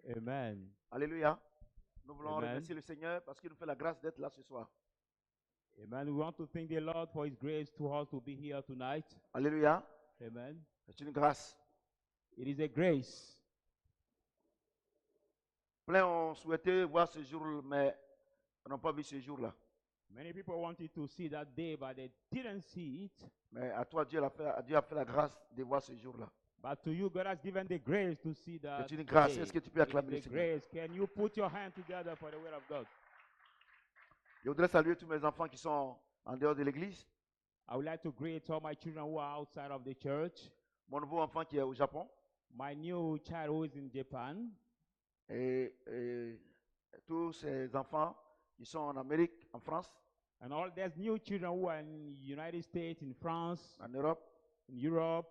Amen. Alléluia. Nous voulons Amen. remercier le Seigneur parce qu'il nous fait la grâce d'être là ce soir. Amen. We want to thank the Lord for His grace to us to be here tonight. Alléluia. Amen. C'est une grâce. It is a grace. Plein ont souhaité voir ce jour, mais n'ont pas vu ce jour-là. Many people wanted to see that day, but they didn't see it. Mais à toi, Dieu a fait la grâce de voir ce jour-là. But to you, God has given the grace to see that C'est une grâce. day. Est-ce que tu peux It acclamer le is a Seigneur? grace. Can you put your hand together for the word of God? Je voudrais saluer tous mes enfants qui sont en dehors de l'église. I would like to greet all my children who are outside of the church. Mon nouveau enfant qui est au Japon. My new child who is in Japan. Et tous ces enfants qui sont en Amérique, en France, And all these new children who are in the United States, in France, en Europe. in Europe.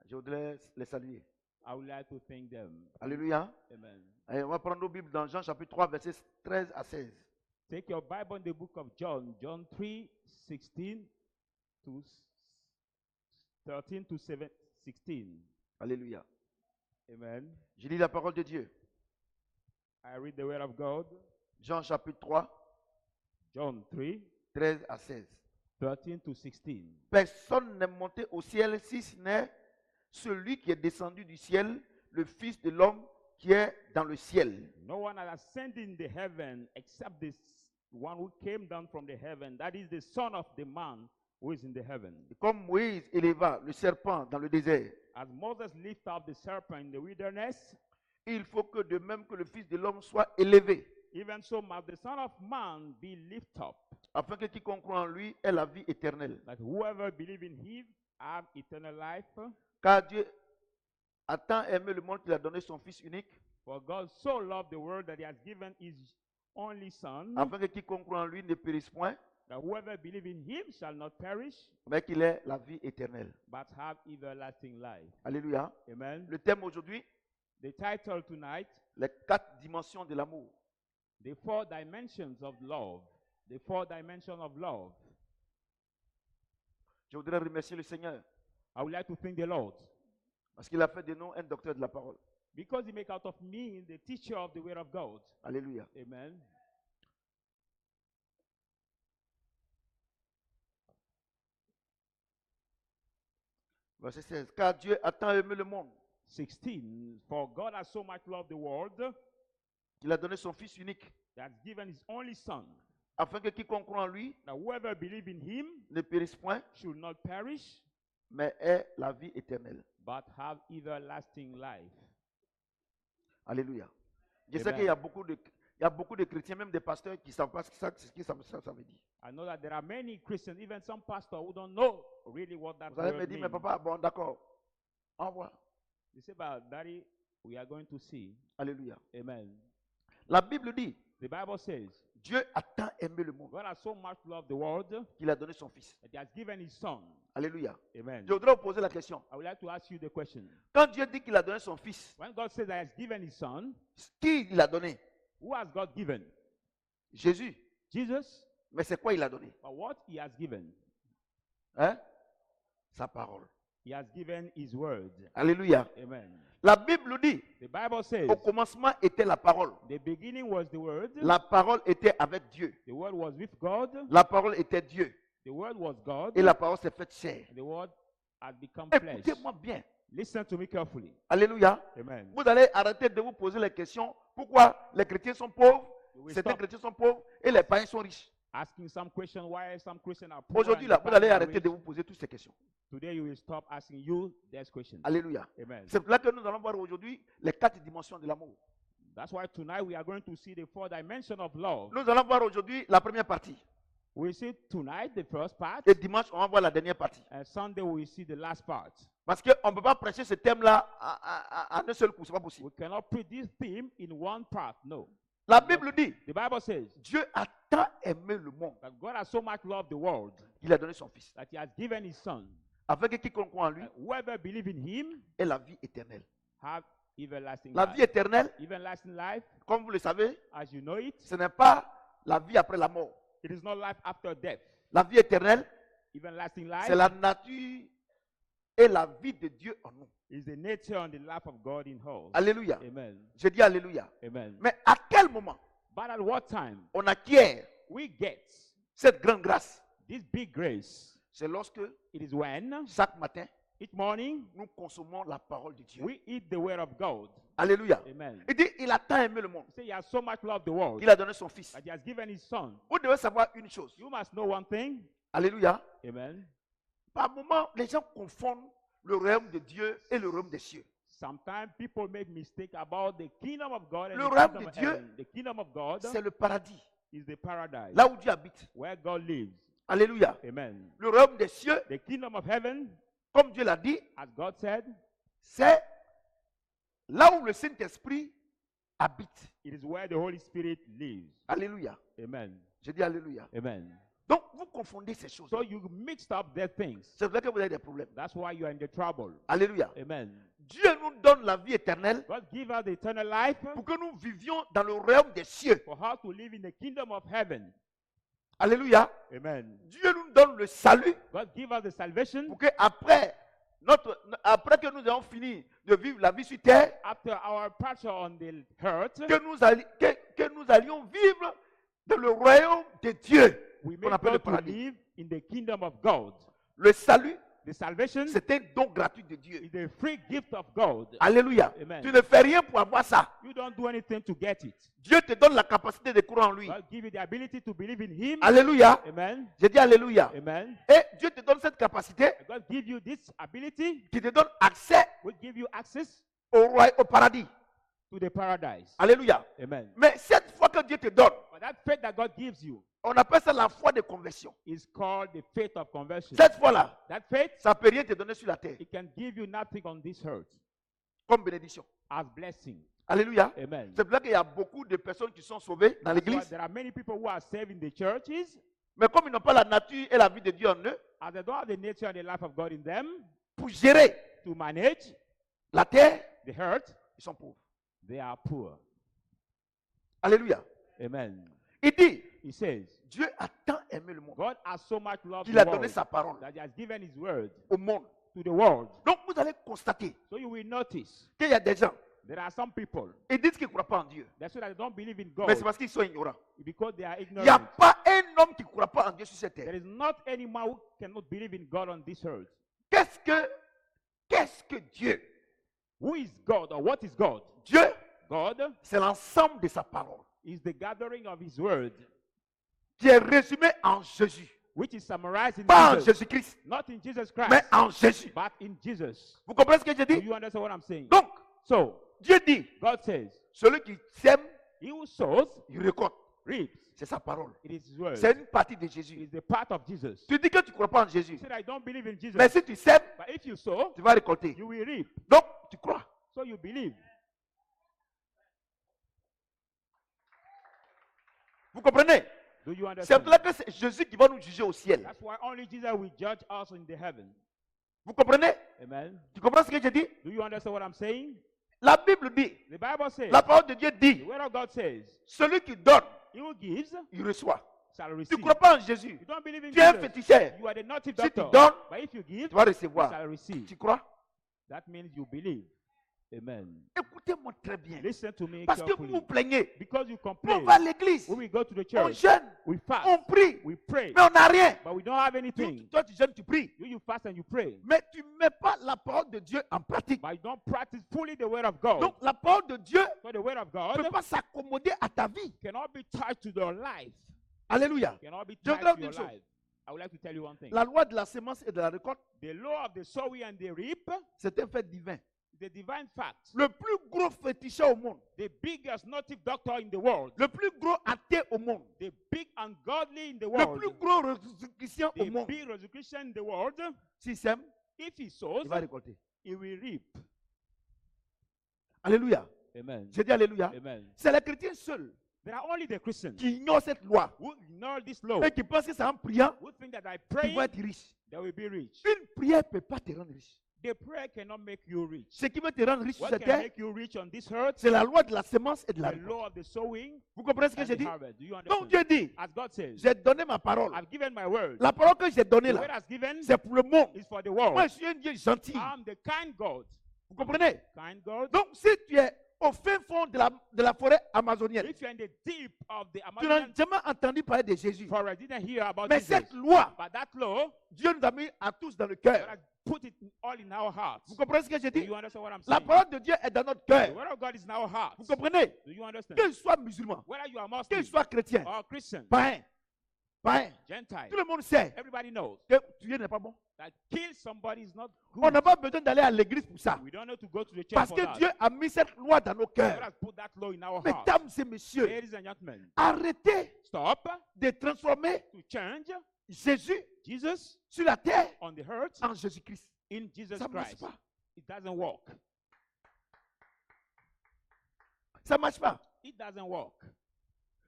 Je voudrais les saluer. I would like to thank them. Alléluia. Amen. Et on va prendre nos Bibles dans Jean chapitre 3, versets 13 à 16. Take your Bible in the book of John, John 3, 16 to 13 to 16. Alléluia. Amen. Je lis la parole de Dieu. I read the word of God. Jean chapitre 3, John 3, 13 à 16. 13 to 16. Personne n'est monté au ciel si ce n'est celui qui est descendu du ciel, le Fils de l'homme qui est dans le ciel. No one has ascended in the heaven except this one who came down from the heaven. That is the Son of the man who is in the heaven. Et comme Moïse éleva le serpent dans le désert, As Moses lifted up the serpent in the wilderness, il faut que de même que le Fils de l'homme soit élevé, even so must the Son of Man be lifted up, afin que quiconque croit en lui ait la vie éternelle. that whoever believes in him have eternal life. Car Dieu a tant aimé le monde qu'il a donné son Fils unique, For God so loved the world that he has given his only Son, afin que quiconque croit en lui ne périsse point, that whoever believes in him shall not perish, mais qu'il ait la vie éternelle. but have everlasting life. Alléluia. Amen. Le thème aujourd'hui, The title tonight, les 4 dimensions de l'amour. the 4 dimensions of love. The 4 dimensions of love. Je voudrais remercier le Seigneur I would like to thank the Lord parce qu'il a fait de nous un docteur de la parole. because he make out of me the teacher of the word of God. Alléluia. Amen. Verset 16. Car Dieu a tant aimé le monde 16. For God has so much loved the world qu'il a donné son Fils unique, that has given his only Son, afin que quiconque croit en lui that whoever believes in him ne périsse point, should not perish, mais ait la vie éternelle. but have everlasting life. Alléluia. Je sais Amen. qu'il y a beaucoup de chrétiens, même des pasteurs, qui ne savent pas ce que ça veut dire. I know that there are many Christians, even some pastors, who don't know really what that Vous allez me word dire, means. mais papa, bon, d'accord. Au revoir. They say, but Daddy, we are going to see. Alléluia. Amen. La Bible dit, The Bible says, Dieu a tant aimé le monde God has so much loved the world qu'il a donné son Fils. that he has given his Son. Alléluia. Amen. Je voudrais vous poser la question. I would like to ask you the question. Quand Dieu dit qu'il a donné son Fils, When God says that he has given his Son, qui il a donné? who has God given? Jésus. Jesus. Mais c'est quoi il a donné? But what he has given? Hein? Sa parole. He has given his word. Alléluia. Amen. La Bible dit, The Bible says, au commencement était la parole. the beginning was the word. La parole était avec Dieu. The word was with God. La parole était Dieu. The word was God. Et la parole s'est faite chair. The word had become flesh. Écoutez-moi bien. Listen to me carefully. Alléluia. Amen. Vous allez arrêter de vous poser les questions. Pourquoi les chrétiens sont pauvres, You will certains stop chrétiens sont pauvres et les païens sont riches? asking some question why some Christians are poor. Aujourd'hui, and là, the vous allez pagans are arrêter de rich. vous poser toutes ces questions. Today you will stop asking you these questions. Alléluia. Amen. C'est pour là que nous allons voir aujourd'hui les 4 dimensions de l'amour. That's why tonight we are going to see the 4 dimensions of love. Nous allons voir aujourd'hui la première partie. We see tonight the first part, Et dimanche, on va voir la dernière partie. and Sunday we will see the last part. Parce qu'on ne peut pas prêcher ce thème-là à un seul coup. Ce n'est pas possible. We cannot put this theme in one part. No. La Bible dit, The Bible says Dieu a tant aimé le monde that God has so much loved the world qu'il a donné son Fils. that he has given his Son. Afin que quiconque croit en lui Whoever believes in him ait la vie éternelle. have everlasting La life. vie éternelle, Everlasting life, comme vous le savez, as you know it, ce n'est pas la vie après la mort. it is not life after death. La vie éternelle, Everlasting life c'est la nature et la vie de Dieu en nous. Is the nature and the life of God in us. Alléluia. Amen. Je dis Alléluia. Amen. Mais à quel moment But at what time on acquiert we get cette grande grâce? this big grace? C'est lorsque It is when chaque matin, each morning nous consommons la parole de Dieu. we eat the word of God. Alléluia. Amen. Il dit, il a tant aimé le monde He said he has so much loved the world qu'il a donné son fils. that he has given his son. Vous devez savoir une chose. You must know one thing. Alléluia. Amen. Par moments, les gens confondent le royaume de Dieu et le royaume des cieux. Sometimes people make mistake about the kingdom of God and Le the royaume kingdom de of Dieu, heaven. The kingdom of God C'est le paradis, is the paradise là où Dieu habite. where God lives. Alléluia. Amen. Le royaume des cieux, The kingdom of heaven, comme Dieu l'a dit, as God said, c'est là où le Saint-Esprit habite. it is where the Holy Spirit lives. Alléluia. Amen. Je dis Alléluia. Amen. Donc, vous confondez ces choses. So you mixed up their things. C'est vrai que vous avez des problèmes. That's why you are in the trouble. Alléluia. Amen. Dieu nous donne la vie éternelle God give us the eternal life pour que nous vivions dans le royaume des cieux. for how to live in the kingdom of heaven. Alléluia. Amen. Dieu nous donne le salut God give us the salvation pour que après que nous ayons fini de vivre la vie sur terre, after our departure on the earth. que nous allions vivre dans le royaume de Dieu. We qu'on may appelle go le to paradis. live in the kingdom of God. Le salut, The salvation c'est un don gratuit de Dieu. is a free gift of God. Alléluia. Amen. Tu ne fais rien pour avoir ça. You don't do anything to get it. Dieu te donne la capacité de croire en lui. God give you the ability to believe in Him. Alléluia. Amen. J'ai dit Alléluia. Amen. Et Dieu te donne cette capacité God give you this ability. qui te donne accès Will give you access au paradis. to the paradise. Alléluia. Amen. Mais cette foi que Dieu te donne, But that faith that God gives you on appelle ça la foi de conversion. is called the faith of conversion. Cette foi-là, That faith, ça ne peut rien te donner sur la terre it can give you nothing on this earth comme bénédiction. as blessing. Alléluia. Amen. C'est pour ça qu'il y a beaucoup de personnes qui sont sauvées dans That's why l'église. there are many people who are saved in the churches, Mais comme ils n'ont pas la nature et la vie de Dieu en eux, as they don't have the nature and the life of God in them pour gérer to manage la terre, the earth, ils sont pauvres. they are poor. Alléluia. Amen. Il dit, He says, Dieu a tant aimé le monde God has so much loved qu'il the a donné world sa parole that He has given His word au monde. to the world. Donc vous allez constater So you will notice qu'il y a des gens, there are some people ils disent qu'ils ne croient pas en Dieu. that say that they don't believe in Mais God c'est parce qu'ils sont ignorants. because they are Il n'y a ignorant. pas un homme qui ne croit pas en Dieu sur cette There terre. is not any man who cannot believe in God on this earth. Qu'est-ce que Dieu? Who is God or what is God? Dieu, God c'est l'ensemble de sa parole is the gathering of His word, qui est résumé en Jésus. which is summarized in Pas en Jesus. Jésus-Christ, Not in Jesus mais Christ, en Jésus. but in Jesus. Vous comprenez ce que je Do dis? you understand what I'm saying? Donc, So, Dieu dit, God says, celui qui sème, He who sows, il récolte. reaps. C'est sa parole. It is His word. C'est une partie de It Jésus. is the part of Jesus. Tu dis que tu ne crois pas en Jésus. He said, I don't believe in Jesus. Mais si tu sèmes, But if you sow, tu vas récolter. you will reap. Donc, tu crois. So you believe. Vous comprenez? Do you C'est understand? pour là que c'est Jésus qui va nous juger au ciel. That's why only Jesus will judge us in the heaven. Vous comprenez? Amen. Tu comprends ce que je dis? Do you understand what I'm saying? La Bible dit, The Bible says, la parole de Dieu the dit, word of God says, celui qui donne, he who gives il reçoit. shall Tu ne receive. crois pas en Jésus. You don't believe in Tu es un Jesus. féticheur. You are the naughty Si tu doctor. donnes, But if you give, tu vas you recevoir. shall receive. Tu crois? That means you believe. Amen. Écoutez-moi très bien. Listen to me Parce que vous carefully. vous plaignez. Because you On complain. va à l'église. When we go to the On church, jeûne. we fast, On prie. we pray, Mais on n'a rien. but we don't have anything. Toi, tu jeûnes, tu pries. You fast and you pray, Mais tu ne mets pas la parole de Dieu en pratique. but you don't practice fully the word of God. Donc, la parole de Dieu So the word of ne God peut pas s'accommoder à ta vie. cannot be tied to your life. Alléluia. Cannot be Je tied voudrais to your dire une life. I would like to tell you one thing. La loi de la sémence et de la récolte, The law of the sowing and the reap c'est un fait divin. is a divine fact. Le plus gros féticheur au monde, The biggest native doctor in the world, le plus gros athée au monde, the big ungodly in the le world, plus gros chrétien au the monde, big Christian in the world, s'il sème, if he sows, il va récolter. he will reap. Alléluia. Amen. J'ai dit Alléluia. Amen. C'est les chrétiens seuls There are only the Christians qui ignorent cette loi who ignore this law, et qui pensent que c'est en priant who think that by qu'ils vont praying être riches. they will be rich. Une prière ne peut pas te rendre riche. The prayer cannot make you rich. Ce qui veut te rendre riche sur What cette can terre, make you rich on this earth? c'est la loi de la semence et de la The récolte. law of the sowing Vous comprenez ce que and j'ai the dit? harvest. Do you Donc understand? Dieu dit, As God says, j'ai donné ma parole. I've given my word. La parole que j'ai donnée The word là, has given c'est pour le monde. is for the Moi, world. je suis un Dieu gentil. I'm the kind God. Vous comprenez? Kind God. Donc, si tu es au fin fond de la forêt amazonienne, If you're in the deep of the tu n'as Amazonian jamais entendu parler de Jésus. forest, didn't hear about Mais Jesus. cette loi, But that law, Dieu nous a mis à tous dans le God cœur. has put it all in our hearts. Vous comprenez ce que j'ai Do dit? you understand what I'm La saying? parole de Dieu est dans notre The cœur. word of God is in our hearts. Vous comprenez? Do you understand? Qu'il soit musulman, Whether you are qu'il Muslim soit chrétien, or Christian, païen, Gentile, tout le monde sait everybody knows que tuer n'est pas bon. that kill somebody is not On n'a good. pas besoin d'aller à l'église pour ça. We don't need to go to the church Parce for que that. Dieu a mis cette loi dans nos God cœurs. has put that law in our hearts. Mesdames et messieurs, Ladies and gentlemen, arrêtez stop de transformer to change Jésus Jesus sur la terre on the earth en Jésus-Christ. in Jesus Ça ne marche Christ. pas. It doesn't work. Ça ne marche pas. It doesn't work.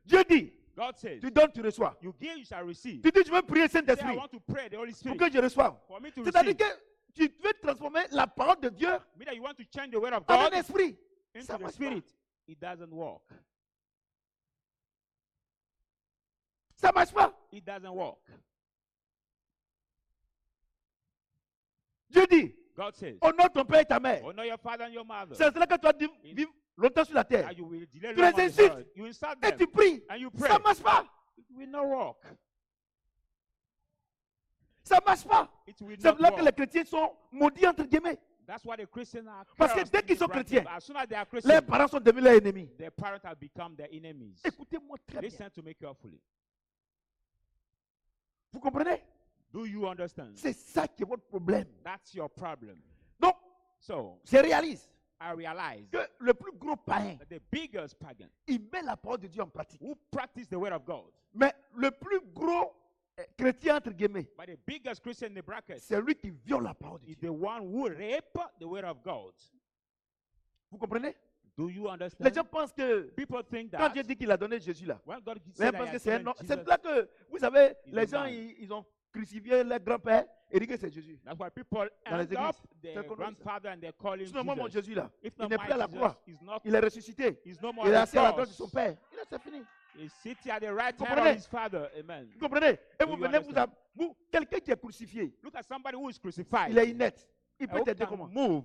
Dieu dit, God says, tu donnes, tu reçois. you give, you shall receive. Tu dis, je veux prier Say, I Saint-Esprit want to pray the Holy pour Spirit que je reçoive. for me to C'est-à-dire receive. que tu veux transformer la parole de Dieu Mean that you want to change the word of en God un esprit. into Ça the marche spirit. It doesn't work. Ça ne marche pas. It doesn't work. Dieu dit, God says, honore ton père et ta mère. honor your father and your mother. C'est cela que tu dois vivre longtemps sur la terre. That you will delay Tu long les on the insultes. earth. You insult Et them tu pries. and you pray. Ça ne marche pas. It will not work. Ça ne marche pas. It will C'est not là que les work. chrétiens sont maudits entre guillemets. That's why the Christians are Parce que cursed dès in qu'ils the sont bracket. chrétiens, As soon as they are Les Christians, parents sont devenus leurs ennemis. their parents have become their enemies. Écoutez-moi très bien. Listen to me carefully. Vous comprenez? Do you understand? C'est ça qui est votre problème. That's your problem. Donc, So, je réalise I realize que le plus gros païen, that the biggest pagan il met la parole de Dieu en pratique. who practice the word of God, Mais le plus gros chrétien, entre guillemets, but the biggest Christian in the bracket c'est lui qui viole la parole de is Dieu. the one who rape the word of God. Vous comprenez? Do you Les understand? gens pensent que People think quand that Dieu dit qu'il a donné Jésus là, when God les said gens that pensent he que has c'est un given homme. Jesus, C'est là que, vous savez, is les a gens, man. ils ont crucifié leur grand-père et dit que c'est Jésus. that's why people Dans les end up églises. their C'est connu, ça. grandfather and they call him Sinon, moi, mon Jesus. Jésus là, If il not n'est my plus à la Jesus, croix. is not, Il est ressuscité. is no more Il est at the assis à la droite de cross. son père. Il a c'est fini. He's sitting at the right hand Comprenez? of his father. Amen. Vous comprenez? Et Do vous you venez, understand? quelqu'un qui est crucifié, Look at somebody who is crucified. il est inerte. Il Who peut t'aider can comment? move.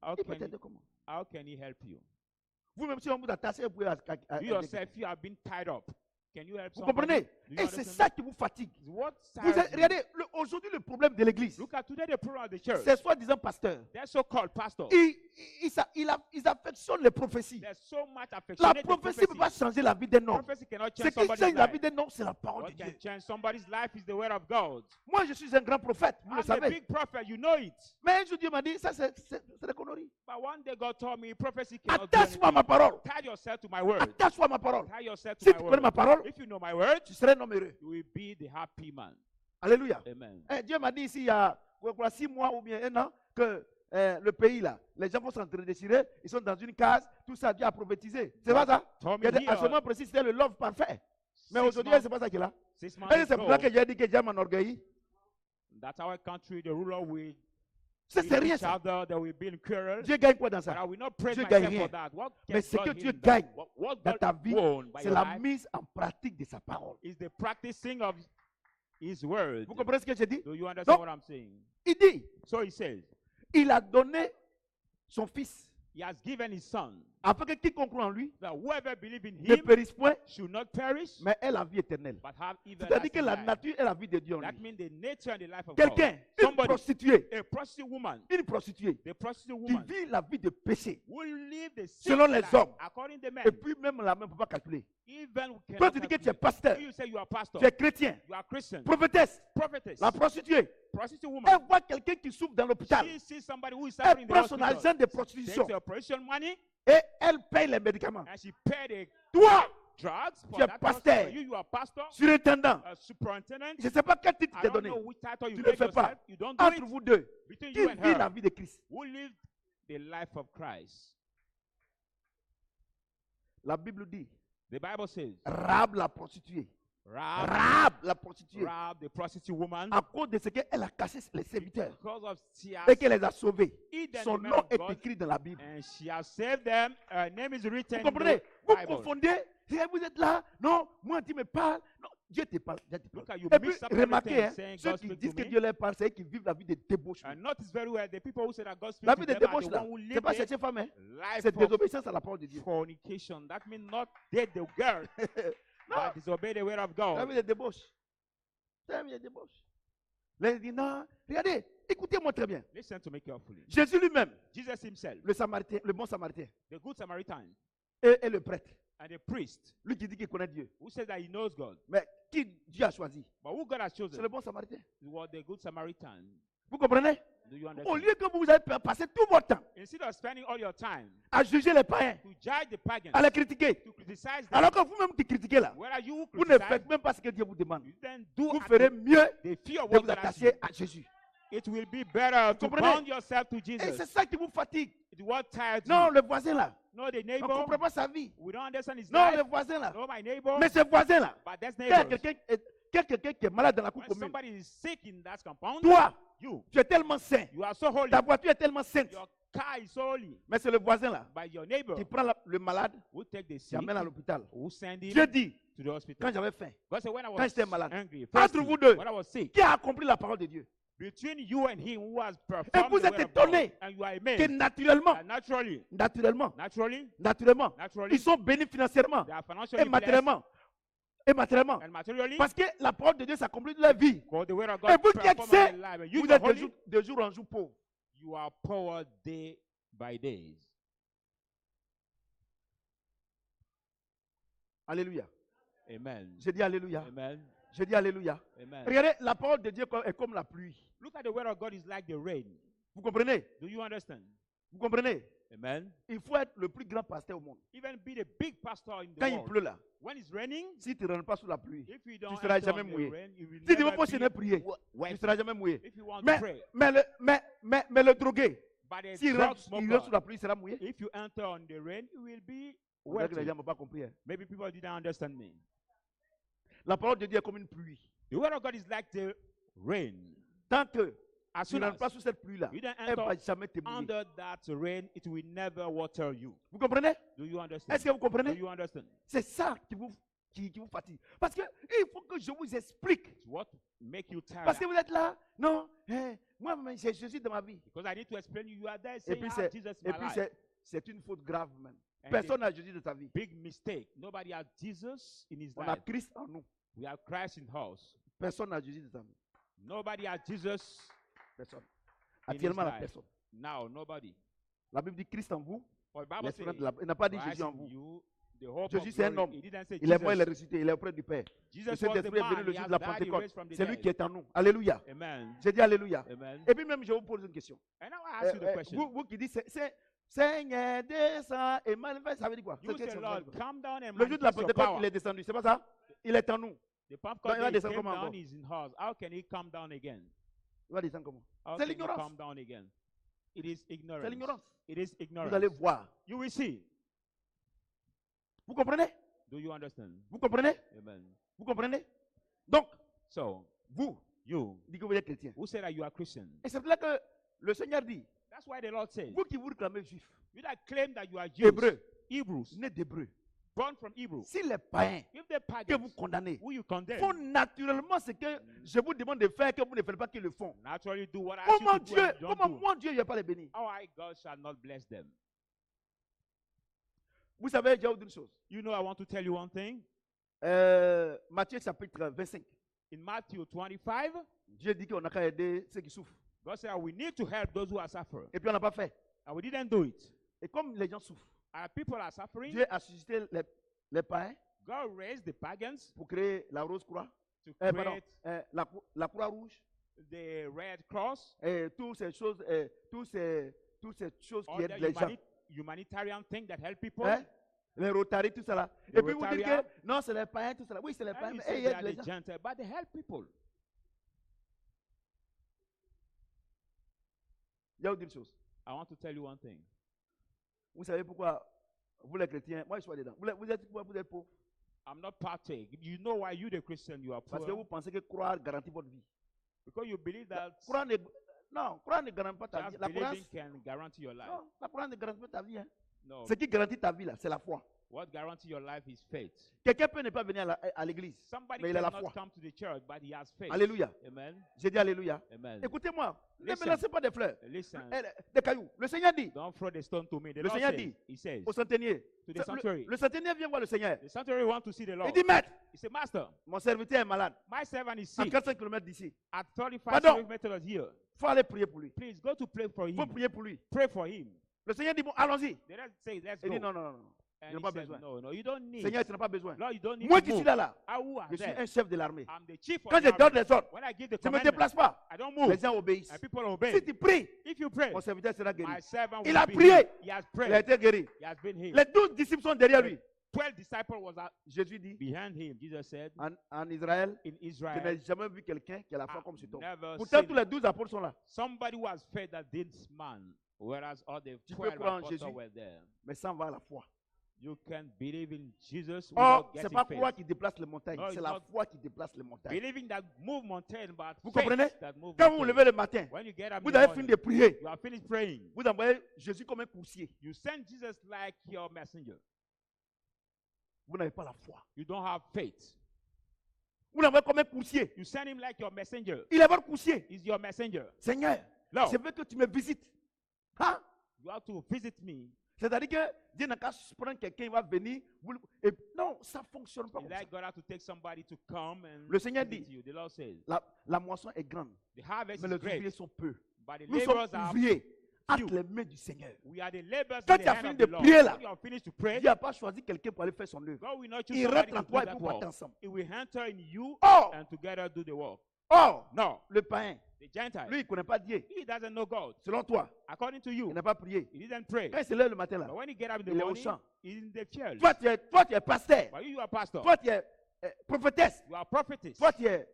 How Il peut can, t'aider comment? how can he help you? Vous-même, si on vous a tassé, vous pouvez You yourself, you have been tied up. Can you help Vous somebody? comprenez? Do you Et c'est understand? ça qui vous fatigue. What Vous tires you? regardez, aujourd'hui, le problème de l'église, Look at today the problem of the church. c'est soi-disant pasteur. They're so-called pastors. Ils affectionnent les prophéties. There's so much La affectionate prophétie ne peut pas changer la vie d'un homme. Prophecy cannot Ce change qui somebody's change la vie life. d'un homme, c'est la parole de What can Dieu. change somebody's life is the word of God. Moi, je suis un grand prophète, vous I'm le a savez. big prophet, you know it. Mais un jour, Dieu m'a dit, ça, c'est des conneries. But one day God told me prophecy cannot do Attache-moi à ma anything. parole. Tie yourself to my word. Attache-toi à ma parole. Tie yourself to Si my tu connais ma word. parole, If you know my word, tu serais un homme heureux. you will be the happy man. Alléluia. Amen. Dieu m'a dit ici, il y a 6 mois ou bien 1 an, que le pays là, les gens vont s'entre-déchirer, ils sont dans une case, tout ça, Dieu a prophétisé. C'est pas ça? Told me À ce moment here, précis, c'était le love parfait. Mais 6 aujourd'hui, months, c'est pas ça qu'il a. 6 Et months c'est pour ça que ago, j'ai dit que Dieu m'enorgueillit. that's our country, the ruler will C'est beat rien each ça. other, there will be in quarrel. Dieu gagne quoi dans But ça? I will not praise Dieu myself gagne rien. for that. What Mais ce God que Dieu in that? gagne What dans God ta vie, won by c'est your la life mise en pratique de sa parole. is the practicing of His word. Vous comprenez ce que j'ai dit? Do you understand Donc, what I'm saying? il dit, So he says, il a donné son fils, he has given his son, afin que quiconque croit en lui that whoever believes in ne him périsse point, should not perish, mais ait la vie éternelle. but have C'est-à-dire que everlasting la life. nature et la vie de Dieu en That lui. means the nature and the life of Quelqu'un, God. une Somebody, prostituée, a prostitute woman, the prostituée woman qui vit la vie de péché, will live the selon same les life hommes. according to men. et puis même la main ne peut pas calculer. Even we Toi, cannot tu dis que tu es calculate. pasteur, You say you are pastor, tu es chrétien, you are Christian, prophétesse, prophetess, la prostituée, prostitute elle woman. voit quelqu'un qui souffre dans l'hôpital, She sees somebody who is elle suffering in the prend son hospital, argent de takes prostitution her prostitution money, et elle paye les médicaments. and she paid the Toi, drugs for tu es that pasteur. person. You are pastor, surintendant, a superintendent. je ne sais pas quel titre I t'ai don't donné, know which title you tu ne gave fais pas. yourself. You don't do Entre it. vous deux, Between qui you and vit la her, vie de Christ. who lived the life of Christ. La Bible dit, The Bible says, Rahab la prostituée, Rahab, la prostituée, Rahab, the prostitute woman, à cause de ce qu'elle a caché les serviteurs because of she et has qu'elle les a sauvés. hidden Son the man nom of est God écrit dans la Bible. and she has saved them. Her name is Vous written in comprenez? the Vous Bible. confondez. Vous êtes là. Non, moi, tu me parles. Non, Dieu te parle. Dieu te parle. Look how you Et puis, mix up remarquez, everything, hein, saying ceux God qui speak disent to que me. Dieu leur parle, c'est eux qui vivent la vie de débauche. And notice very well, the people who say that God speaks La to vie de them are débauche, the là, one who c'est live pas a chercher femme, hein. life C'est of désobéissance à la parole de Dieu. fornication. That means not date the girl, but disobey the word of C'est la God. vie de débauche. C'est la vie de débauche. Là, il dit non. Regardez, écoutez-moi très bien. Listen to me carefully. Jésus lui-même, Jesus himself, le Samaritain, le bon Samaritain, the good Samaritan, et le prêtre, and the priest lui qui dit qu'il connaît Dieu. who says that he knows God, Mais qui Dieu a choisi? but who God has C'est chosen le bon Samaritain. was the good Samaritan. Vous comprenez? Do you Au understand? lieu que vous avez passé tout votre temps Instead of spending all your time à juger les païens, to judge the pagans, à les critiquer, to criticize them, alors que vous-même qui critiquez là, where are you vous ne criticize? faites même pas ce que Dieu vous demande. You then do Vous at ferez mieux the fear of de what vous God asks attacher you. à Jésus. It will be better to comprenez? bound yourself to Et Jesus. c'est ça qui vous fatigue. It's what tires Non, you. le voisin là, No, the on ne neighbor. comprend pas sa vie. We don't understand his Non, le life. voisin là. No, my neighbor. Mais ce voisin là, But that's quand neighbors. quelqu'un qui est malade dans la cour When commune, somebody is sick in that compound, toi, you tu es tellement saint, you are so holy. ta voiture est tellement sainte, Your car is so holy. mais c'est le voisin là But your neighbor qui prend le malade, who take the qui sick, amène à l'hôpital. who send him Dieu dit, to the hospital. quand j'avais faim, God said, when I quand was j'étais malade, angry, entre thirsty, vous deux, when I was sick, qui a accompli la parole de Dieu? between you and him who has Et performed vous the êtes word of God, étonné and you are que amazed naturellement, that naturally, naturellement, ils sont bénis financièrement they are et financially blessed matériellement. Et matériellement. and materially, Parce que la parole de Dieu s'accomplit dans leur vie. because the word of Et God vous qui êtes performs saints, in their life. And you Vous are êtes holy, de jour en jour pauvres. you are poor day by day. Alléluia. Amen. Je dis Alléluia. Amen. Je dis Alléluia. Amen. Regardez, la parole de Dieu est comme la pluie. Look at the word of God is like the rain. Vous comprenez? Do you understand? Vous comprenez? Amen. Il faut être le plus grand pasteur au monde. Even be the big pastor in the Quand il world. pleut là, When it's raining, si tu ne rentres pas sous la pluie, if you don't seras enter jamais on the mouillé. rain, you will si tu veux never continuer be à prier, tu wet. ne seras jamais mouillé. If you want to Mais, pray, mais le drogué, but a s'il drug rentre sous smoker, la pluie, il sera mouillé. if you enter on the rain, you will be On dirait que les wet. gens n'ont pas compris. Hein. Maybe people didn't understand me. La parole de Dieu est comme une pluie. The word of God is like the rain. Tant que As tu ne soon rentres pas as sous cette pluie-là, you don't elle ne va enter jamais te mouiller. under that rain, it will never water you. Vous comprenez? Do you understand? Est-ce que vous Do comprenez? you understand? C'est ça qui vous fatigue. Parce que il faut que je vous explique. It's what make you tired. Parce que vous êtes là, non, moi, j'ai Jésus dans ma vie. Because I need to explain you are there Et saying, puis, I have Jesus in Et my puis life. c'est une faute grave même. And Personne n'a Jésus de ta vie. big mistake. Nobody has Jesus in his On a life. Christ en nous. We have Christ in us. Personne n'a Jésus de ta vie. Nobody has Jesus Personne. in his Actuellement, la life. personne. Now, nobody. La Bible dit Christ en vous. For the Bible l'esprit says, de il n'a pas dit Christ Jésus en in vous. you, the hope Jésus, of c'est un glory. homme. He didn't say Il est mort, il est Jesus. ressuscité, il est auprès du Père. Jesus Le was the Saint-Esprit est venu man. le He jour has de la died, he Pentecôte. raised from the C'est lui dead. qui est en nous. Alléluia. Amen. J'ai dit Alléluia. Amen. Et puis même, je vous pose une question. And now I ask you the question. Vous qui dites, Seigneur, descends et manifeste, ça veut dire quoi? You C'est say, que Lord, c'est come down and le jour de la manifest your Pentecôte, power. il est descendu. C'est pas ça? Il est en nous. The Donc, Pentecost il va day descendre came comment down, encore? he's in us. How can he come down again? Il va descendre comment? How C'est can he l'ignorance. come down again? It is C'est ignorance. l'ignorance. It is Vous ignorance. allez voir. You will see. Vous comprenez? Do you understand? Vous comprenez? Amen. Vous comprenez? Donc, So, vous, you, dites que vous êtes chrétien. who say that you are Christian, Et c'est là que le Seigneur dit, that's why the Lord says, vous qui vous réclamez juifs, you that claim that you are Jews, hébreux, Hebrews, nés d'hébreux, born from Hebrew, si les païens if the que vous pagans condamnez who you condemn, font naturellement ce que je vous demande de faire, que vous ne faites pas qu'ils le font, naturally do what I ask you comment to do and you don't comment do, mon Dieu, il ne va pas les bénir? how I, God, shall not bless them. Vous savez, je vais vous dire une chose. You know, I want to tell you one thing. Matthieu chapitre 25, In Matthew 25, Dieu dit qu'on n'a qu'à aider ceux qui souffrent. God said we need to help those who are suffering. Et puis on n'a pas fait. And we didn't do it. Et comme les gens souffrent, Our people are suffering. Dieu a suscité les païens God raised the pagans pour créer la rose croix, to pardon, create la croix rouge, the Red Cross, et toutes ces choses, toutes ces choses qui all aident the les gens. humanitarian thing that help people. Hein? Les Rotary, tout cela. Les Et puis vous dites Rotariens. que non, c'est les païens, tout cela. Oui, c'est les And païens, you mais say ils they aident are les the gens. Gentiles, but they help people. Je vais vous dire une chose. I want to tell you one thing. Vous savez pourquoi vous les chrétiens, moi je suis dedans. Vous êtes pauvres. I'm not partake. You know why you, the Christian, you are Parce que poor? vous pensez que croire garantit votre vie. Because you believe that Croire non, croire ne garantit pas ta vie. just La croyance, believing can guarantee your life. non, la croyance ne garantit pas ta vie. Hein. No. Ce qui garantit ta vie, là, c'est la foi. What guarantees your life is faith. Quelqu'un peut ne pas venir à l'église, Somebody mais il a la cannot foi. come to the church, but he has faith. Alléluia. Amen. J'ai dit Alléluia. Amen. Écoutez-moi, ne me Listen. lancez pas des fleurs, Listen. des cailloux. Le Seigneur dit Don't throw the stone to me. The Le Lord Seigneur says, dit he says, au centenier, to the sanctuary. le centenier vient voir le Seigneur. The sanctuary want to see the Lord. Il dit, maître, He said, Master, mon serviteur est malade, my servant is à sick 400 km d'ici. at 35 Pardon. kilometers here. Il faut aller prier pour lui. Please go to pray for Il faut him. prier pour lui. Pray for him. Le Seigneur dit, bon, allons-y. The Lord says, let's Il go. dit, non, non, non, non. And je n'ai he pas said, besoin. no, you don't need. Seigneur, tu n'as pas besoin. Lord, you don't need Moi to qui suis move. là, Who are je suis there? un chef de l'armée. I'm the chief of Quand the je donne army. des ordres, When I give the je ne me commandment, déplace pas. I don't Les move. gens obéissent. And people Si obey. tu pries, If you pray, mon serviteur sera guéri. my servant Il will a be prié. healed. He has Il a prayed. été guéri. He has been healed. Les 12 disciples sont derrière lui. 12 disciples was Jésus dit, behind him. Jesus said, en Israël, in je Israel, n'ai jamais vu quelqu'un qui a la foi I've comme cet homme. never Pourtant, seen tous les 12 apôtres sont là. somebody who has faith that this man, whereas all the Tu peux 12 croire en apostles Jésus. were there. Mais sans avoir la foi. You can believe in Jesus Or, without ce n'est getting pas faith. foi qui déplace les montagnes, No, c'est it's la not foi qui déplace les montagnes. Believing that move mountain, but Vous faith comprenez? that move Quand vous vous mountain. levez le matin, When you get up in vous the avez morning, fini de prier, you are finished praying. vous envoyez Jésus comme un coursier. You send Jesus like your messenger. Vous n'avez pas la foi. You don't have faith. Vous l'envoyez comme un coursier. You send him like your messenger. Il est votre coursier. He's your messenger. Seigneur, No. je veux que tu me visites. Hein? You have to visit me. C'est-à-dire que Dieu n'a qu'à prendre quelqu'un, il va venir. Et non, ça ne fonctionne pas It's comme ça. like God has to take somebody to come and Le Seigneur visit dit, you. The Lord says, la moisson est grande, the harvest mais is les great, ouvriers sont peu. but the Nous sommes laborers are ouvriers few. entre les mains du Seigneur. We are the laborers Quand in tu the as hand fini of de the Lord. prier là, When you are finished to pray, Dieu n'a pas choisi quelqu'un pour aller faire son œuvre. God will not choose Il somebody rentre to en do toi et that pour partir work. ensemble. It will enter in you Or, and together do the work. or, No, le païen, the Gentile, lui, il ne connaît pas Dieu. he doesn't know God. Selon toi, According to il you, n'a pas prié. he didn't pray. Quand il se lève le matin là, But when he get up in the il est au morning, champ. he's in the field. Toi, tu es pasteur. But you are pastor. Toi, tu es prophétesse. You are prophetess. Toi, tu es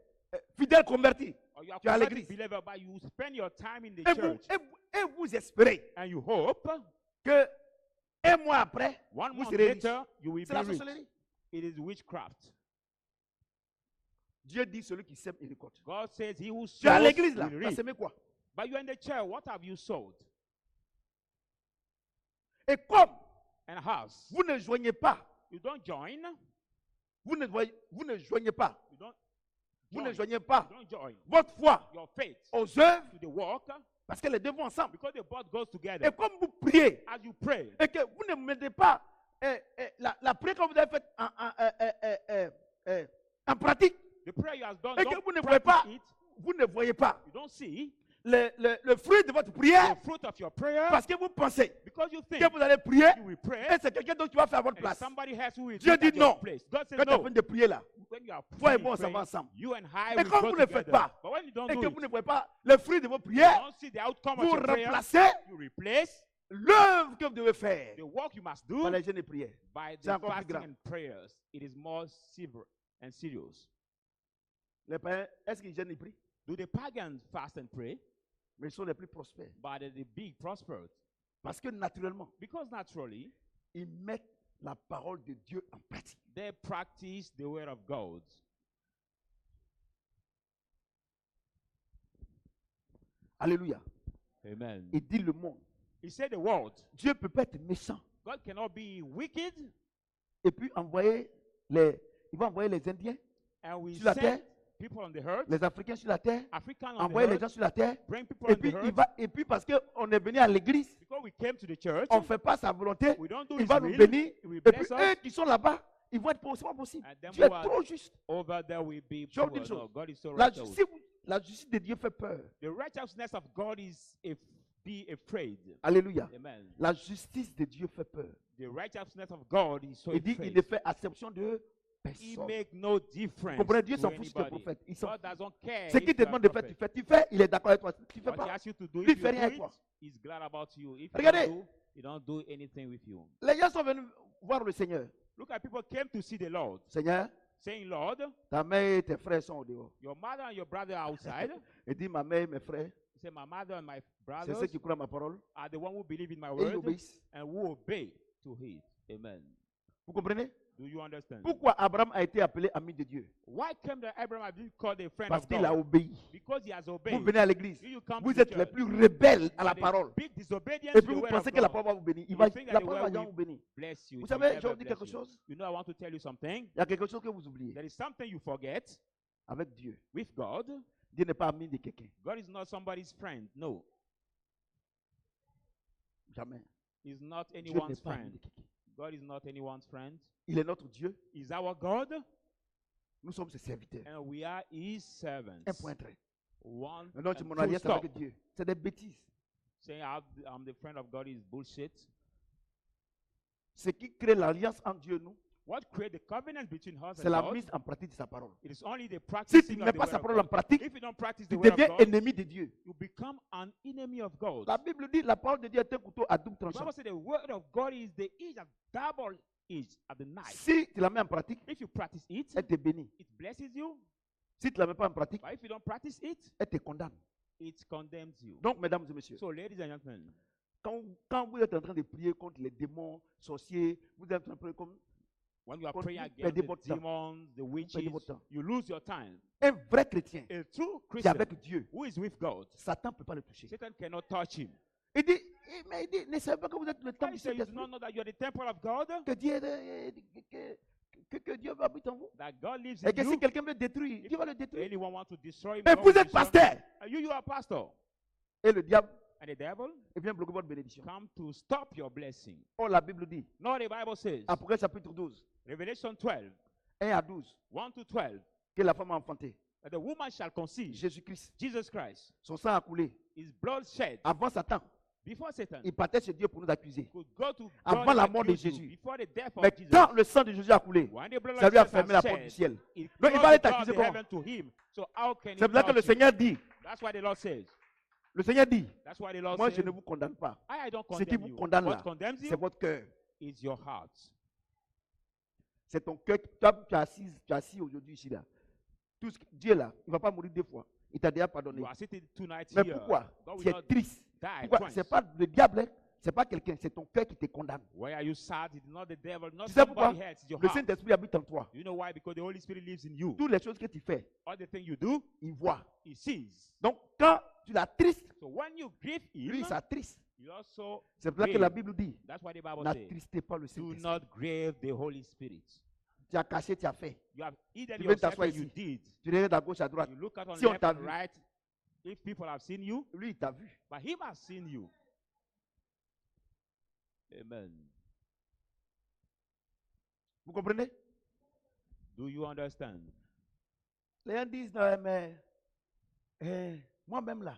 fidèle converti. Or you are tu es à converted l'église. believer, but you spend your time in the Et vous, church. et vous espérez And you hope que un mois après, one vous month serez riche. later you will C'est be la rich. sorcellerie. It is witchcraft. Dieu dit celui qui sème, il récolte. God says he who Tu es à sows l'église là, will tu as reap. semé quoi? But you are in the church. What have you sowed? Et comme And house. vous ne joignez pas, You don't join. vous ne joignez pas, You don't vous join. ne joignez pas You don't join votre foi your faith aux œuvres, to the work parce que les deux vont ensemble. because the both goes together. Et comme vous priez, As you pray, et que vous ne mettez pas la prière que vous avez faite en pratique, the prayer you have done, et que don't vous ne voyez practice pas, it. vous ne voyez pas You don't see le fruit de votre prière, the fruit of your prayer parce que vous pensez because you think que vous allez prier, you will pray et c'est quelqu'un d'autre qui va faire à votre and place. somebody else who will Dieu do it at dit your non. place. God says Quand tu es en no. train de prier là, When you are toi et praying, moi, ça va praying, ensemble. you and I Et will comme go vous ne le faites together. pas, But when you don't et do que it, vous ne voyez pas le fruit de vos you prières, don't see the outcome vous of your prayer, remplacez you replace l'œuvre que vous devez faire the work you must do par les jeûnes et prières. by C'est the encore plus fasting grave. and prayers. It is more severe and serious. Les païens, est-ce qu'ils jeûnent et prient? Do the pagans fast and pray? Mais ils sont les plus prospères. But the big prospered. Parce que naturellement, Because naturally, ils mettent la parole de Dieu en pratique. they practice the word of God. Alléluia. Amen. Il dit le monde. He said the word. Dieu ne peut pas être méchant. God cannot be wicked, Et puis il va envoyer les Indiens, and we sur la send terre, people on the earth, les Africains sur la terre, African on the envoyer les gens earth, sur la terre. bring people Et on the puis, earth. et puis parce qu'on est venu à l'église, Because we came to the church, on ne fait pas sa volonté, we don't do il his va nous will, bénir. he will Et bless puis us, eux qui sont là-bas, ils vont être pauvres. C'est pas possible. and then Dieu est we are trop juste. over there will be Je vais poor. vous dire une No, chose. God is so La righteous. justice de Dieu fait peur. The righteousness of God is be afraid. Alléluia. Amen. La justice de Dieu fait peur. The righteousness of God is so Il dit, il afraid. ne fait exception de He personne. make no difference. Vous comprenez, Dieu to s'en fout si tu es anybody. prophète. Il s'en God fout. doesn't care. Ce if qu'il te you are demande de faire, prophet. tu fais, il est d'accord avec toi. Tu fais What he pas. asks you to do, Lui, if fait you rien do avec it, toi. he's glad about you. If Regardez. you don't do, he don't do anything with you. Les gens sont venus voir le Seigneur. Look at people came to see the Lord, Seigneur, saying, Lord, ta mère et tes frères sont au dehors. your mother and your brother are outside. Il dit, ma mère et mes frères, He said, my mother and my c'est brothers ceux qui croient à ma parole are the one who believe in my et ils word obéissent. and who obey to it. Amen. Vous comprenez? Do you understand? Pourquoi Abraham a été appelé ami de Dieu? Why came that Abraham has been called a friend Parce of qu'il a God? obéi. Because he has Vous obeyed. venez à l'église, You come vous to the êtes les church. plus rebelles à You la are the parole. big disobedient Et to puis the vous word pensez of que la God. parole va vous bénir. You think that La the parole word va will vous bénir. Bless you. Vous It savez, will je vais never vous dire quelque bless you. chose. You know, I want to tell you something. Il y a quelque chose que vous oubliez. There is something you forget Avec Dieu, with God. Dieu n'est pas ami de quelqu'un. God is not somebody's friend. No, Jamais. he's not Dieu n'est anyone's pas ami friend. de quelqu'un. God is not anyone's friend. Il est notre Dieu. He's our God, Nous sommes ses serviteurs. and we are His servants. Un point très. One Maintenant, tu and mon full alliance stop. avec Dieu. C'est des bêtises. Saying I'm the friend of God is bullshit. Ce qui crée l'alliance entre Dieu et nous, What created the covenant between us c'est and la God? mise en pratique de sa parole. It is only the Si tu practicing ne of mets the pas word sa of parole en God. pratique, If you don't practice tu the word of deviens God, ennemi de Dieu. you become an enemy of God. La Bible dit la parole de Dieu est un couteau à double The tranchant. Bible says the word of God is the edge of double edge of the knife. Si tu la mets en pratique, If you practice it, elle te bénit. it blesses you. Si tu ne la mets pas en pratique, But if you don't practice it, elle te condamne. it condemns you. Donc, mesdames et messieurs, So, ladies and gentlemen, quand vous êtes en train de prier contre les démons, sorciers, vous êtes en train de prier comme when you are Vous praying perdez against votre the temps. demons, the perdez witches, votre temps. you lose your time. Un vrai chrétien A true qui est Christian avec Dieu, who is with God, Satan ne peut pas le toucher. Satan cannot touch him. Mais il dit, ne savez pas que vous êtes le Why temple you du say you do Saint-Esprit, not know that you are the temple of God? que Dieu, que Dieu va habiter en vous. That God lives Et in que si you? quelqu'un veut détruire, Dieu va le détruire. Anyone want to destroy him? Mais God vous will êtes destroy him. pasteur. And you are a pastor. Et le diable And the devil vient bloquer votre bénédiction. come to stop your blessing. Oh, la Bible dit, No, the Bible says, Apocalypse chapitre 12, Revelation 12, 1 à 12, 1 to 12, que la femme a enfanté. that the woman shall conceive Jésus-Christ, Jesus Christ. son sang a coulé. His blood shed Avant Satan, before Satan il partait chez Dieu pour nous accuser. could go to Avant God la and mort de accuse you, Jésus. before the death Mais of Jesus. quand le sang de Jésus a coulé, When the blood ça of lui a Jesus fermé la has porte du shed, ciel. it Donc, il closed va aller the door of t'accuser the comment? heaven to him. So how can he C'est là que touch le you? Seigneur dit, That's why the Lord says. le Seigneur dit, That's why the Lord moi says. je ne vous condamne pas. I don't Ce qui condemn vous you. condamne What là, condemns c'est you votre cœur. is your heart. C'est ton cœur. Toi, tu es assis aujourd'hui ici là. Dieu là, il ne va pas mourir deux fois. Il t'a déjà pardonné. You are sitting tonight Mais here. pourquoi? God will Tu es not triste. die Pourquoi? twice. C'est pas le diable, hein. C'est pas quelqu'un, c'est ton cœur qui te condamne. Why are you sad? It's not the devil, not Tu sais pourquoi? somebody else. It's your Le heart. Saint-Esprit habite en toi. You know why? Because the Holy Spirit lives in you. Toutes les choses que tu fais, All the things you do, il voit. he sees. Donc quand tu l'attristes, So when you grieve lui il him, s'attriste. you also C'est pour ça que grieve. la Bible dit, That's why the Bible says, n'attristez pas le do Saint-Esprit. not grieve the Holy Spirit. Tu as caché, tu as fait. You have eaten Tu veux yourself t'asseoir and you ici. did. Tu regardes à gauche, à droite. You look at on Si on left t'a and vu. right. If people have seen you, Lui, il t'a vu. but him has seen you. Amen. Vous comprenez? Do you understand? Les gens disent, non, mais moi-même là,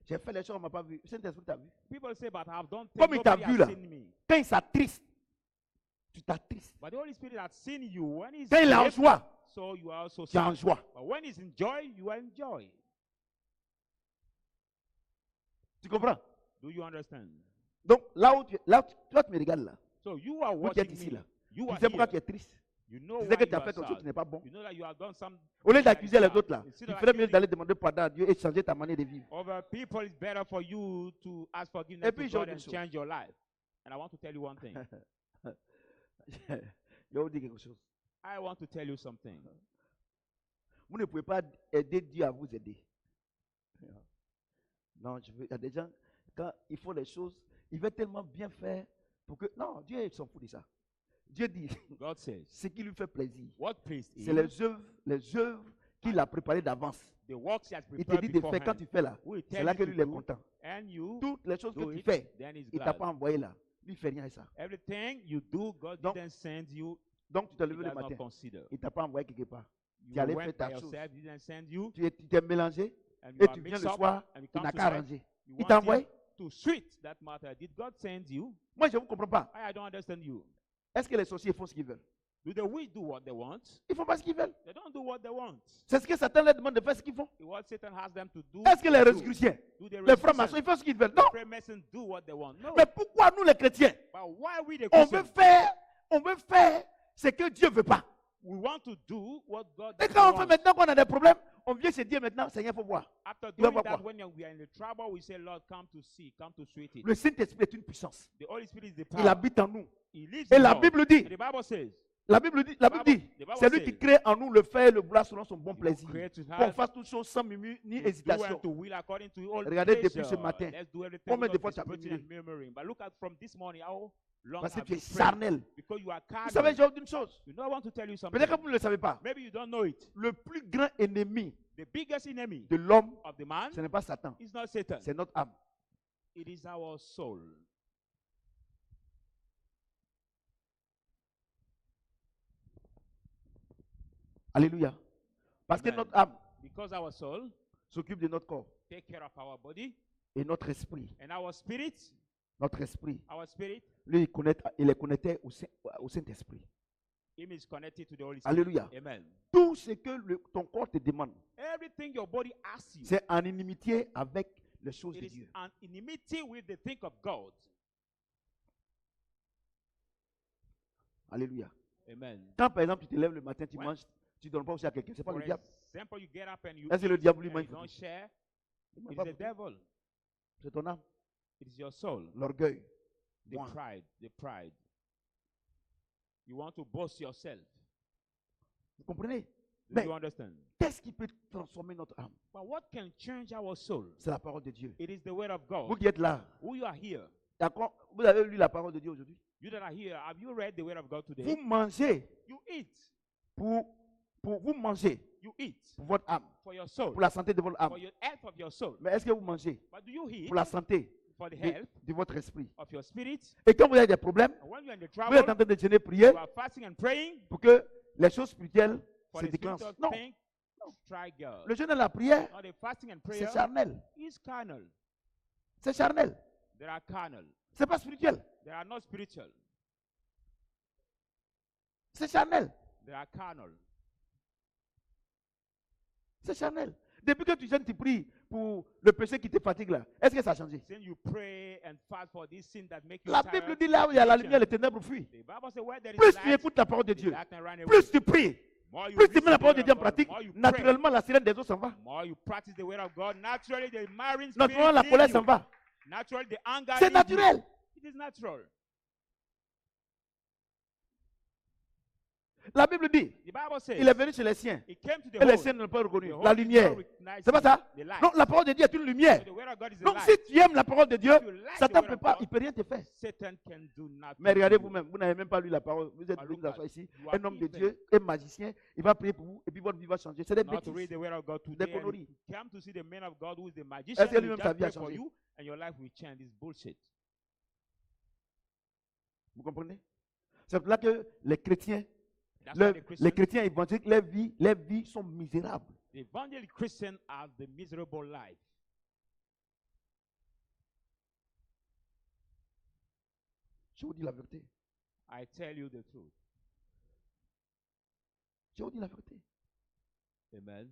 j'ai fait les choses, on ne m'a pas vu. Le Saint-Esprit t'a vu. People say, but I've done things, Comme il t'a nobody vu has là. seen me. Quand il s'attriste, tu t'attristes. But the Holy Spirit has seen you when he's Quand il est en grieved, joie, so you are also tu es en sad. joie. But when he's in joy, you enjoy. Tu comprends? Do you understand? Donc là où toi tu me regardes là. So you are Vous qui êtes watching ici me. là. You Tu are sais pourquoi tu here. es triste. You know Tu why sais que you tu as are fait quelque chose qui sad. n'est pas bon. You know that you have done some. Au lieu that is d'accuser les bad. autres là, Instead tu of ferais mieux accusing d'aller demander pardon à Dieu et changer ta manière de vivre. other people, it's better for you to ask forgiveness Et puis, to God j'ai and autre chose. change your life. And I want to tell you one thing. Je vais vous dire quelque chose. I want to tell you something. Vous ne pouvez pas aider Dieu à vous aider. Non, il y a des gens, quand ils font les choses, ils veulent tellement bien faire pour que. Non, Dieu il s'en fout de ça. Dieu dit, God says, ce qui lui fait plaisir, what pleased c'est him, les œuvres qu'il a préparées d'avance. the works he has Il te prepared dit de faire quand beforehand. tu fais là. Will C'est tell là you que to lui il est do, content. and you Toutes les choses do que tu it, fais, then he's il ne t'a glad. pas envoyé là. Lui, il ne fait rien à ça. Everything you do, God Donc, didn't send you. Donc, tu t'es He levé does le not matin. consider. Il ne t'a pas envoyé quelque part. You Tu allais went faire ta by chose. yourself, he didn't send you, Tu t'es mélangé and et you tu are viens mixed le up, soir, and you il come n'a to qu'à night. arranger. You Il t'a want him envoyé? to sweet that matter. Did God send you? Moi, je ne vous comprends pas. I don't understand you. Est-ce que les sorciers font ce qu'ils veulent? Do the witch do what they want? Ils ne font pas ce qu'ils veulent. They don't do what they want. C'est ce que Satan leur demande de faire ce qu'ils font. What Satan has them to do. Est-ce que les they do. Rosicruciens, Do the les francs-maçons, ils font ce qu'ils veulent? Non. Freemasons do what they want. No. Mais pourquoi nous, les chrétiens, But why we the on veut Christians? faire ce que Dieu ne veut pas? We want to do what God Et doesn't quand on fait want. maintenant qu'on a des problèmes, on vient se dire maintenant, Seigneur, il faut voir. After Il va doing voir that, quoi? when we are in the trouble, we say, Lord, come to see, come to sweet it. Le Saint-Esprit est une puissance. The Holy Spirit is the Il power. habite en nous. He lives Et in la us. Bible dit, And the Bible says, La Bible dit, the Bible c'est lui says, qui crée en nous le faire et le vouloir selon son bon He will plaisir. create to Qu'on have, fasse toutes choses sans murmure ni to do hésitation. and to will according to all Regardez depuis pleasure. ce matin, Let's do everything combien de without fois tu as disputing murmuré? and murmuring. But look at from this morning, how long Parce que have tu es you prayed? charnel. Because you are Vous savez, carnal. j'ai une chose. You know, I want to tell you something. Peut-être que vous ne le savez pas. Maybe you don't know it. Le plus grand ennemi The biggest enemy de l'homme, of the man ce n'est pas Satan, is not Satan. c'est notre âme. It is our soul. Alléluia. Parce que Amen. notre âme Because our soul s'occupe de notre corps take care of our body et notre esprit. and our spirit, Lui, il est connecté au Saint-Esprit. him is connected to the Holy Spirit. Alléluia. Amen. Tout ce que ton corps te demande, Everything your body asks you, c'est en inimitié avec les choses it de is Dieu. an enmity with the think of God. Alléluia. Amen. Quand par exemple tu te lèves le matin, tu Ouais. manges, tu ne donnes pas aussi à quelqu'un, c'est pas For le diable. example, you get up and you Est-ce que le eat diable lui and mange you don't share. Il mange It pas is the beaucoup. devil. C'est ton âme, It is your soul. l'orgueil. The Moi. pride. The pride. You want to boast yourself. Vous comprenez? Do Mais you understand? qu'est-ce qui peut transformer notre âme? But what can change our soul? C'est la parole de Dieu. It is the word of Vous God. qui êtes là, Who you are here. d'accord? Vous avez lu la parole de Dieu aujourd'hui? You that are here, have you read the word of God today? Vous mangez You eat. pour vous manger You eat pour votre âme, for your soul, pour la santé de votre âme. for your health of your soul. Mais est-ce que vous mangez But do you eat pour la santé for the de, health de votre esprit? of your spirit? Et quand vous avez des problèmes, And when you're in the vous êtes en trouble, train de jeûner, prier you are fasting and praying pour que les choses spirituelles for se the déclenchent. spiritual Non, thing. Try God. le jeûne et la prière, Not the fasting and c'est prayer charnel. is carnal. C'est charnel. They are carnal. C'est pas spirituel. They are not spiritual. C'est charnel. They are carnal. C'est charnel. Depuis que tu jeûnes, tu pries pour le péché qui te fatigue là. Est-ce que ça a changé? Since you pray and fast for this sin that make you La tired, Bible dit là où il y a la lumière, les ténèbres fuient. the Bible says where there is Plus tu light, écoutes la parole de the Dieu, dark can run away. plus tu pries, More you plus tu listen mets la to the parole de word Dieu en of God, pratique, more you pray, naturellement la sirène des eaux s'en va. more you practice the word of God, naturally the marine spirit Naturellement la leave colère you. s'en va. Naturally the anger C'est leave you. naturel. It is natural. La Bible dit, The Bible says il est venu chez les siens he came to the et les whole. siens ne l'ont pas reconnu. The whole La did lumière. not recognize C'est pas him, ça? the light. Non, la parole de Dieu est une lumière. So the word of God is the Donc light. si tu aimes la parole de Dieu, If you like Satan the ne word peut of pas, God, il peut rien te faire. Satan can do nothing. Mais regardez to you. vous-même, vous n'avez même pas lu la parole. Vous êtes But venu look vous asseoir at- ici. you are Un homme de even Dieu, un magicien, il va prier pour vous et puis votre vie va changer. C'est des Not to read bêtises. the word of God today. And conneries. you come to see the man of God who is the magician. Est-ce que He lui-même just sa vie a pray for changé? you and your life will change. It's bullshit. Vous comprenez? C'est pour là que les chrétiens, That's why the les chrétiens évangéliques, les vies sont misérables. the evangelical Christians have the miserable life. Je vous dis la vérité. I tell you the truth. Je vous dis la vérité. Amen.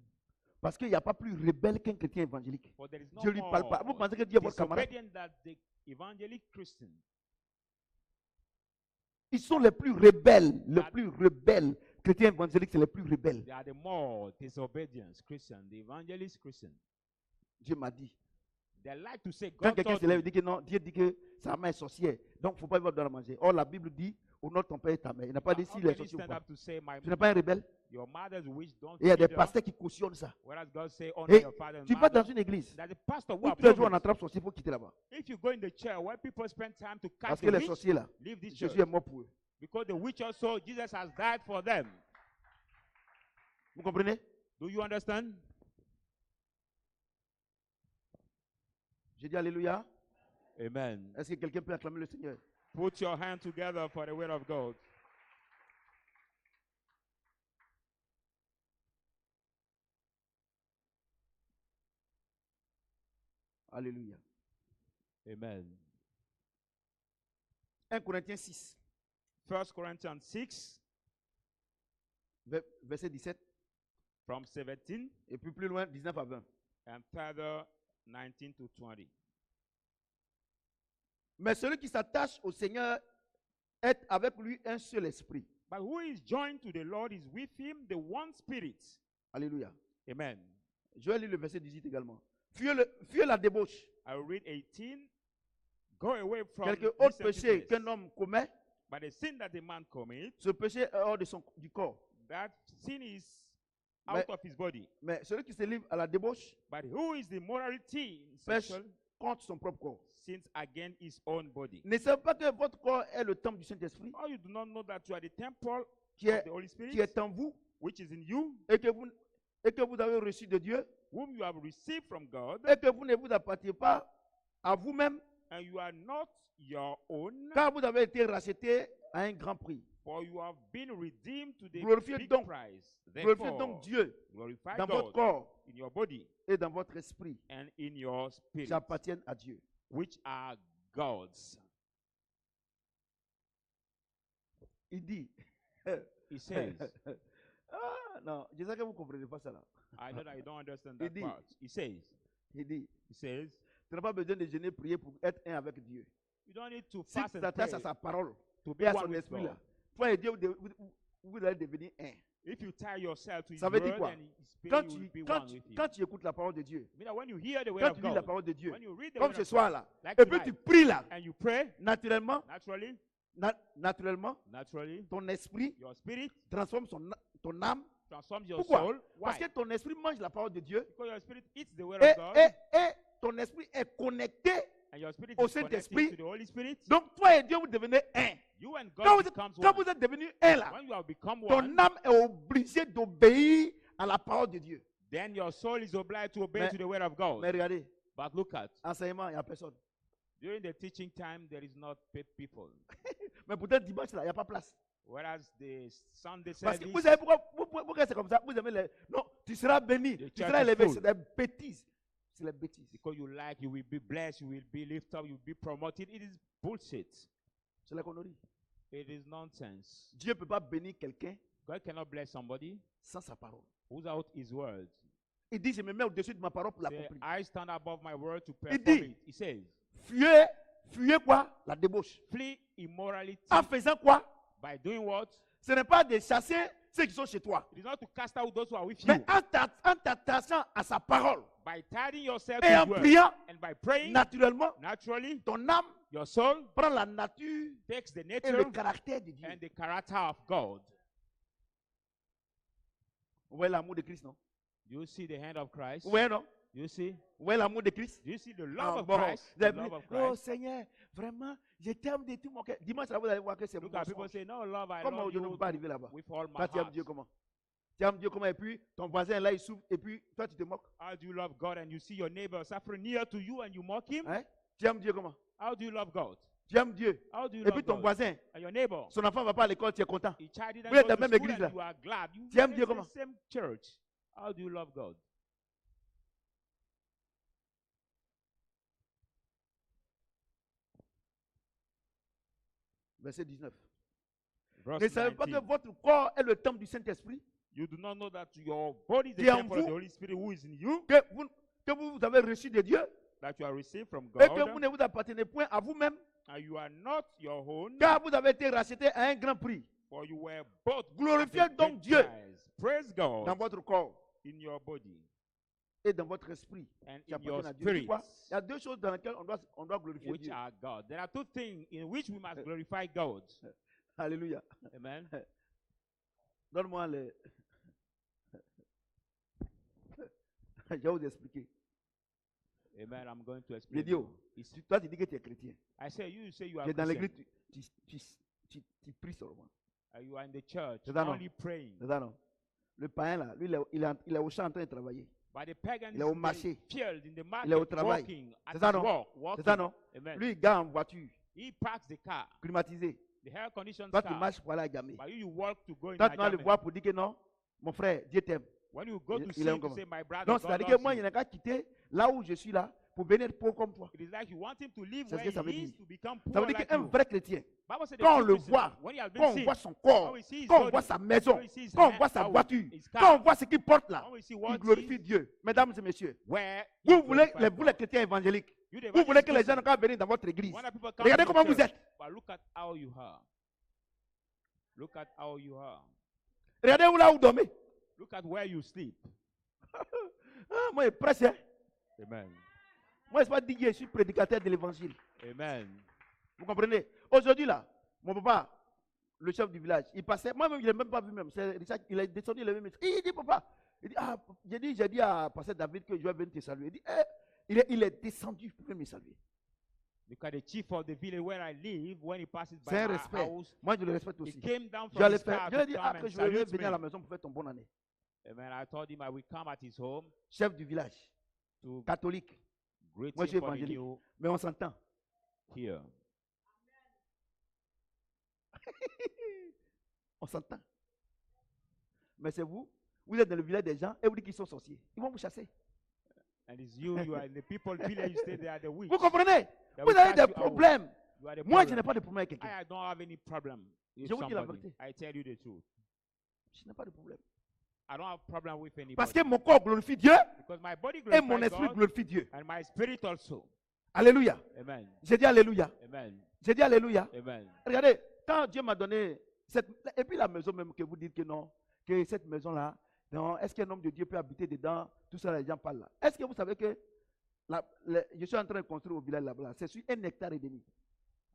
Parce qu'il n'y a pas plus rebelle qu'un chrétien évangélique. For there is no Dieu lui parle pas. Vous more pensez que Dieu est votre camarade? disobedient that the evangelical Christian. Ils sont les plus rebelles. Les plus rebelles. Chrétiens évangéliques, c'est les plus rebelles. They are the more disobedient Christian, the evangelist Christian. Dieu m'a dit. They like to say Quand God quelqu'un told se lève et me. dit que non, Dieu dit que sa main est sorcière. Donc, il ne faut pas lui donner à manger. Or, la Bible dit, honore ton père et ta mère. Il n'a pas dit How s'il can est he sorcier ou stand pas. up to say my Tu n'es pas un rebelle? your mother's wish don't Et il y a des feed her, pasteurs qui cautionnent ça. whereas God say honor Et your father and tu vas mother. dans une église That the pastor who où are tous les jours on prophets, attrape sorcier, il faut quitter là-bas. if you go in the church where people spend time to catch Parce the que les witch, sorciers là, leave this Jésus church. est mort pour eux. Because the witch also, Jesus has died for them. Vous comprenez? Do you understand? J'ai dit Alléluia. Amen. Est-ce que quelqu'un peut acclamer le Seigneur? Put your hand together for the word of God. Alléluia. Amen. 1 Corinthiens 6, 1 Corinthians 6, verset 17. from 17 Et puis plus loin, 19 à 20. and further 19 to 20. Mais celui qui s'attache au Seigneur est avec lui un seul esprit. But who is joined to the Lord is with him the one spirit. Alléluia. Amen. Je vais lire le verset 18 également. Fuyez la débauche. I will read 18. Go away from Quelque autre péché licentiousness. qu'un homme commet, But the sin that a man commits, ce péché est hors du corps. that sin is Mais- out of his body. Mais celui qui se livre à la débauche But who is the immorality in pêche sexual contre son propre corps. sins against his own body? Ne savez pas que votre corps est le temple du Saint-Esprit Or you do not know that you are the temple qui of est, the Holy qui Spirit, est en vous which is in you, et que vous avez reçu de Dieu whom you have received from God, et que vous ne vous appartenez pas à vous-même and you are not your own, car vous avez été racheté à un grand prix. for you have been redeemed to the Glorifiez big donc- price. Glorifiez Therefore, donc Dieu glorify dans votre God corps in your body et dans votre esprit and in your spirit, qui appartiennent à Dieu. which are God's. Il dit, He says, ah non, je sais que vous ne comprenez pas ça là. I know that you don't understand Il that dit- part. He says, He says, tu n'as pas besoin de jeûner, prier pour être un avec Dieu. you don't need to Si fast tu and t'attaches pray à sa parole to be et à one son with esprit God. là, toi et Dieu, vous allez devenir un. If you tie yourself to His Ça veut dire word quoi? and His spirit, Quand you will tu, be quand, one tu, with Him. quand tu écoutes la parole de Dieu, Meaning when you hear the word quand of tu lis la God, parole de Dieu, when you read the comme word ce of soir God, là, like et puis tu tonight, pries là, and you pray, naturellement, naturally, ton esprit your spirit transforme ton âme. transforms your Pourquoi? soul. Why? Parce que ton esprit mange la parole de Dieu Because your spirit eats the word et, of God, et ton esprit est connecté. and your spirit au is connected Saint-Esprit. to the Holy Spirit. Donc toi et Dieu, vous devenez un. You and Quand God vous, êtes, becomes quand one. vous êtes devenu un là, When you have become ton one, âme est obligée d'obéir à la parole de Dieu. then your soul is obliged to obey Mais- to the word of God. Mais regardez, But look at, enseignement, il n'y a personne. during the teaching time, there is not paid people. Mais peut-être dimanche, là, il n'y a pas place. Whereas the Sunday Parce que service, vous savez pourquoi c'est comme ça? Vous aimez les... Non, tu seras béni, The tu church seras is élevé. full. C'est des bêtises. C'est les bêtises. because you like, you will be blessed, you will be lifted up, you will be promoted. It is bullshit. C'est la connerie. It is nonsense. Dieu ne peut pas bénir quelqu'un God cannot bless somebody sans sa parole. without His word. Il dit, je me mets au-dessus de ma parole pour Say, l'accomplir. I stand above my word to Il perform dit- it. He says, Fuyez quoi? La débauche. flee immorality En faisant quoi? by doing what? Ce n'est pas de chasser ceux qui sont chez toi. It is not to cast out those who are with Mais you. en t'attachant à sa parole By tidying yourself et to en His word priant, and by praying, naturellement, naturally, ton âme your soul prend la nature takes the et nature le caractère de Dieu. and the character of God. Vous voyez l'amour de Christ, non? Do you see the hand of Christ? Vous voyez, non? Do you see? Vous voyez l'amour de Christ? Do you see the love Ah, of bon. Christ? Vous The avez love dit, of oh Christ. Seigneur, vraiment, je t'aime de tout mon cœur. Dimanche, là, vous allez voir que c'est Look bon at people mensonge. say, no, love, I Comment love je ne you peux pas arriver là-bas? with all my Toi, tu aimes heart. Dieu comment? Tu aimes Dieu comment? Et puis, ton voisin, là, il souffre. Et puis, toi, tu te moques. How do you love God and you see your neighbor suffering near to you and you mock him? Hein? Tu aimes Dieu comment? How do you love God? Tu aimes Dieu. How do you Et puis, love ton God? voisin, And your neighbor, son enfant ne va pas à l'école, tu es content. your child didn't Vous êtes go dans to la même school église, and là. you are glad. You Tu aimes are Dieu in comment? the same church. How do you love God? Verset 19. Verse Ne savez pas que 19. votre corps est le temple du Saint-Esprit? You do not know that your body is the Qui est en temple of the vous? Holy Spirit who is in you, Que vous avez reçu de Dieu? that you are received from Et que vous God, ne vous appartenez point à vous-même? and you are not your own, Car vous avez été racheté à un grand prix for you were bought Glorifiez at a donc great Dieu price. Praise God dans votre corps in your body et dans votre esprit and qui in your appartiennent à Dieu. C'est spirit, quoi? Il y a deux choses dans lesquelles on doit glorifier which Dieu. are God. There are two things in which we must glorify God. Alléluia. Amen. Donne-moi les... Je vais vous expliquer. Amen. I'm going to Les explain. dieux, It's- toi tu dis que tu es chrétien. I say you are Tu es dans Christian. l'église, tu pries seulement. You are in the church, C'est ça, non? only praying. C'est ça, non? Le païen là, lui, il est au champ en train de travailler. But the pagan is Il est au in the marché. field, in the Il est au market, travail. walking, at C'est ça, his non? work, C'est walking. ça, non? Amen. Lui, il gare en voiture, He parks the car, climatisé. the air conditioned Toi, tu car. marches pour aller à Gamé. But you walk to go in Toi, tu vas le Nigeria. voir pour dire que non, mon frère, Dieu t'aime. When you go Il- to il see aime him to comment? say, my brother, Donc, God c'est-à-dire que loves moi, you. il n'a qu'à quitter là où je suis là pour venir pauvre comme toi. It is like you want him to live C'est ce where que ça veut he is dire. to become Ça poor veut dire like qu'un you. vrai chrétien, Bible said the quand on true le Christian, voit, when he has been quand on seen, voit son corps, when we see his quand on body, voit sa maison, when we see his quand on hand, voit sa how voiture, his quand car, on voit ce qu'il porte là, when we see il what glorifie he- Dieu. Mesdames et messieurs, where vous he voulez, glorifies vous les God. chrétiens évangéliques, You the vous voulez que les evangelist gens n'ont Christian, qu'à venir dans votre église. when the people come Regardez to comment your vous êtes. church, but look at how you are. Look at how you are. Regardez où là où vous dormez. Look at where you sleep. Ah, moi, je prêche. Hein. Amen. Moi, je ne suis pas dit que je suis prédicateur de l'évangile. Amen. Vous comprenez? Aujourd'hui, là, mon papa, le chef du village. Il passait, moi-même, je ne l'ai même pas vu même. C'est Richard, il est descendu, il est même. Il dit, papa, il dit, ah, j'ai dit à pasteur David que je vais venir te saluer. Il dit, il est descendu pour me saluer. Because the chief of the village where I live, when he passes by C'est un our respect. house, Moi, je le respecte he aussi. came down Je from l'ai his fait. car Je lui ai to dit, come après, and je vais salute venir à la me. maison pour faire ton bonne année. Amen. I told him I will come at his home Chef du village, to catholique. greet Moi, him je suis for the évangélique. new Mais on s'entend. here. On s'entend. Mais c'est vous. Vous êtes dans le village des gens et vous dites qu'ils sont sorciers. Ils vont vous chasser. And it's you are in the people village, you say they are the witch. Vous comprenez? They Vous will avez cast des you out. problèmes. You are the Moi, je problem. n'ai pas de problème avec quelqu'un. I don't have any problem with Je vous dis la somebody. vérité. I tell you the truth. Je n'ai pas de problème. I don't have problem with anybody. Parce que mon corps glorifie Dieu Because my body et mon glorifies esprit God glorifie Dieu. and my spirit also. Alléluia. Amen. J'ai dit Alléluia. Amen. J'ai dit Alléluia. Amen. Regardez, quand Dieu m'a donné cette... Et puis la maison même que vous dites que non, que cette maison-là, non, est-ce qu'un homme de Dieu peut habiter dedans? Tout ça, les gens parlent là. Est-ce que vous savez que je suis en train de construire au village là-bas, c'est sur 1,5 hectare.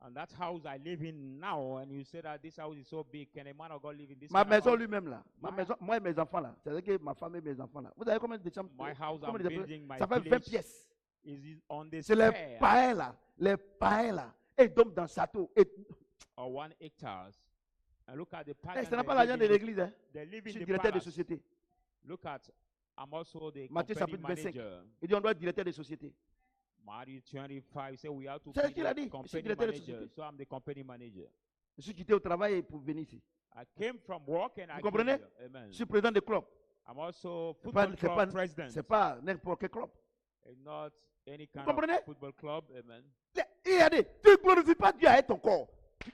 And that house I live in now, and you say that this house is so big, can a man of God live in this Ma kind of maison house? lui-même là, ma My- maison, moi et mes enfants là, c'est-à-dire que ma femme et mes enfants là. Vous avez combien de chambres? My house I'm Combien de- building, my Ça fait 20 village pièces. is on the C'est les square païens là, les païens là. Et ils dorment dans le château. Et... or 1 hectare. And look at the Eh, pagans, ce n'est they pas l'argent live de in l'église. Hein. they live Je in suis the directeur de palace. société. Look at, I'm also the Matthieu company chapitre 25. manager. Il dit on doit être directeur de société. Matthew 25 say we have to C'est be ce qu'il a the dit. Je suis company directeur de manager. société. So I'm the company manager. Je suis quitté au travail pour venir ici. I came from work and I came comprenez? here. Amen. Je suis président de club. I'm also C'est pas, football c'est club pas, president. c'est pas n'importe quel club. And not any kind comprenez? of football club. Amen. Il a dit, tu ne glorifies pas Dieu avec ton corps.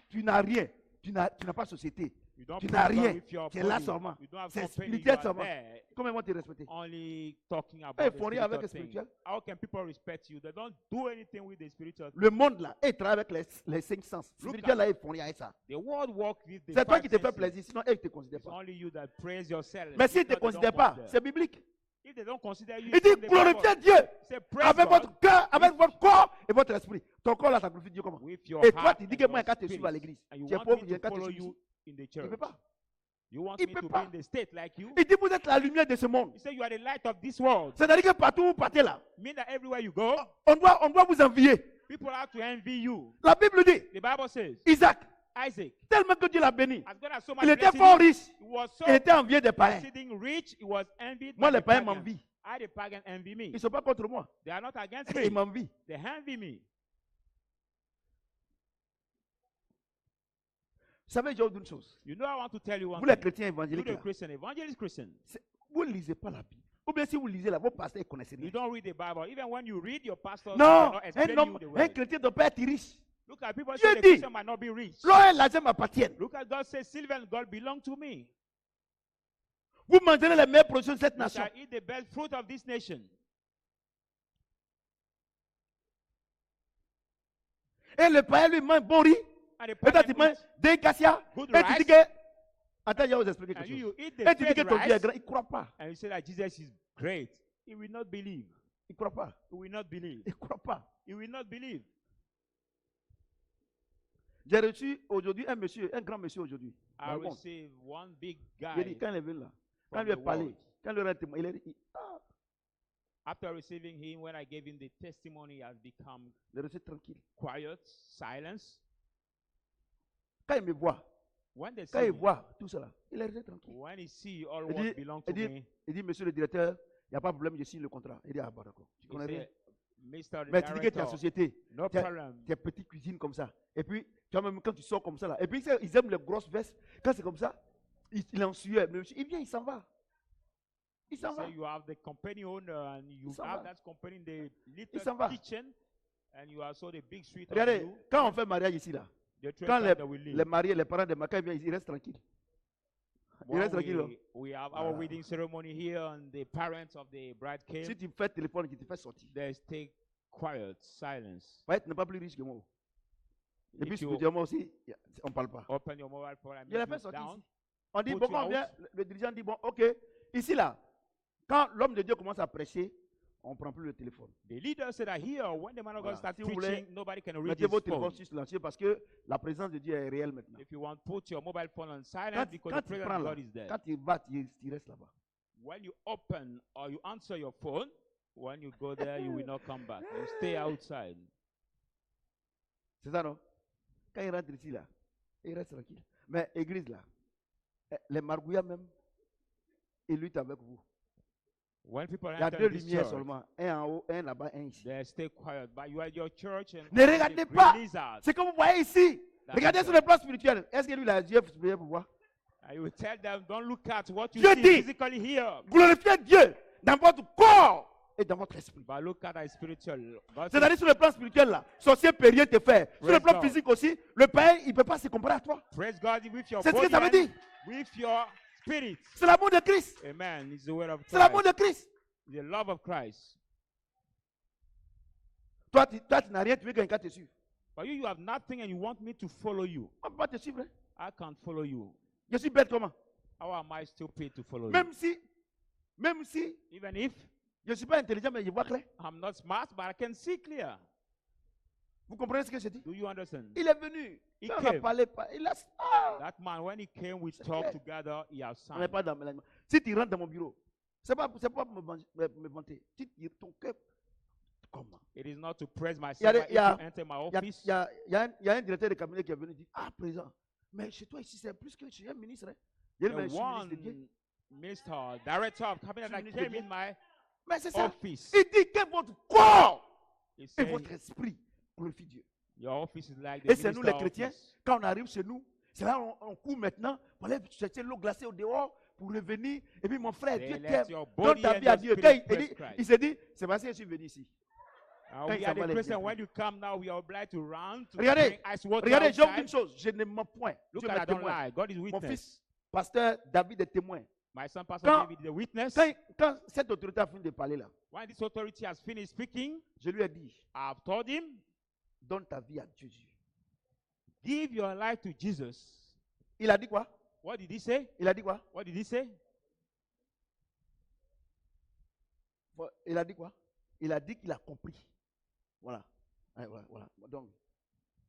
Tu n'as rien. Tu n'as pas société. You don't Tu praise n'as God rien. with your Tu es là body. seulement. You don't have C'est company. You spirituel are seulement. there Comment ils vont te respecter? only talking about Eh, the ils font rien avec spiritual le thing. spirituel. How can people respect you? They don't do anything with the spiritual thing. Le monde là, ils travaillent avec les 5 sens. Look Spirituel at- là, ils font rien avec ça. The world walk with the C'est toi five qui te fais senses. plaisir, sinon ils ne te considèrent It's pas. only you that praise yourself. Mais If s'ils ne te not, they don't considèrent pas, consider. c'est biblique. If they don't consider you, Il it's dit in the Bible. glorifiez Dieu Say praise avec God votre cœur, avec votre corps et votre esprit. Ton corps là, ça glorifie Dieu comment? with your Et toi, heart tu dis and que moi, your quand tu spirit. suis à l'église, And you tu es want pauvre, me viens to quand tu follow suis you ici. in the Il ne church. peut pas. You want Il me peut to be pas. in the state like you? Il dit vous êtes la lumière de ce monde. You say you are the light of this world. C'est-à-dire que partout où vous partez là, Mean that everywhere you go, on doit vous envier. people have to envy you. La Bible dit, The Bible says, Isaac, Isaac, tellement que Dieu l'a béni, as God has so much il était blessed fort him, riche, he was so il était envié des païens. exceeding rich, he was envied Moi, by les the païens pagans. m'envient. I, the pagan, envy me. Ils ne sont pas contre moi. They are not against Ils me. m'envient. They envy me. Vous savez, j'ai une chose. You know, I want to tell you one Vous les thing. chrétiens You évangéliques, the là, Christian, evangelist Christian, vous ne lisez pas la Bible. Ou bien si vous lisez là, vos pasteurs ne connaissent you rien. don't read the Bible. Even when you read, your pastor Non, cannot explain un you homme, the un word. chrétien ne doit pas être riche. Look at people Dieu say the dit, Christian might not be rich. l'or et l'argent m'appartiennent. Look at God says, silver and gold belong to me. Vous mangerez les meilleures productions de cette You nation. shall eat the best fruit of this nation. Et le païen lui mange bon riz. And the Et toi, pagan tu manges eats des cassia. good Et tu rice. dis que. Attends, je vais vous expliquer And quelque you chose. eat the Et tu dis que fed ton Dieu est rice. grand. Il ne croit pas. And you say that Jesus is great. He will not believe. Il ne croit pas. He will not believe. Il ne croit pas. He will not believe. J'ai reçu aujourd'hui un monsieur, un grand monsieur aujourd'hui. I Dans le monde. received one big J'ai dit, guy quand il est venu là, quand from il lui the a parlé, world. quand il lui a témoigné, il a dit, ah, After receiving him, when I gave him the testimony, he has become il est resté tranquille. quiet, silence. Quand il me voit, When they quand see il me, voit tout cela, il est resté tranquille. when he see all Il what dit, belongs to il dit, me, il dit, monsieur le directeur, il n'y a pas de problème, je signe le contrat. Il dit, ah, bah d'accord, tu he connais rien. say, Mr. Mais tu dis que tu es en Director, société, no tu as problem. tes petites cuisines comme ça. Et puis, tu vois, même quand tu sors comme ça là. Et puis, ils aiment les grosses vestes. Quand c'est comme ça, il est en sueur. Mais monsieur, il vient, il s'en va. Il s'en va. Say you have the company owner and you s'en have va. that company in the s'en little va. kitchen and you are so the big suite of Regardez, you. quand on fait mariage ici là, The three quand times that we les leave. mariés, les parents des mariés, quand ils viennent, ils restent tranquilles. Il When reste tranquille. we have Voilà. our wedding ceremony here and the parents of the bride came, Si tu fais téléphone, tu te fais sortir. they stay quiet, silence. Ouais, tu n'es pas plus riche que moi. Et puis, If you spirituellement aussi, on ne parle pas. open your mobile phone and Je l'ai make fait you sortir down, ici. On dit, put bon, you quand on out. vient, le dirigeant dit, bon, ok, ici là, quand l'homme de Dieu commence à prêcher, on ne prend plus le téléphone. The leaders that are here, when the man of God Voilà. starts Si vous voulez, preaching, nobody can read Mettez his votre téléphone phone. sur silencieux parce que la présence de Dieu est réelle maintenant. If you want, put your mobile phone on silent Quand, because quand the il presence prend of là, God is there. quand il va, il reste là-bas. When you open or you answer your phone, when you go there, you will not come back. You stay outside. C'est ça, non? Quand il rentre ici, là, il reste tranquille. Mais église, là, les margouillas même, ils luttent avec vous. When people Il y a enter deux this lumières church, seulement. Un en haut, un là-bas, un ici. they stay quiet. But you are at your church and Ne all the regardez green pas. lizards. C'est que vous voyez ici. That's Regardez it. sur le plan spirituel. Est-ce que lui, il a les yeux spirituels pour voir? I will tell them, don't look at what you Dieu see dit, physically here, glorifiez Dieu dans votre corps et dans votre esprit. but look at our spiritual. God C'est-à-dire says, sur le plan spirituel, là, sorcier peut rien te faire. Sur le Praise plan God. physique aussi, le païen, il ne peut pas se comparer à toi. praise God with your C'est ce que body ça veut and dire. with your spirit. C'est l'amour de Christ. Amen. It's the word of C'est l'amour Christ. de Christ. The love of Christ. Toi, tu n'as rien, tu veux que quelqu'un te suive. But you have nothing and you want me to follow you. On ne peut pas te suivre. Hein. I can't follow you. Je suis bête comment? How am I still paid to follow Même si, you? Even if je ne suis pas intelligent, mais je vois clair. I'm not smart, but I can see clear. Vous comprenez ce que je dis? Do you understand? Il est venu. He Quand on a came. parlé, il a. Ah, That man, when he came, we C'est talked clair. together. He has on n'est signed. pas dans le. Si tu rentres dans mon bureau, c'est pas pour me vanter. Ton cœur. Comment? It is not to praise Il y a myself. des- But il y a- if you enter my Il y a, office, il y a un directeur de cabinet qui est venu dire, ah, président, mais chez toi ici, c'est plus que chez un ministre. Hein. Il dit, mais the je suis ministre de Dieu. one Mr. Director of Cabinet that Ministre de came Dieu. in my Mais c'est ça. office, Il dit que votre corps he et said, votre esprit glorifient Dieu. your office is like the Et c'est nous minister les chrétiens, office. quand on arrive chez nous, c'est là on court maintenant pour aller chercher l'eau glacée au dehors pour revenir. Et puis mon frère, They Dieu let t'aime. your Donne body ta and vie à your Dieu. spirit Quand praise Christ. il s'est dit, c'est parce que je suis venu ici. Quand Quand we il are s'en va the les Christian, dire. when you come now, we are obliged to run to Regardez, bring ice water Regardez, je vous dis une outside. chose, je ne mens point. Look Dieu at m'est I don't témoin. lie. God is Mon witness. fils, pasteur David est témoin. My son, Pastor Quand- David, is the witness. Quand cette autorité a fini de parler là, When this authority has finished speaking, je lui ai dit, I've told him, donne ta vie à Jésus. give your life to Jesus. Il a dit quoi? What did he say? Il a dit quoi? What did he say? Il a dit quoi? Il a dit qu'il a compris. Voilà. Ouais, voilà. Donc,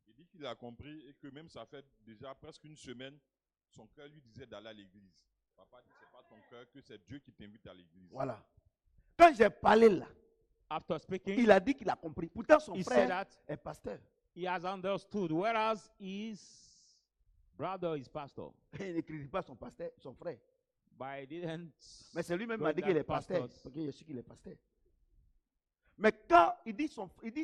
Il dit qu'il a compris et que même ça fait déjà presque une semaine, son cœur lui disait d'aller à l'église. Papa dit c'est pas ton cœur, que c'est Dieu qui t'invite à l'église. voilà. Quand j'ai parlé là, After speaking, il a dit qu'il a compris. Pourtant, son he said frère that est pasteur. he has understood, whereas his brother is pastor. Il ne critique pas son pasteur, son frère. But he didn't. Mais c'est lui-même qui God a dit that qu'il est pasteur. pastors. Parce que je sais qu'il est pasteur. Mais quand il dit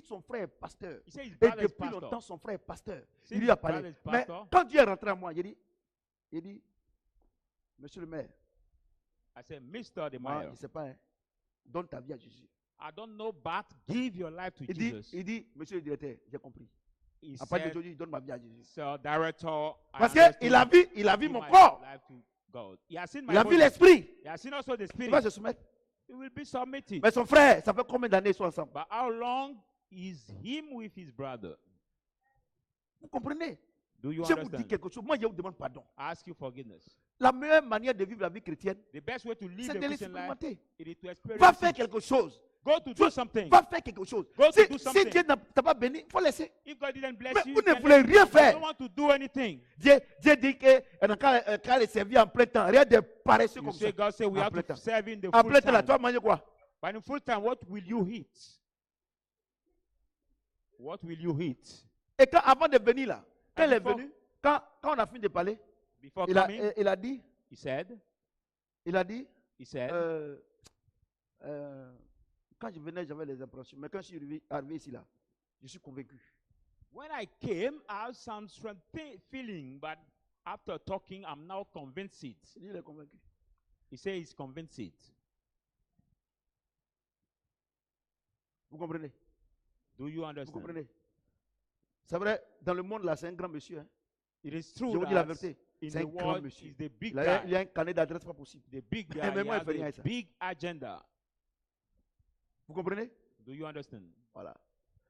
son frère est pasteur, He said his et brother is depuis pastor. longtemps son frère est pasteur, Since il lui a his brother parlé. is Mais pastor, quand Dieu est rentré à moi, il dit, monsieur le maire, I said, Mr. the moi, je mayor, ne sais pas, hein, donne ta vie à Jésus. I don't know, but give your life to Jesus. Il dit, monsieur le directeur, j'ai compris. He À partir said, d'aujourd'hui, donne ma vie à Jésus. Sir Director, I Parce understood, qu'il a vu give mon my corps, life to God. He has seen my il a vu body. l'esprit. He has seen also the Il spirit. va se soumettre. He will be submitted. Mais son frère, ça fait combien d'années ils sont ensemble? But how long is him with his brother? Vous comprenez? Do you Je vous dis understand? quelque chose. Moi, je vous demande pardon. I ask you forgiveness. La meilleure manière de vivre la vie chrétienne, The best way to live c'est the de Christian life l'expérimenter. it is to experience Va faire it. quelque chose. Go to do something. Va faire quelque chose. Go to Si, do si something. Dieu n'a pas béni, il faut laisser. If God didn't bless Mais you, vous ne then voulez rien you faire. don't want to do anything. Dieu dit qu'elle est servie en plein temps. Rien de paresseux You comme ça. say God say we En have plein to temps. serve in the En full plein temps, là, tu time. vas manger quoi? But in full time, what will you eat? What will you eat? Et quand, avant de venir là, quand And elle est before- venue, quand on a fini de parler, Before il a coming, dit, he said, quand je venais, j'avais les impressions. Mais quand je suis arrivé ici là, je suis convaincu. when I came, I had some strange feeling, but after talking, I'm now convinced it. Il est convaincu. He said he's convinced it. Vous comprenez? Do you Vous understand? comprenez? C'est vrai, dans le monde là, c'est un grand monsieur. Hein. It is Je true vous dis la that vérité. in C'est the un grand world, monsieur. he's the big Il a guy. un carnet d'adresse pas possible. The big guy. Mais He moi, il has fait rien a avec ça. big agenda. Vous comprenez? Do you understand? Voilà.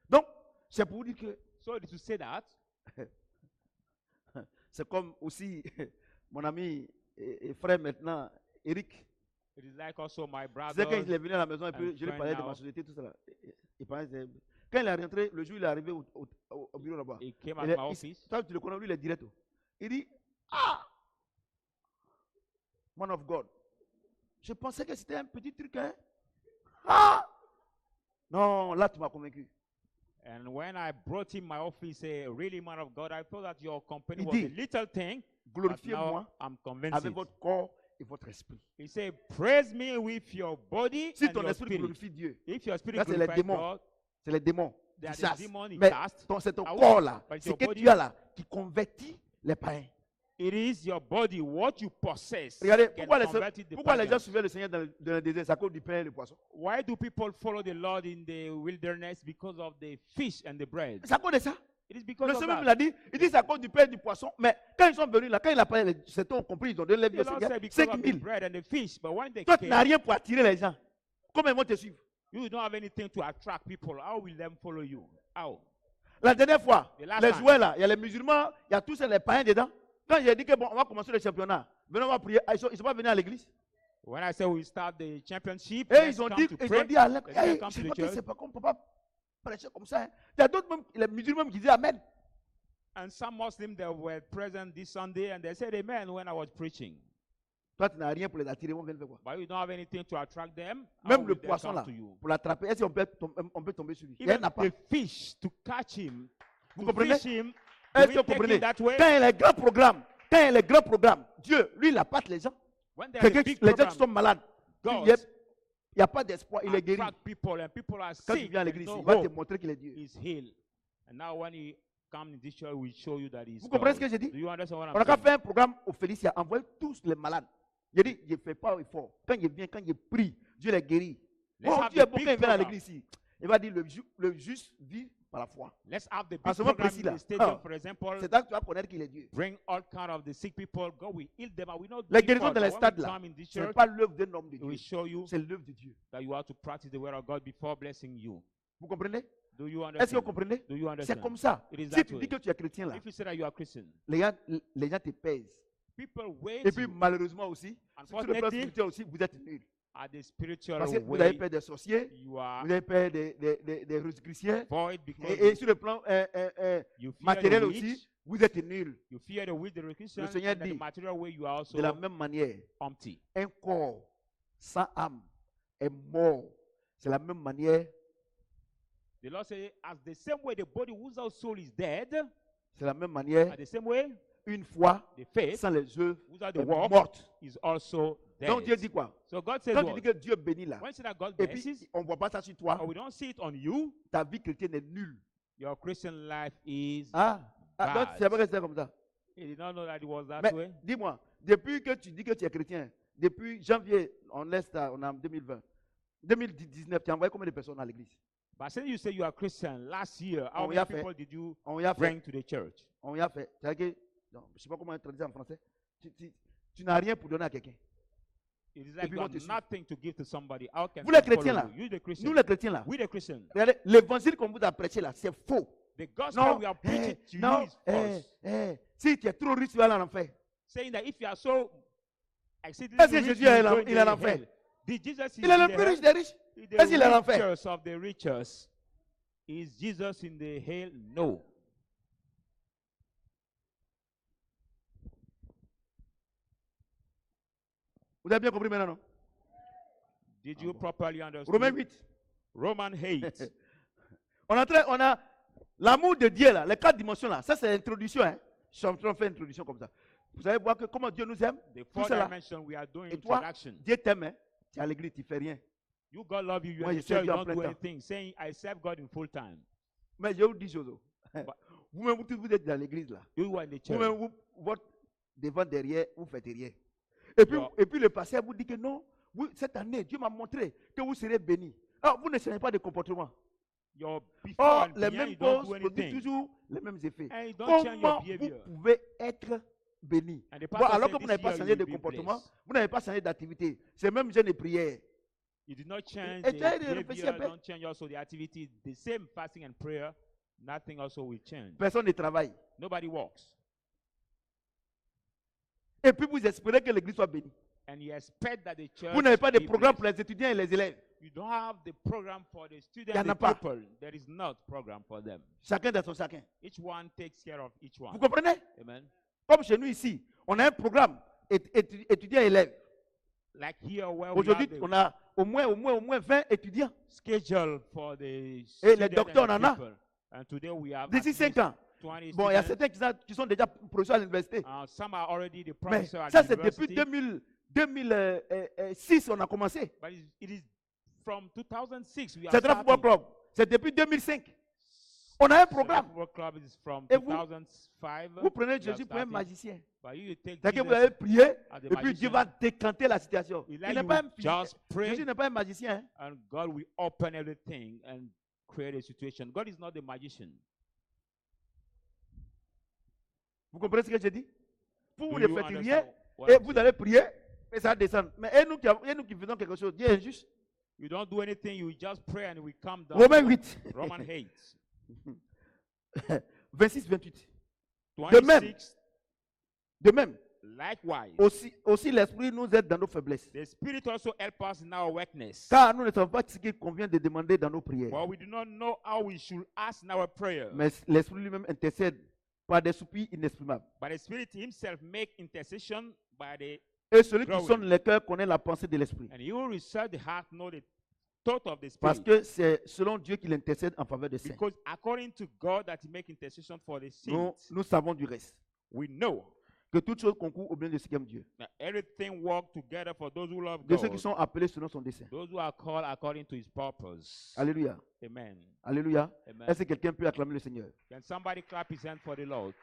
Donc, c'est pour vous dire que So it is to say that c'est comme aussi mon ami et frère maintenant, Eric. It is like also my Tu sais, quand il brother. est venu à la maison, et puis and je lui friend parlais de now. ma société, tout ça. Là. Il parlait quand il est rentré, le jour où il est arrivé au bureau là-bas, He came il at est- my il- office. toi, tu le connais, lui, il est direct. Il dit, ah, man of God. Je pensais que c'était un petit truc, hein. Ah, non, là, tu m'as convaincu. And when I brought him my office, a really man of God, I thought that your company Il was a dit, little thing. But Glorifiez-moi now I'm convinced. avec votre corps et votre esprit. He said, praise me with your body Si and ton your esprit spirit. glorifie Dieu, If your spirit Là, c'est les glorifies démons. God, c'est les démons they are qui the chassent. demons he Mais cast. c'est ton out. corps là, But c'est your que body- tu as là, qui convertit les païens. It is your body, what you possess. Regardez, can pourquoi convert it to les gens pagans. suivaient le Seigneur dans le désert? C'est à cause du pain et du poisson. Why do people follow the Lord in the wilderness? Because of the fish and the bread. C'est à cause de ça. It is because Le of Seigneur that. me l'a dit. Il dit c'est à cause du pain et du poisson. Mais quand ils sont venus là, quand il a parlé, c'est ont compris, ils ont donné The les Lord Seigneur. said because 5 of the 000. bread and the fish. But when they Toi, tu n'as came, rien pour attirer les gens. Comment ils vont te suivre? you don't have anything to attract people. How will them follow you? How? La dernière fois, The last les time. joueurs là, il y a les musulmans, il y a tous les païens dedans. Quand j'ai dit que bon, on va commencer le championnat, venons, on va prier. Ils ne sont pas venus à l'église. When I say we start the championship, Et let's ils ont come dit, to pray. à l'air, Let's come hey, to je sais the pas que church. c'est pas qu'on ne peut pas prêcher comme ça. Hein. Il y a d'autres même, les musulmans qui disaient Amen. And some Muslims that were present this Sunday and they said amen when I was preaching. Toi, tu n'as rien pour les attirer, on vient faire quoi? But you don't have anything to attract them. How Même will le they poisson come là, to you? pour l'attraper, est-ce qu'on peut tomber sur lui? Il n'y Even en a pas. the fish, to catch him, Vous to comprenez? fish him, Est-ce do que we vous take comprenez? him that way? Quand il y a les grands programmes, Dieu, lui, il appâte les gens. When there's a Quelqu'un, big les gens qui program, sont malades, il God n'y a pas d'espoir, il est guéri. attract people and people are Quand tu sick. viens à There's l'église, no il va te hope. montrer qu'il est Dieu. He's healed. And now when he comes in this church, we'll show you that he's Vous comprenez ce God. que j'ai dit? Do you understand what On I'm a qu'à saying? faire un programme au Félicia, envoyez tous les malades. Il dit, je ne fais pas effort. Quand il vient, quand il prie, Dieu les guérit. Let's Oh, have Dieu est the bon big quand il vient à program. l'église ici. Il va dire, le juste vit par la foi. Let's have the À big ce moment program précis in là, the stadium, ah, for example. c'est là que tu vas connaître qu'il est Dieu. Bring all kind of the sick people. God will heal them. And we know Les guérisons before, dans les but when stades we là, come in this ce n'est church, pas l'œuvre d'un homme de we will Dieu. show you C'est l'œuvre de Dieu. that you have to practice the word of God before blessing you. Vous comprenez? Do you Est-ce que vous understand? comprenez? Do you C'est understand? comme ça. It is Si that tu way. dis que tu es chrétien là, If you say that you are Christian, les gens te pèsent. people wait Et puis you malheureusement aussi, sur le plan Unfortunately, spirituel aussi, vous êtes nuls. at the spiritual Parce que vous avez way. peur des sorciers, You are vous avez peur des Rosicruciens. void because Et sur le plan you fear matériel the aussi, witch. vous êtes nuls. You fear the witch, the Christian, Seigneur and then the dit, material way you are also De la même manière, empty. un corps sans âme est mort. C'est la même manière, The Lord says, as the same way the body without soul is dead, c'est la même manière, at the same way une foi the faith sans les œuvres without the est work morte. is also dead. Donc Dieu dit quoi? So God says Quand tu what? dis que Dieu bénit là, When you say that God et blesses, puis on ne voit pas ça sur toi, or we don't see it on you, ta vie chrétienne est nulle. your Christian life is. Donc c'est vrai que c'est comme ça. He did not know that it was that Mais way. dis-moi, depuis que tu dis que tu es chrétien, depuis janvier, on est en 2020, 2019, tu as envoyé combien de personnes à l'église? But since you say you are Christian, last year, how On y a many fait. people did you On y a fait. bring to the church? On y a fait. C'est-à-dire que, non, je ne sais pas comment traduire en français. Tu n'as rien pour donner à quelqu'un. It is like puis you on have te suit. nothing to give to somebody. How can Vous les someone chrétiens follow là, you? You the Christian. nous les chrétiens là, We the Christian. regardez, l'évangile qu'on vous a prêché là, c'est faux. The gospel Non, we are preaching to non, you is false. si tu es trop riche, tu vas aller en enfer. Saying that if you are so exceedingly Est-ce que rich, Jésus you est will en- go in il est en the enfer? hell. Did Jesus Il est le plus riche des riches. Est-ce qu'il est en enfer? richest of the richest. Is Jesus in the hell? No. Vous avez bien compris maintenant, non? Did you properly understand? Romains 8. Roman hate. On a l'amour de Dieu là, les 4 dimensions là. Ça c'est l'introduction. Hein. Je suis en train de faire une introduction comme ça. Vous savez voir que comment Dieu nous aime. The Tout four cela. dimension we are doing Et toi, introduction. Dieu t'aime. Hein. Tu es à l'église, tu ne fais rien. You God love you, you Moi, are je in the sers church, Dieu you en don't plein do temps. anything. Saying I serve God in full time. Mais je vous dis chose. Vous-même, vous êtes dans l'église là. You are in the church. Vous-même, votre devant, derrière, vous ne faites rien. Yeah. Et puis le pasteur vous dit que non, cette année, Dieu m'a montré que vous serez bénis. Alors, vous ne changez pas de comportement. Your before Or, and les behind, mêmes you don't causes do produisent anything. toujours les mêmes effets. And you don't change your Comment vous behavior. pouvez être béni? And the Bon, pastor alors said que vous this n'avez pas year changé you de will be comportement, blessed. vous n'avez pas changé d'activité. C'est même jeûne et prière. You did not change Et the tu as réfléchi un behavior, peu. don't change also the activity. The same fasting and prayer, nothing also will change. Personne ne travaille. Nobody walks. Et puis vous espérez que l'église soit bénie. And you expect that the church Vous n'avez pas de be programme pour blessed. les étudiants et les élèves. You don't have the program for the students Y en a and pas. people. There is not program for them. Chacun dans son chacun. Each one takes care of each one. Vous comprenez? Amen. Comme chez nous ici, on a un programme étudiants et élèves. Like here where we Aujourd'hui, have on the a au moins 20 étudiants. schedule for the Et les students docteurs, and on the en a. people. And today we have D'ici at 5 least ans. 20 Bon, il y a students. certains qui sont déjà professeurs à l'université. Some are already the Mais professors at ça, the c'est depuis university. 2006 on a commencé. But it is from 2006 we are C'est un football starting. club. C'est depuis 2005. On a un Sedra programme. Football Club is from Et vous- 2005. Vous prenez we have Jésus pour un started. magicien. But you take C'est que vous Jesus avez prié as the et puis Dieu magician. va décanter la situation. We Il let n'est you pas un just pray Jésus n'est pas un magicien. Hein. and God will open everything and create a situation. God is not the magician. Vous comprenez ce que je dis? Vous Do ne you faites understand rien what et I'm vous saying? allez prier et ça descend. Mais et nous qui faisons quelque chose, Dieu est injuste. You don't do anything, you just pray and we come down. Romains 8, Roman 8. 26, 28. 26. De même, Likewise, aussi l'Esprit nous aide dans nos faiblesses. the Spirit also helps us in our weakness. Car nous ne savons pas ce qu'il convient de demander dans nos prières. But we do not know how we should ask in our prayer. Mais l'Esprit lui-même intercède par des soupirs inexprimables. But the Spirit Himself make intercession by the, Et celui qui Growing. sonne les cœurs connaît la pensée de l'Esprit. and He will research the heart, know the thought of the Parce Spirit. que c'est selon Dieu qu'il intercède en faveur des saints. Because according to God that He make intercession for the Nous, saints, nous savons du reste. we know Que toutes choses concourent au bien de ceux qui aiment Dieu. that everything works together for those who love De ceux God, qui sont appelés selon son dessein. those who are called according to His purpose. Alléluia. Amen. Alléluia. Amen. Est-ce que quelqu'un peut acclamer le Seigneur? Can somebody clap his hand for the Lord?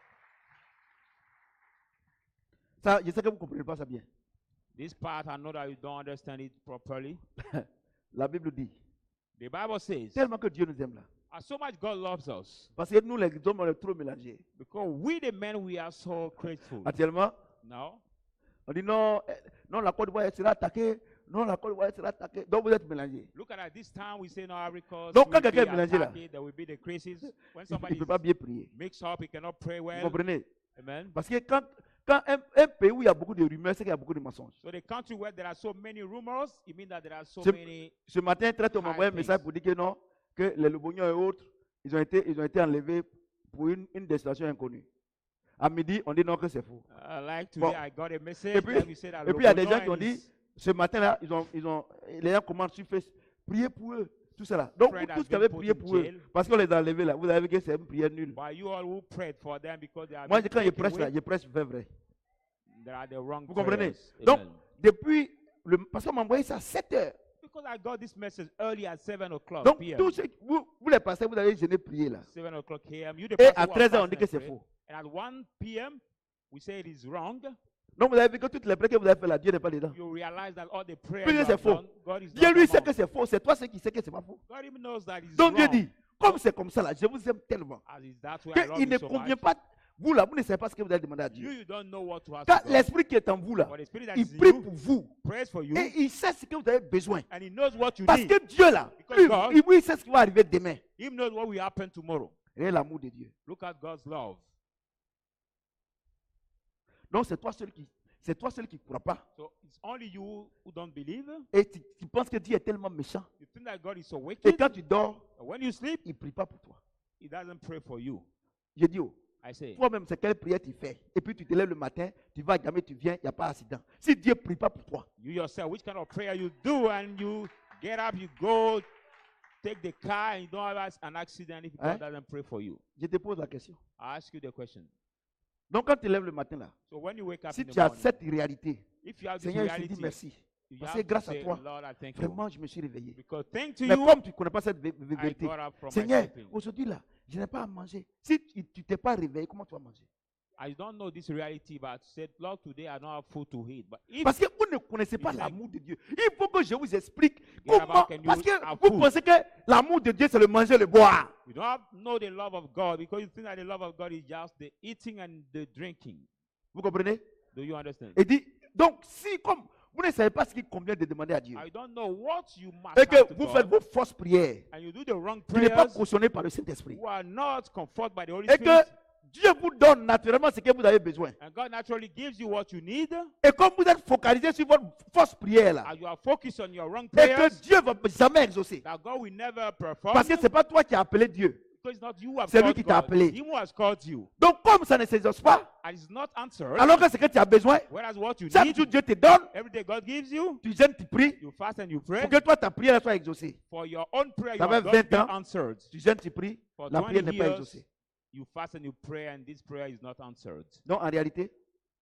Ça, je sais que vous ne comprenez pas ça bien. This part, I know that you don't understand it properly. La Bible dit, The Bible says, tellement que Dieu nous aime là. "As so much God loves us, Parce que nous, les hommes, on est trop mélangés. because we the men, we are so grateful." Actuellement, No, on dit non, non, la Côte d'Ivoire sera attaquée. Non, la Côte d'Ivoire sera attaquée. Donc vous êtes mélangés. look at this time we say no, Africa. Donc, quand quelqu'un est mélangé là, there will be the crisis. When Il somebody ne peut pas bien prier. mixed up, he cannot pray Vous well. comprenez? Amen. Parce que quand un pays où il y a beaucoup de rumeurs, c'est qu'il y a beaucoup de mensonges. So the country where there are so many rumors, it means that there are so Ce- many. Ce matin, très tôt, on m'a envoyé un message pour dire que non, que les Lobognos et autres, ils ont été enlevés pour une destination inconnue. À midi, on dit non que c'est faux. Like today, Bon. I got a message Et puis- that we said that Et puis il y a des Lobono gens qui ont and dit, his ce matin-là, les gens commandent sur Facebook, priez pour eux, tout cela. Donc friend vous has tous qui been avez put prié in pour eux, jail. parce qu'on les a enlevés là, vous avez vu que c'est une prière nulle. But you all who prayed for them because they are Moi, being quand je taken prêche là, away, je prêche vrai. there are the wrong Vous comprenez? prayers. Donc, Amen. depuis, parce qu'on m'a envoyé ça à 7 heures. Because I got this message early at 7 o'clock Donc, p.m. tous ceux, vous les pasteurs, vous avez gêné prier là. 7 o'clock a.m. You the Et pastor à who are 13 heures, on fasting dit que and c'est pray. faux. And at 1 p.m., we say it is wrong. Donc, vous avez vu que toutes les prières que vous avez fait là, Dieu n'est pas dedans. You realize that all the prayers Puis you c'est have faux. done, God is Dieu not lui sait among. que c'est faux, c'est toi qui sais que c'est pas faux. God even knows that it's Donc Dieu wrong. dit, comme c'est comme ça là, je vous aime tellement, As is that way I love qu'il ne you so convient much. pas, vous là, vous ne savez pas ce que vous avez demandé à You, Dieu. you don't know what to ask Car God. l'esprit qui est en vous là, But the spirit that il is in prie you pour vous. prays for you, Et il sait ce que vous avez besoin. and He knows what you Parce need. que Dieu là, Because lui, God- il sait ce qui va arriver demain. He knows what will happen tomorrow. Et l'amour de Dieu. Look at God's love. Donc c'est toi seul qui ne crois pas. So it's only you who don't believe. Et tu penses que Dieu est tellement méchant. You think that God is so Et wicked. quand tu dors, And when you sleep, il ne prie pas pour toi. He doesn't pray for you. Je dis, oh, I say, toi-même, c'est quelle prière tu fais. Et puis tu te lèves le matin, tu vas à Gamé, tu viens, il n'y a pas d'accident. Si Dieu ne prie pas pour toi, you yourself, which kind of prayer you do, and you get up, you go, take the car, and you don't have an accident if God doesn't pray for you. je te pose la question. I ask you the question. Donc quand tu te lèves le matin là, So when you wake up si in the tu as morning, cette réalité, if you have this Seigneur, je te reality, dis merci. you Parce have que to grâce à say, toi, Lord, I thank you. vraiment, je me suis réveillé. Because thanks to Mais you, comme tu ne connais pas cette I vérité, got up from my Seigneur, sleeping. aujourd'hui là, je n'ai pas à manger. Si tu ne t'es pas réveillé, comment tu vas manger? I don't know this reality, but I said, Lord, today I don't have food to eat. But if Parce que vous ne connaissez pas It's l'amour de Dieu. Il faut que je vous explique Yeah, comment. but can you Parce que have vous food? pensez que l'amour de Dieu, c'est le manger, le boire. you don't have, know the love of God, because you think that the love of God is just the eating and the drinking. Vous comprenez? Do you understand? Et dit, donc, si comme vous ne savez pas ce qu'il convient de demander à Dieu, I don't know what you must et have que to vous God, faites vos fausses prières, and you do the wrong qui n'est pas prayers, cautionné par le Saint-Esprit, who are not comforted by the Holy et que Spirit, Dieu vous donne naturellement ce que vous avez besoin. And God naturally gives you what you need. Et comme vous êtes focalisé sur votre fausse prière là, And you are focused on your wrong et prayers. que Dieu ne va jamais exaucer. That God will never perform. Parce que ce n'est pas toi qui as appelé Dieu. Because it's not you who have C'est lui called qui t'a God. appelé. He who has called you. Donc comme ça ne s'exauce pas, And it's not answered. alors que ce que tu as besoin, Whereas what you chaque need, jour Dieu te donne, every day God gives you, tu jeûnes, tu pries, you fast and you pray. pour que toi ta prière soit exaucée. For your own prayer, Ça you fait have not 20 been ans. answered. Tu jeûnes, tu pries, For la prière 20 n'est pas years, exaucée. you fast and you pray, and this prayer is not answered. Donc en réalité,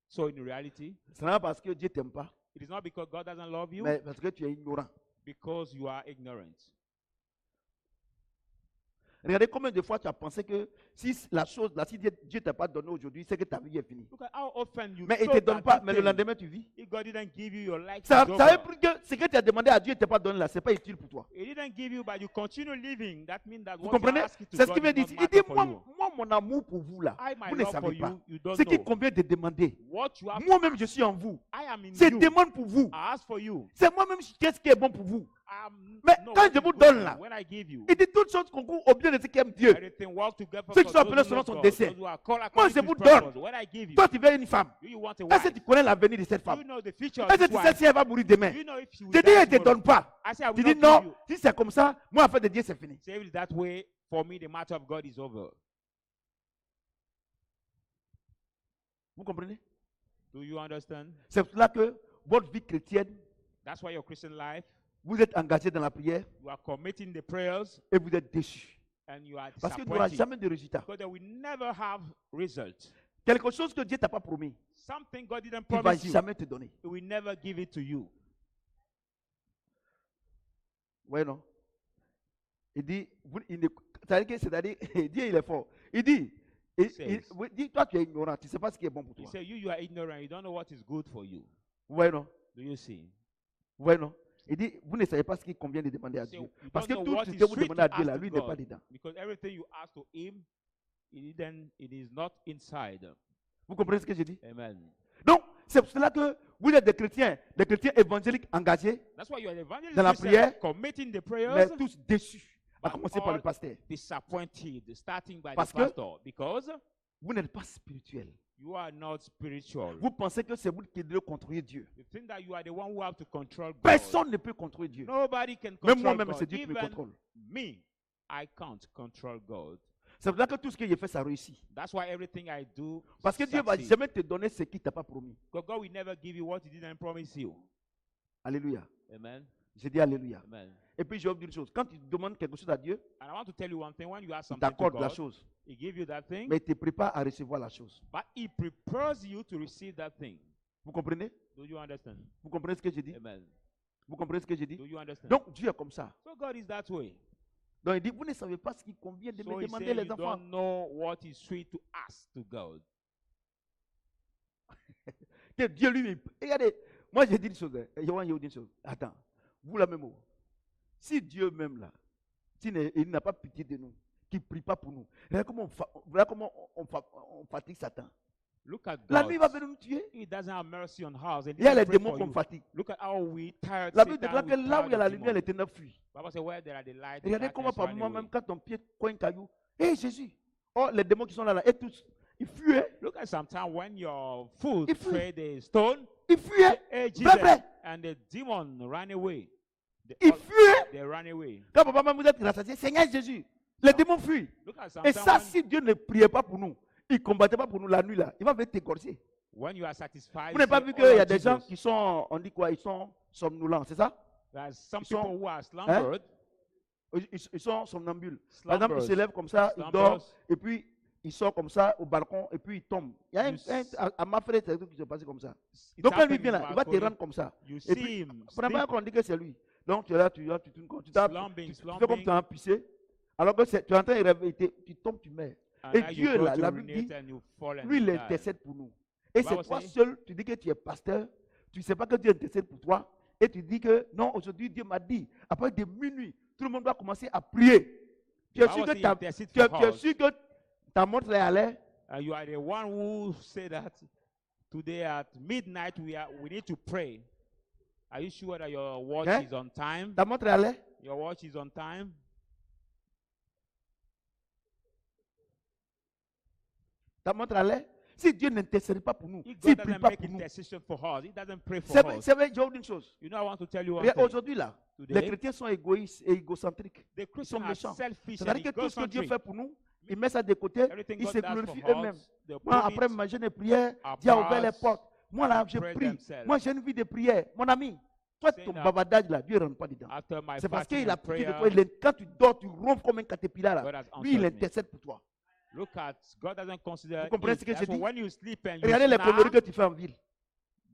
So in reality, ce n'est pas parce que Dieu ne t'aime pas, it is not because God doesn't love you, mais parce que tu es ignorant. because you are ignorant. Regardez combien de fois tu as pensé que si la chose là, si Dieu ne t'a pas donné aujourd'hui, c'est que ta vie est finie. Look at how often you Mais il ne thought te donne that pas, good mais le thing, lendemain tu vis. if God didn't give you your life, Ça is veut over. dire que ce que tu as demandé à Dieu ne t'a pas donné là, ce n'est pas utile pour toi. He didn't give you, but you continue living. That means that Vous what you comprenez? ask to C'est ce qu'il God veut is dire. not Il dit, matter for moi, you. moi, mon amour pour vous là, I, my vous ne love for savez pas. you, you don't Ce qui know. convient de demander. What you have, Moi-même, je suis en vous. I am in Je you. demande pour vous. I ask for you. C'est moi-même qu'est-ce qui est bon pour vous. Mais No, quand what je is vous good donne for là, you, when I give you, il dit toutes choses concourent au bien de ceux qui aiment Dieu. everything work together Ceux for qui sont appelés those who selon love son God, dessein. those who are called Moi, according je to vous His purpose. donne. When I give you, Toi, tu veux une femme. you want a Est-ce que wife. tu connais l'avenir de cette Do you femme? know the future of Est-ce que this tu sais wife? si elle va mourir demain? Do you know if she will Je dis, die elle ne te tomorrow? donne pas. I say I will Tu not dis give non, you. si c'est comme ça, moi, affaire de Dieu, c'est fini. Say it that way, for me, the matter of God is over. Vous comprenez? Do you understand? C'est pour cela que votre vie chrétienne, That's why your Christian life, vous êtes engagé dans la prière you are committing the prayers et vous êtes déçu. and you are Parce qu'il n'y aura disappointed. jamais de résultat. Because they will never have result. Quelque chose que Dieu t'a pas promis, Something God didn't il ne va promise you, jamais te donner. He will never give it to you. Oui, non? Il dit, c'est-à-dire, Dieu, il est fort. Il dit, toi, tu es ignorant, tu ne sais pas ce qui est bon pour He toi. said, you are ignorant. You don't know what is good for you. Oui, non? Do you see? Oui, non? Il dit, vous ne savez pas ce qu'il convient de demander à So Dieu. you Parce que don't know tout what ce is que vous sweet demandez à to Dieu là, ask lui, to il n'est pas God. dedans. Because everything you ask to Him, it is not inside. Vous comprenez ce que je dis? Amen. Donc, c'est pour cela que vous êtes des chrétiens évangéliques engagés, That's why you are evangelist Dans la Christian, prière, committing the mais prayers, tous déçus. À but commencer par le all pasteur. disappointed, starting by Parce the que- pastor. Because Vous n'êtes pas spirituel. you are not spiritual. Vous pensez que c'est vous qui devez contrôler Dieu. You think that you are the one who have to control God. Personne ne peut contrôler Dieu. Nobody can Même control moi-même, God. c'est Dieu qui me Even contrôle. me, I can't control God. C'est pour ça que tout ce que j'ai fait, ça réussit. That's why everything I do Parce que Dieu va succeeds. jamais te donner ce qu'il ne t'a pas promis. Because God will never give you what He didn't promise you. Alléluia. Amen. J'ai dit Alléluia. Amen. Et puis je vais vous dire une chose. Quand tu demandes quelque chose à Dieu, And I want to tell you one thing. When you ask il something to t'accorde la God, chose. He gives you that thing, Mais il te prépare à recevoir la chose. but He prepares you to receive that thing. Vous comprenez? Do you understand? Vous comprenez ce que j'ai dit? Amen. Vous comprenez ce que j'ai dit? Do you understand? Donc Dieu est comme ça. So God is that way. Donc il dit, vous ne savez pas ce qu'il convient de So me He demander said les you enfants. don't know what is sweet to ask to God. Que Dieu lui, regardez, moi j'ai dit une chose. Yohan, il dit une chose. Attends, vous la même mot. Si Dieu même là, il n'a pas pitié de nous, qu'il ne prie pas pour nous, voilà comment on fatigue Satan. Look at La God. nuit, il va venir nous tuer. He doesn't have mercy on us. And Il y a he les pray démons for qu'on you. fatigue. Look at how we tired La Bible Satan, déclare que we là où il y a la tired lumière, demons. les ténèbres fuient. Bible says where there are the light, the Regardez comment darkness par run moi-même, away. quand ton pied cogne un caillou, hé Jésus, oh les démons qui sont là, et tous, ils fuient, Look at sometimes when your foot If we- tread the stone, ils fuient, hey, Jesus, vrai, vrai, and the demon ran away. ils fuient. They ran away. Quand papa maman vous êtes rassasié, Seigneur Jésus, les démons fuient. Look at Et sometimes ça, si Dieu ne priait pas pour nous, il ne combattait pas pour nous la nuit là, il va venir t'égorger. when you are satisfied. Vous n'avez pas say, vu "Oh, qu'il y a Lord des gens Jesus." qui sont, on dit quoi, ils sont somnolents, c'est ça? There's some ils sont- people who are slumbered. Ils sont somnambuleux. Par exemple, ils se Slumbers. lèvent comme ça, ils dorment, Slumbers. et puis ils sortent comme ça au balcon, et puis ils tombent. Il y a You à ma frère, c'est un truc qui s'est passé comme ça. It's Donc quand lui happening vient in là, il va te balcony. rendre comme ça. You Et see puis, him Premièrement, sleep, qu'on dit que c'est lui. Donc tu es là, tu tournes comme tu fais comme tu as pissé. Alors que tu es en train de rêver, tu tombes, tu meurs. and Et now you Dieu go là, to la Bible urinate dit, and you fall and lui il die. intercède pour nous. Et c'est Bible toi says- seul, tu dis que tu es pasteur, tu ne sais pas que Dieu intercède pour toi, et tu dis que non, aujourd'hui Dieu m'a dit, après de minuit, tout le monde doit commencer à prier. Tu es Bible sûr que says ta, intercede tu es- for tu es us. sûr que ta montre est à l'air? You are the one who said that today at midnight we need to pray. Are you sure that your watch Eh? is on time? Ta montre est à l'air? Your watch is on time? Ta montre à l'air. Si Dieu n'intercède pas pour nous, If s'il God ne prie doesn't pas make pour nous, intercession for us, He doesn't pray for c'est vrai, us. c'est vrai, je vais vous dire une chose. You know, I want to tell you one Regarde, thing. aujourd'hui là, les Today, chrétiens sont égoïstes et égocentriques. the Ils sont Christians are méchants. selfish and C'est-à-dire que tout ce que Dieu egocentric. fait pour nous, il met ça de côté, Everything il God se does glorifie for eux-mêmes. us, they Moi, put après it ma jeûne de prière, apart Dieu a ouvert les portes. Moi là, and je pray prie. themselves. Moi, j'ai une vie de prière. Mon ami, toi, Say ton that bavardage là, Dieu ne rentre pas dedans. after my C'est parce fasting qu'il a and pitié de prayer, toi. Quand tu dors, tu ronfles comme un caterpillar God là. has Lui, il answered me. intercède pour toi. Look at, God doesn't consider Vous comprenez it. ce que je That's why dis? when you sleep and you Regardez les conneries snore, que tu fais en ville.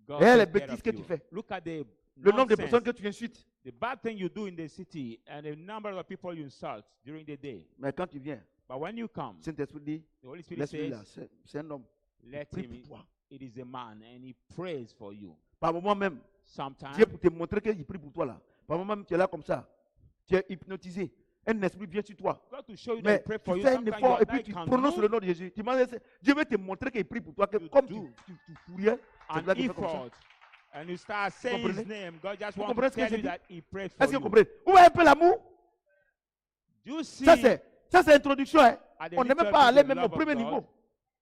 God Et les takes care bêtises of que tu you. fais. Look at the Le nombre de nonsense, personnes que tu insultes. the bad thing you do in the city, and the number of people you insult during the day. Mais quand tu viens, But when you come, Saint-Esprit dit, the Holy Spirit laisse-le là, says, c'est un homme. let Prie him, pour toi. it is a man, and he prays for you. Par moment même, Sometimes, Dieu pour te montrer qu'il prie pour toi là. Par moment même, tu es là comme ça. Tu es hypnotisé. Un esprit vient sur toi. God to show you that Mais he pray tu for you. fais un Sometimes effort you et puis are tu not prononces can le nom de Jésus. Tu demandes, Dieu veut te montrer qu'il prie pour toi. Que You comme do. tu fourriais, c'est an là qu'il fait comme ça. effort, and you start saying his comprenez? name. God just Vous wants to comprenez ce que tell j'ai you dit? that he prayed for Est-ce que vous you. comprenez? Vous voyez un peu l'amour? Do you see Ça, c'est l'introduction. Hein? at the On n'est même little pas allé bit même the au love of premier God, niveau.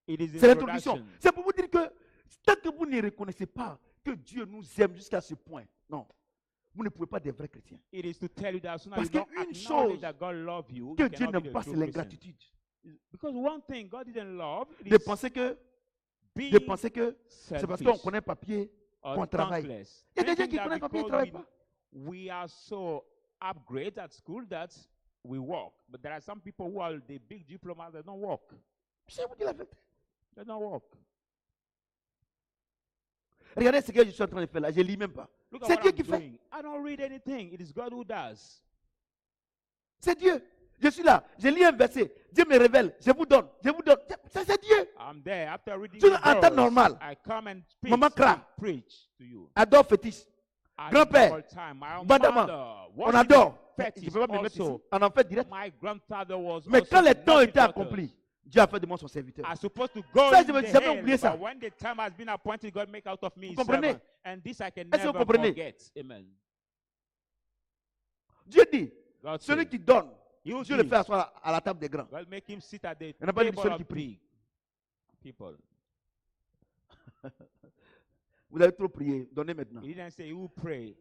it is C'est l'introduction. introduction. C'est pour vous dire que tant que vous ne reconnaissez pas que Dieu nous aime jusqu'à ce point, non, vous ne pouvez pas être vrai chrétien. It is to tell you that as soon as Parce you don't qu'une acknowledge chose that God loves you, Que you Dieu cannot be n'aime a pas, true c'est Christian. l'ingratitude. Because one thing God didn't love De is penser que, being c'est parce selfish qu'on connaît papier or qu'on travaille. thankless. Il y a des gens Thinking qui that connaissent papier, ils ne because travaillent pas. we are so upgrade at school that we work. But there are some people who are the big diplomas that don't work. Je vous dis la vérité. They don't work. Regardez ce que je suis en train de faire là. Je ne lis même pas. Look C'est at what Dieu I'm qui fait. doing. I don't read anything. It is God who does. C'est Dieu. Je suis là. Je lis un verset. Dieu me révèle. Je vous donne. Je vous donne. C'est Dieu. I'm there. After reading Tu the en temps verse, normal. I come and speak, Maman cra. preach to you. Adore fétiche. At Grand-père, normal time, my own Bandama, mother On worshiped adore. fetish Je ne peux pas me mettre ici. also. On en fait direct. My grandfather was Mais also quand le the temps naughty était daughters. accompli, Dieu a fait de moi son serviteur. I'm supposed to go Ça, in the j'avais hell, oublié ça. but when the time has been appointed, God make out of me Vous his comprenez? servant. And this I can Est-ce que vous never comprenez? forget. Amen. Dieu dit, God celui said, qui donne, he who Dieu le gives, fait asseoir à la table des grands. God make him sit at the n'a pas dit table celui of qui prie. big people. Vous avez trop prié, donnez maintenant. He didn't say, who pray?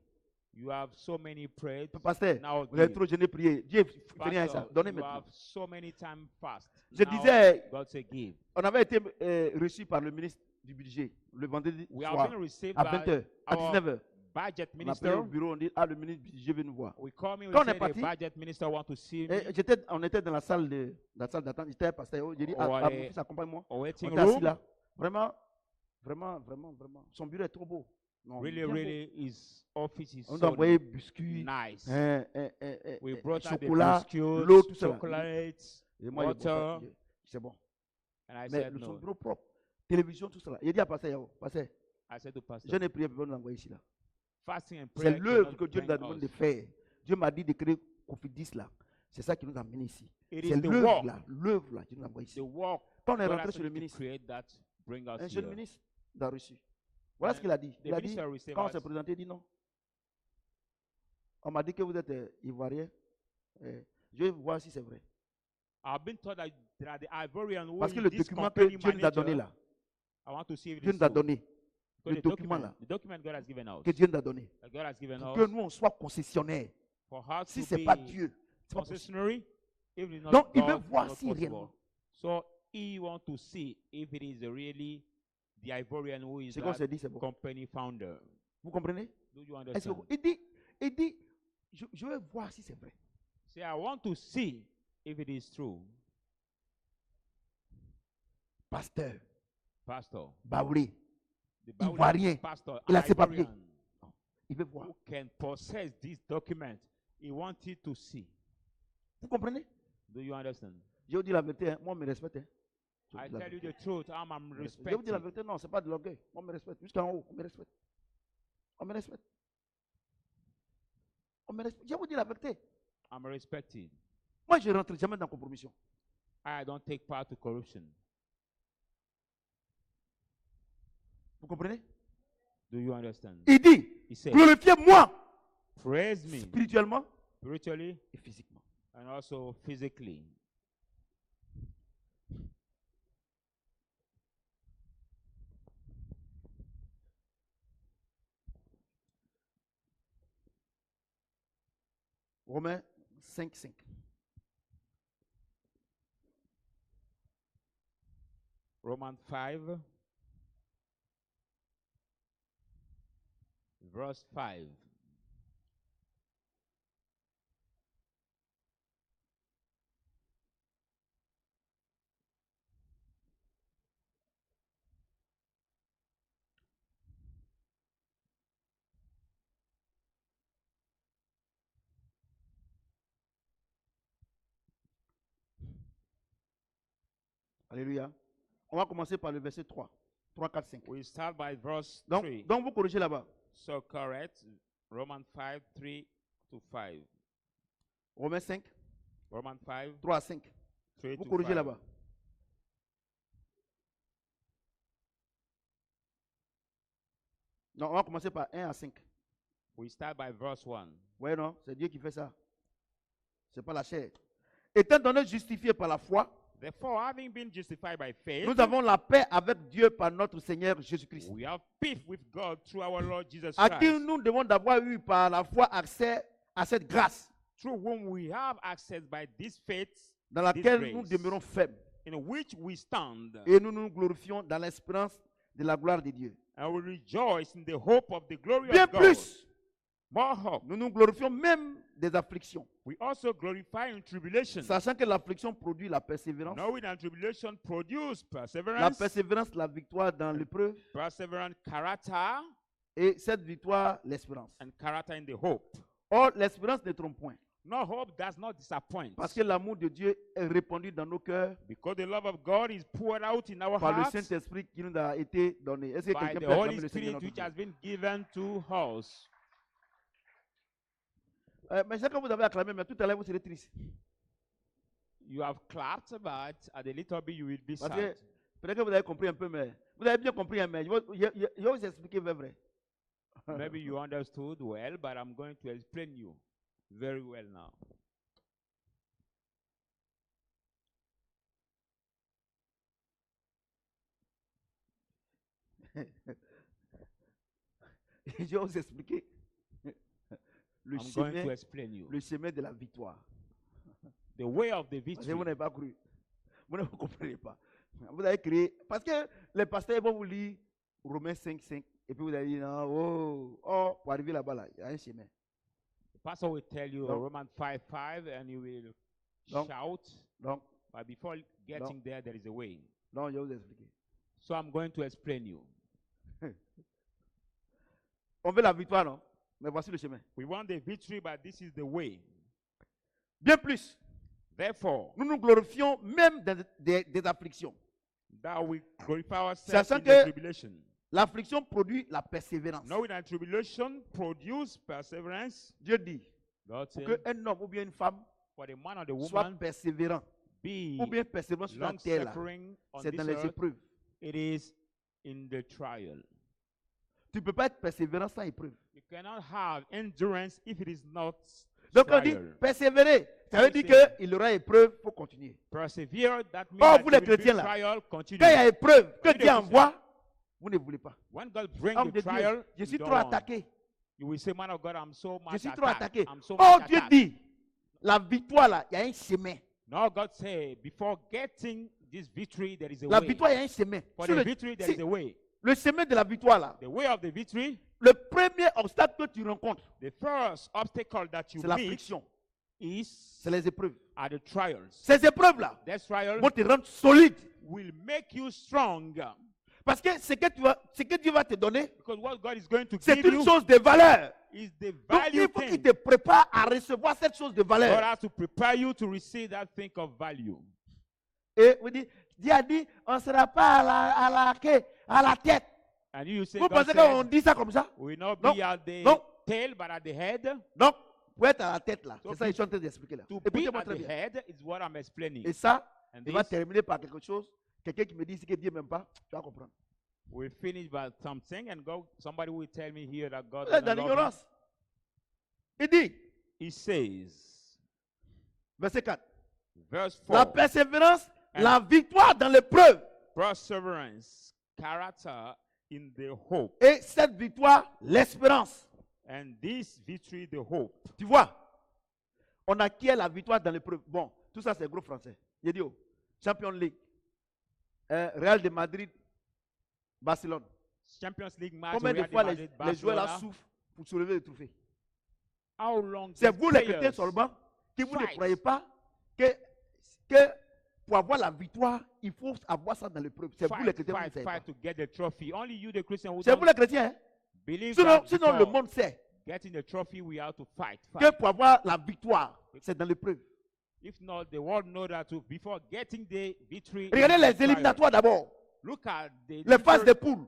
You have so many prayed. Pasteur, Now vous avez give. trop jeûné, prié. Dieu fait rien à Pastor, ça. Donnez you maintenant. have so many time fast. Je Now, disais, God say give. on avait été reçu par le ministre du budget le vendredi We have soir been received à by 20h, à our 19h. budget On a appelé au minister. bureau, on dit, ah, le ministre du budget veut nous voir. We call me, we Quand on say est the parti, budget minister want to see me. Et on était dans la salle d'attente. J'étais un pasteur. J'ai dit, Oh, mon allez. fils, accompagne-moi. Or waiting On était assis room. là. Vraiment, vraiment, vraiment, vraiment. Son bureau est trop beau. Non, Really, bien beau. really, his office is On nous so a envoyé biscuits, nice. We brought out the chocolat, biscuits, l'eau, tout ça. là. chocolates, Et moi, water. c'est bon. And I Mais said son no. bureau propre, télévision, tout ça. Là. Il a dit à pasteur, pasteur, I said to pastor, je n'ai prié pour nous envoyer ici. Là. fasting and C'est prayer l'œuvre cannot que Dieu nous a bring demandé de us. faire. Dieu m'a dit de créer Cofidis là. C'est ça qui nous a amenés ici. It is C'est the l'œuvre work, là, l'œuvre là qui nous a envoyés ici. the work Quand on est God rentré has sur le to ministre, create that bring us un jeune here. ministre l'a reçu. Voilà ce qu'il a dit. The Il a dit, minister received quand on us. s'est présenté, il dit non. On m'a dit que vous êtes ivoirien. Je vais voir si c'est vrai. I've been told that there are the Ivorian who Parce que is le this document que company Dieu nous a donné manager. là, I want to see if it Dieu is nous a true. donné, Because le the document là, the document God has given us, que Dieu nous a donné, that God has given pour que us, nous on soit concessionnaires. for us Si to ce n'est be pas Dieu, c'est pas possible. concessionary, if it is not Donc, il God, veut it's voir not si possible. réellement. So he want to see if it is really the Ivorian who is C'est qu'on that s'est dit, c'est bon. company founder. Vous comprenez? Do you Est-ce que understand? vous- il dit, je veux voir si c'est vrai. Say, I want to see if it is true. Pasteur, Pastor, Baoulé, the Bible Ivoirien, pastor, il a ses papiers. Ivorian, il veut voir. who can possess this document, he wanted to see. Vous comprenez? Do you understand? Je vous dis la vérité, hein, moi, on me respecte. Hein. Je vous I dis la tell you vérité. the truth, I'm Je vous dis respected. la vérité, non, c'est pas de l'orgueil. On me respecte. Jusqu'en haut, on me respecte. On me respecte. On me respecte. Je vous dis la vérité. I'm respected. Moi, je ne rentre jamais dans la compromission. I don't take part to corruption. Vous comprenez? Do you understand? Il dit, He said, glorifiez-moi praise me spirituellement spiritually et physiquement. and also physically. Romains 5, 5. Romans 5, verse 5. Alléluia. On va commencer par le verset 3. 3, 4, 5. We start by verse Donc, 3. donc vous corrigez là-bas. So correct. Romans 5, 3 to 5. Romains 5, Romans 5, 3 à 5. 3 Vous to corrigez 5. là-bas. Non, on va commencer par 1 à 5. We start by verse 1. Vous voyez, non? C'est Dieu qui fait ça. Ce n'est pas la chair. Étant donné justifié par la foi, Therefore, having been justified by faith, nous avons la paix avec Dieu par notre Seigneur Jésus-Christ, we have peace with God through our Lord Jesus à qui Christ, nous devons d'avoir eu par la foi accès à cette grâce through whom we have access by this faith, dans laquelle this nous grace, demeurons faibles in which we stand, et nous nous glorifions dans l'espérance de la gloire de Dieu. and we rejoice in the hope of the glory Bien of God. plus, More hope. nous nous glorifions même des afflictions, We also glorify in tribulation, sachant que l'affliction produit la persévérance, knowing that tribulation produces la perseverance, persévérance, la victoire dans l'épreuve, perseverance, character, et cette victoire, l'espérance. and character in the hope. Or, l'espérance ne trompe point, No hope does not disappoint, parce que l'amour de Dieu est répandu dans nos cœurs because the love of God is poured out in our par le hearts Saint-Esprit qui nous a été donné. Est-ce que by quelqu'un the peut acclamer Holy le Seigneur Spirit notre which Dieu? has been given to us. Mais chacun vous avez acclamé, mais tout à l'heure vous serez triste. You have clapped, but at a little bit you will be Parce que sad. peut-être que vous avez compris un peu, mais vous avez bien compris, mais je vais vous expliquer vrai. Maybe you understood well, but I'm going to explain you very well now. Je vais vous expliquer le I'm going to chemin, explain you le chemin de la victoire. the way of the Parce que victory. vous n'avez pas cru. Vous ne comprenez pas. Vous avez créé. Parce que les pasteurs vont vous lire Romains 5, 5. Et puis vous allez dire, non, pour arriver là-bas, là, il y a un chemin. The pastor will tell you Donc- Romans 5, 5, and you will Donc- shout, Donc, but before getting there is a way. non, je vais vous expliquer. So I'm going to explain you. On veut la victoire, non? Mais voici le chemin. We want the victory, but this is the way. Bien plus, Therefore, nous nous glorifions même des afflictions. that we glorify ourselves Sachant in que- the tribulation. L'affliction produit la persévérance. Knowing that tribulation produce perseverance, Dieu dit God pour said, qu'un homme ou bien une femme for the man or the soit woman persévérant be ou bien persévérant sur la long terre, là, suffering on c'est this dans les earth, épreuves. it is in the trial. Tu ne peux pas être persévérant sans épreuve. You cannot have endurance if it is not Donc on dit trial. persévérer. Ça veut Oui, dire qu'il y aura épreuve, il faut continuer. Persevere, that means Oh, that vous you les will be chrétiens, là. trial, continue. Quand il y a épreuve, que Oui, les Dieu envoie, vous ne voulez pas. When God brings Homme the de Dieu, trial, je you suis don't trop want. attaqué. You will say, man of God, I'm so much Je suis trop attacked. attaqué. I'm so Oh, much Dieu attacked. dit, la victoire là, il y a un chemin. No, God say, before getting this victory, there is a La way. victoire, il y a un chemin. For Sur the le, victory, there si- is a way. le chemin de la victoire là, The way of the victory, le premier obstacle que tu rencontres, the first obstacle that you c'est meet l'affliction, is c'est les épreuves. are the trials. Ces épreuves là These trials vont te rendre solide. will make you strong, Parce que ce que Dieu va te donner, because what God is going to c'est give une you chose de valeur. is the Donc value il faut qu'il thing. te prépare à recevoir cette chose de God valeur. has to prepare you to receive that thing of value. Et vous dites, Dieu a dit, on ne sera pas à la tête. And you say, Vous God pensez qu'on said, dit ça comme ça? we will not Non, be at the non. tail, but at the head. Donc, pour être à la tête là, So c'est ça que je suis en train d'expliquer là. To be Écoutez-moi at très the bien. head is what I'm explaining. Et ça, And il va this terminer par quelque chose. Quelqu'un qui me dit que Dieu m'aime pas, tu vas comprendre. will finish by something, and somebody will tell me here that God Vous êtes dans doesn't love me. l'ignorance. Il dit, He says, verset 4, verse la 4, persévérance, And- la victoire dans l'épreuve. perseverance, character in the hope, Et cette victoire, l'espérance. and this victory, the hope. Tu vois, on acquiert la victoire dans l'épreuve. Bon, tout ça c'est gros français. J'ai dit, Champions League, Real de Madrid, Barcelone. Champions League match. Combien de Real fois Madrid, les joueurs là Barcelona. souffrent pour soulever le trophée? How long C'est these vous les chrétiens players sur le banc que vous ne fight. croyez pas que pour avoir la victoire, il faut avoir ça dans l'épreuve. C'est vous les chrétiens qui ne savez pas. fight to get the trophy. Only you, the Christian, who C'est vous don't les chrétiens. Hein? believe Sinon, that sinon le before monde sait getting the trophy, we have to fight. que pour avoir la victoire, c'est dans l'épreuve. If not, the world know that too. Before getting the victory. Regardez in the les trial. éliminatoires d'abord. Look at the Les phases de different- poule.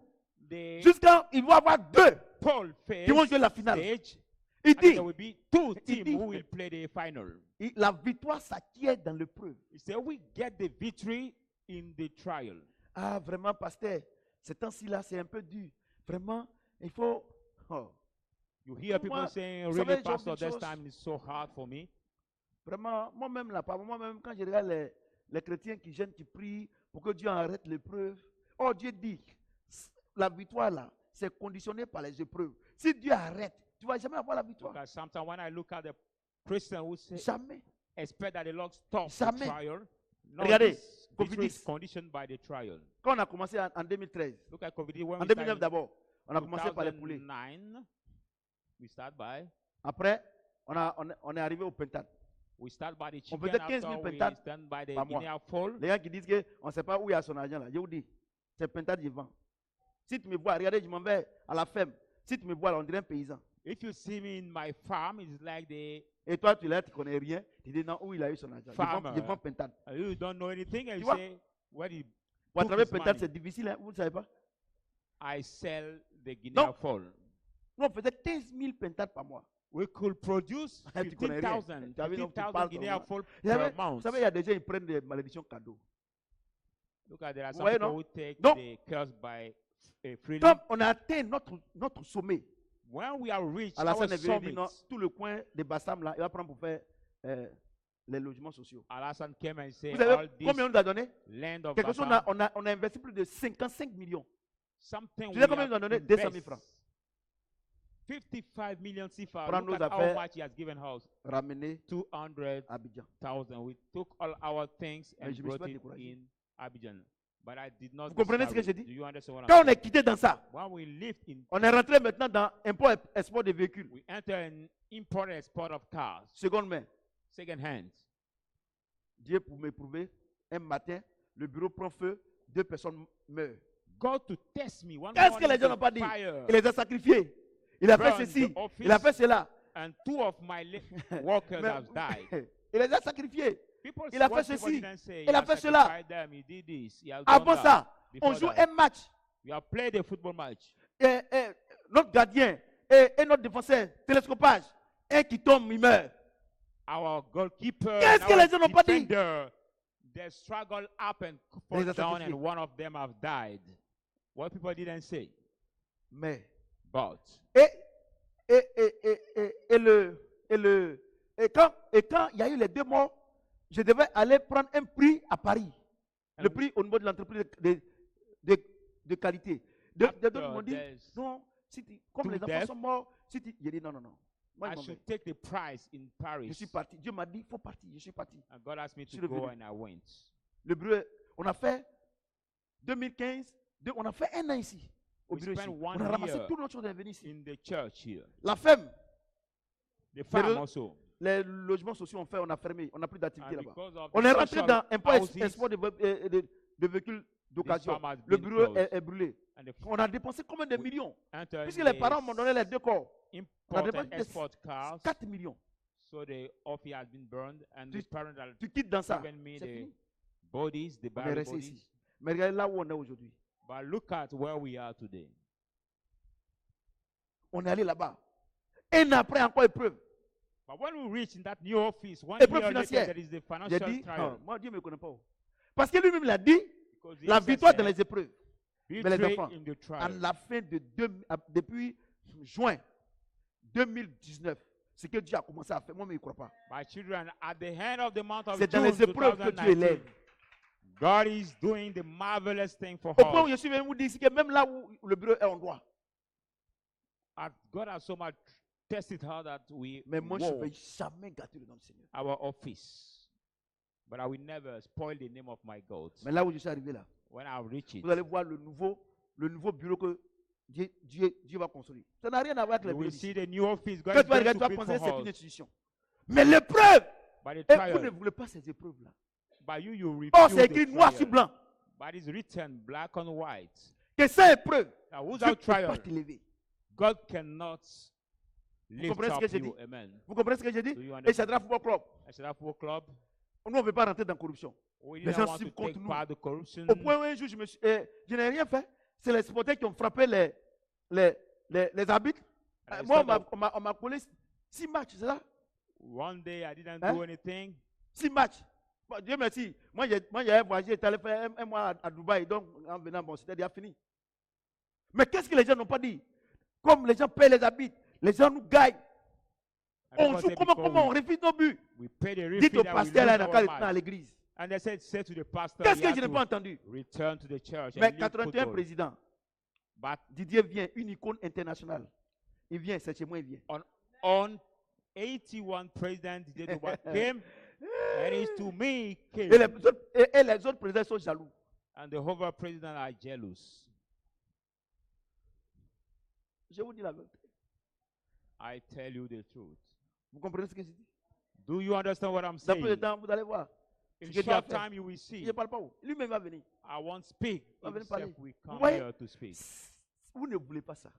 the Jusqu'à il va y avoir deux poll phase qui vont jouer la finale. stage. Il And there dit, will be two Il teams dit- who will play the final. la victoire s'acquiert dans l'épreuve. He said, we get the victory in the trial. Ah, vraiment, pasteur, ces temps-ci là, c'est un peu dur. Vraiment, il faut. Oh, You hear Moi, people saying, vous really, savez, j'ai Pastor, oublié this chose. time is so hard for me. vraiment, moi-même là, moi-même, quand je regarde les chrétiens qui gênent, qui prient pour que Dieu arrête l'épreuve. Oh, Dieu dit, la victoire là, c'est conditionné par les épreuves. Si Dieu arrête, tu ne vas jamais avoir la victoire. Because sometimes when I look at the Christian who say, Jamais. expect that the Lord stops Jamais. the trial, no, Regardez, this victory is COVID-19. conditioned by the trial. Quand on a commencé en 2013, Look at COVID when en we 2009 started d'abord, on a commencé par les poulets. 2009, we start by Après, on est arrivé au pentade. we start by the On chicken, faisait 15 000 after we pentates stand by the par mois. guinea fowl. Les gens qui disent qu'on ne sait pas où il y a son argent là, je vous dis, c'est pentade, je vends. Si tu me vois, regardez, je m'en vais à la ferme. Si tu me vois là, on dirait un paysan. If you see me in my farm, it's like the Et toi, tu es là, tu ne connais rien. Tu dis non, où il a eu son argent. Farmer. Je vends pentade. you don't know anything, and Tu you vois? say, where did Pour took attraper his pentade, money? c'est difficile, hein, vous ne savez pas. I sell the guinea Donc, fowl. Nous, on faisait 15 000 pentades par mois. We could produce Tu connais rien. 15,000 Tu as vu, donc, tu 15,000 parles guinea ton fowl Vous savez, per month. il y a des gens qui prennent des malédictions cadeaux. Look at there are Vous some voyez, people non? who take Donc, the curse by freely. Comme on a atteint notre sommet, When we are rich, à la our scène dit summit, non, tout le coin de Bassam là, il va prendre pour faire les logements sociaux. Alassane came and said, Vous all savez this combien on nous a donné? land of Quelque chose, Bassam, on a investi plus de 55 millions. something Tu we sais combien have ils ont donné? 200 000 invest. francs. 55 million CFA. Prends Look nos at how affaires. much he has given us. Ramenés 200,000. à Abidjan. We took all our things Mais and je me suis brought pas it découragé. in Abidjan. But I did not. Vous comprenez ce que discourage. je dis? Do you understand what Quand I'm on est quitté dans ça, saying? When we lived in, on est rentré maintenant dans import et export des véhicules. we enter an import and export of cars, Seconde main. second hand. Dieu pour m'éprouver, un matin, le bureau prend feu, 2 personnes meurent. God to test me. One Qu'est-ce que morning les gens the n'ont pas dit? fire Il les a sacrifiés. Il a fait burned ceci. the office, Il a fait cela. and 2 of my workers Mais- have died. Il les a sacrifiés. People Il a what fait people ceci, didn't say, il a he fait has cela. sacrificed them, he did this, he has done Avant that. ça, on Before joue that, un match. we have played a football match. Et notre gardien et notre défenseur, télescopage, un qui tombe, il meurt. Our goalkeeper, Qu'est-ce and que our les gens n'ont pas dit? defender, they struggled up and Les fought a down, sacrifiés. and one of them have died. What people didn't say, Mais, but quand il y a eu les 2 morts, je devais aller prendre un prix à Paris. Le And prix au niveau de l'entreprise de qualité. D'autres m'ont dit, there's- non, comme two les enfants deaths, sont morts, j'ai dit non, non, non. Moi, I je m'en should vais. take the prize in Je Paris. suis parti. Dieu m'a dit, il faut partir. Je suis parti. And God asked me Je to suis go, revenu. and I went. Le bureau, on a fait 2015, on a fait 1 an ici. Au We bureau ici. spent On 1 a ramassé year tout notre chose venu ici. in the church here. La ferme, The farm re- also. les logements sociaux ont fait, on a fermé. On n'a plus d'activité And là-bas. because of On the est rentré social dans un point houses, export de véhicules d'occasion. farm has Le been bureau closed. est brûlé. and the On a dépensé combien de We- millions? enter Puisque les parents m'ont donné les 2 corps. import dépensé and des export cars. 4 millions. So the office has been burned, and Tu- the parents have Tu quittes dans ça. given me C'est the fini. bodies, the On est buried resté bodies. ici. Mais regardez là où on est aujourd'hui. But look at where we are today. On est allé là-bas. 1 an après, encore épreuve. But when we reach in that new office, one Épreuve year later, financière. there is the J'ai financial dit, trial. non, moi Dieu ne me connaît pas. Parce que lui-même l'a dit, Because la Jesus victoire dans said, les épreuves. "Victory les enfants, in the À trial." la fin de depuis juin 2019, ce que Dieu a commencé à faire, moi, mais il ne croit pas. My children, at the end of the month of C'est dans June les épreuves que Dieu 2019, élève. God is doing the marvelous thing for Au point où us. je suis venu vous dire ici que même là où le bureau est en droit, God has so much test it how that we Mais moi, je ne walk vais jamais gâter le nom du Seigneur. our office. But I will never spoil the name of my God. Mais là où je suis arrivé là, When I reach it, vous allez voir le nouveau bureau que Dieu va construire. Ça n'a rien à voir avec les you will bureaux see d'ici. the new office God Quand is tu vas going regarder, tu to vas build penser que c'est for une us. institution. Mais l'épreuve, By the et vous ne trial, voulez pas ces épreuves-là. by you Or, refuse c'est the écrit noir sur trial. blanc. But it's written black on white. Que sans épreuve, Now, Dieu without ne peut pas trial, t'élever. God cannot lift comprenez ce up que j'ai you. dit? Amen. Vous comprenez ce que j'ai dit? Do you Et understand? Shadrach Football Club. I said, Football Club, Nous, on ne veut pas rentrer dans la corruption. we Les didn't gens want to suivent contre take nous. part of the corruption. Au point où un jour, je n'ai rien fait. C'est les supporters qui ont frappé les arbitres. And Moi, instead of- on m'a collé 6 matchs, c'est ça? One day I didn't Hein? do anything. 6 matchs. Bon, Dieu merci. Moi, j'avais voyagé, j'étais allé faire un mois à Dubaï. Donc, en venant, bon, c'était déjà fini. Mais qu'est-ce que les gens n'ont pas dit? Comme les gens payent les arbitres, les gens nous gagnent. And On God joue said, comment before on refuse nos buts? we pay the Dites refit au that we pasteur là, lose il n'a qu'à our retourner à match. l'église. And they said to the pastor, Qu'est-ce you que have je n'ai to pas entendu? return to the church Mais and leave 81 football. président, But Didier vient, une icône internationale. Il vient, c'est chez moi, il vient. on 81 president Didier Drogba came, and it's to me came. Et les autres présidents sont jaloux. And the other president are jealous. Je vous dis la vérité. I tell you the truth. Vous comprenez ce que je dis? Do you understand what I'm Dans peu de saying? temps, vous allez voir. In ce que Dieu a short fait. time, you will Il see. ne parle pas où. Lui-même va venir. I won't speak. Va venir Himself parler. will Vous come voyez? here to speak. Vous ne voulez pas ça.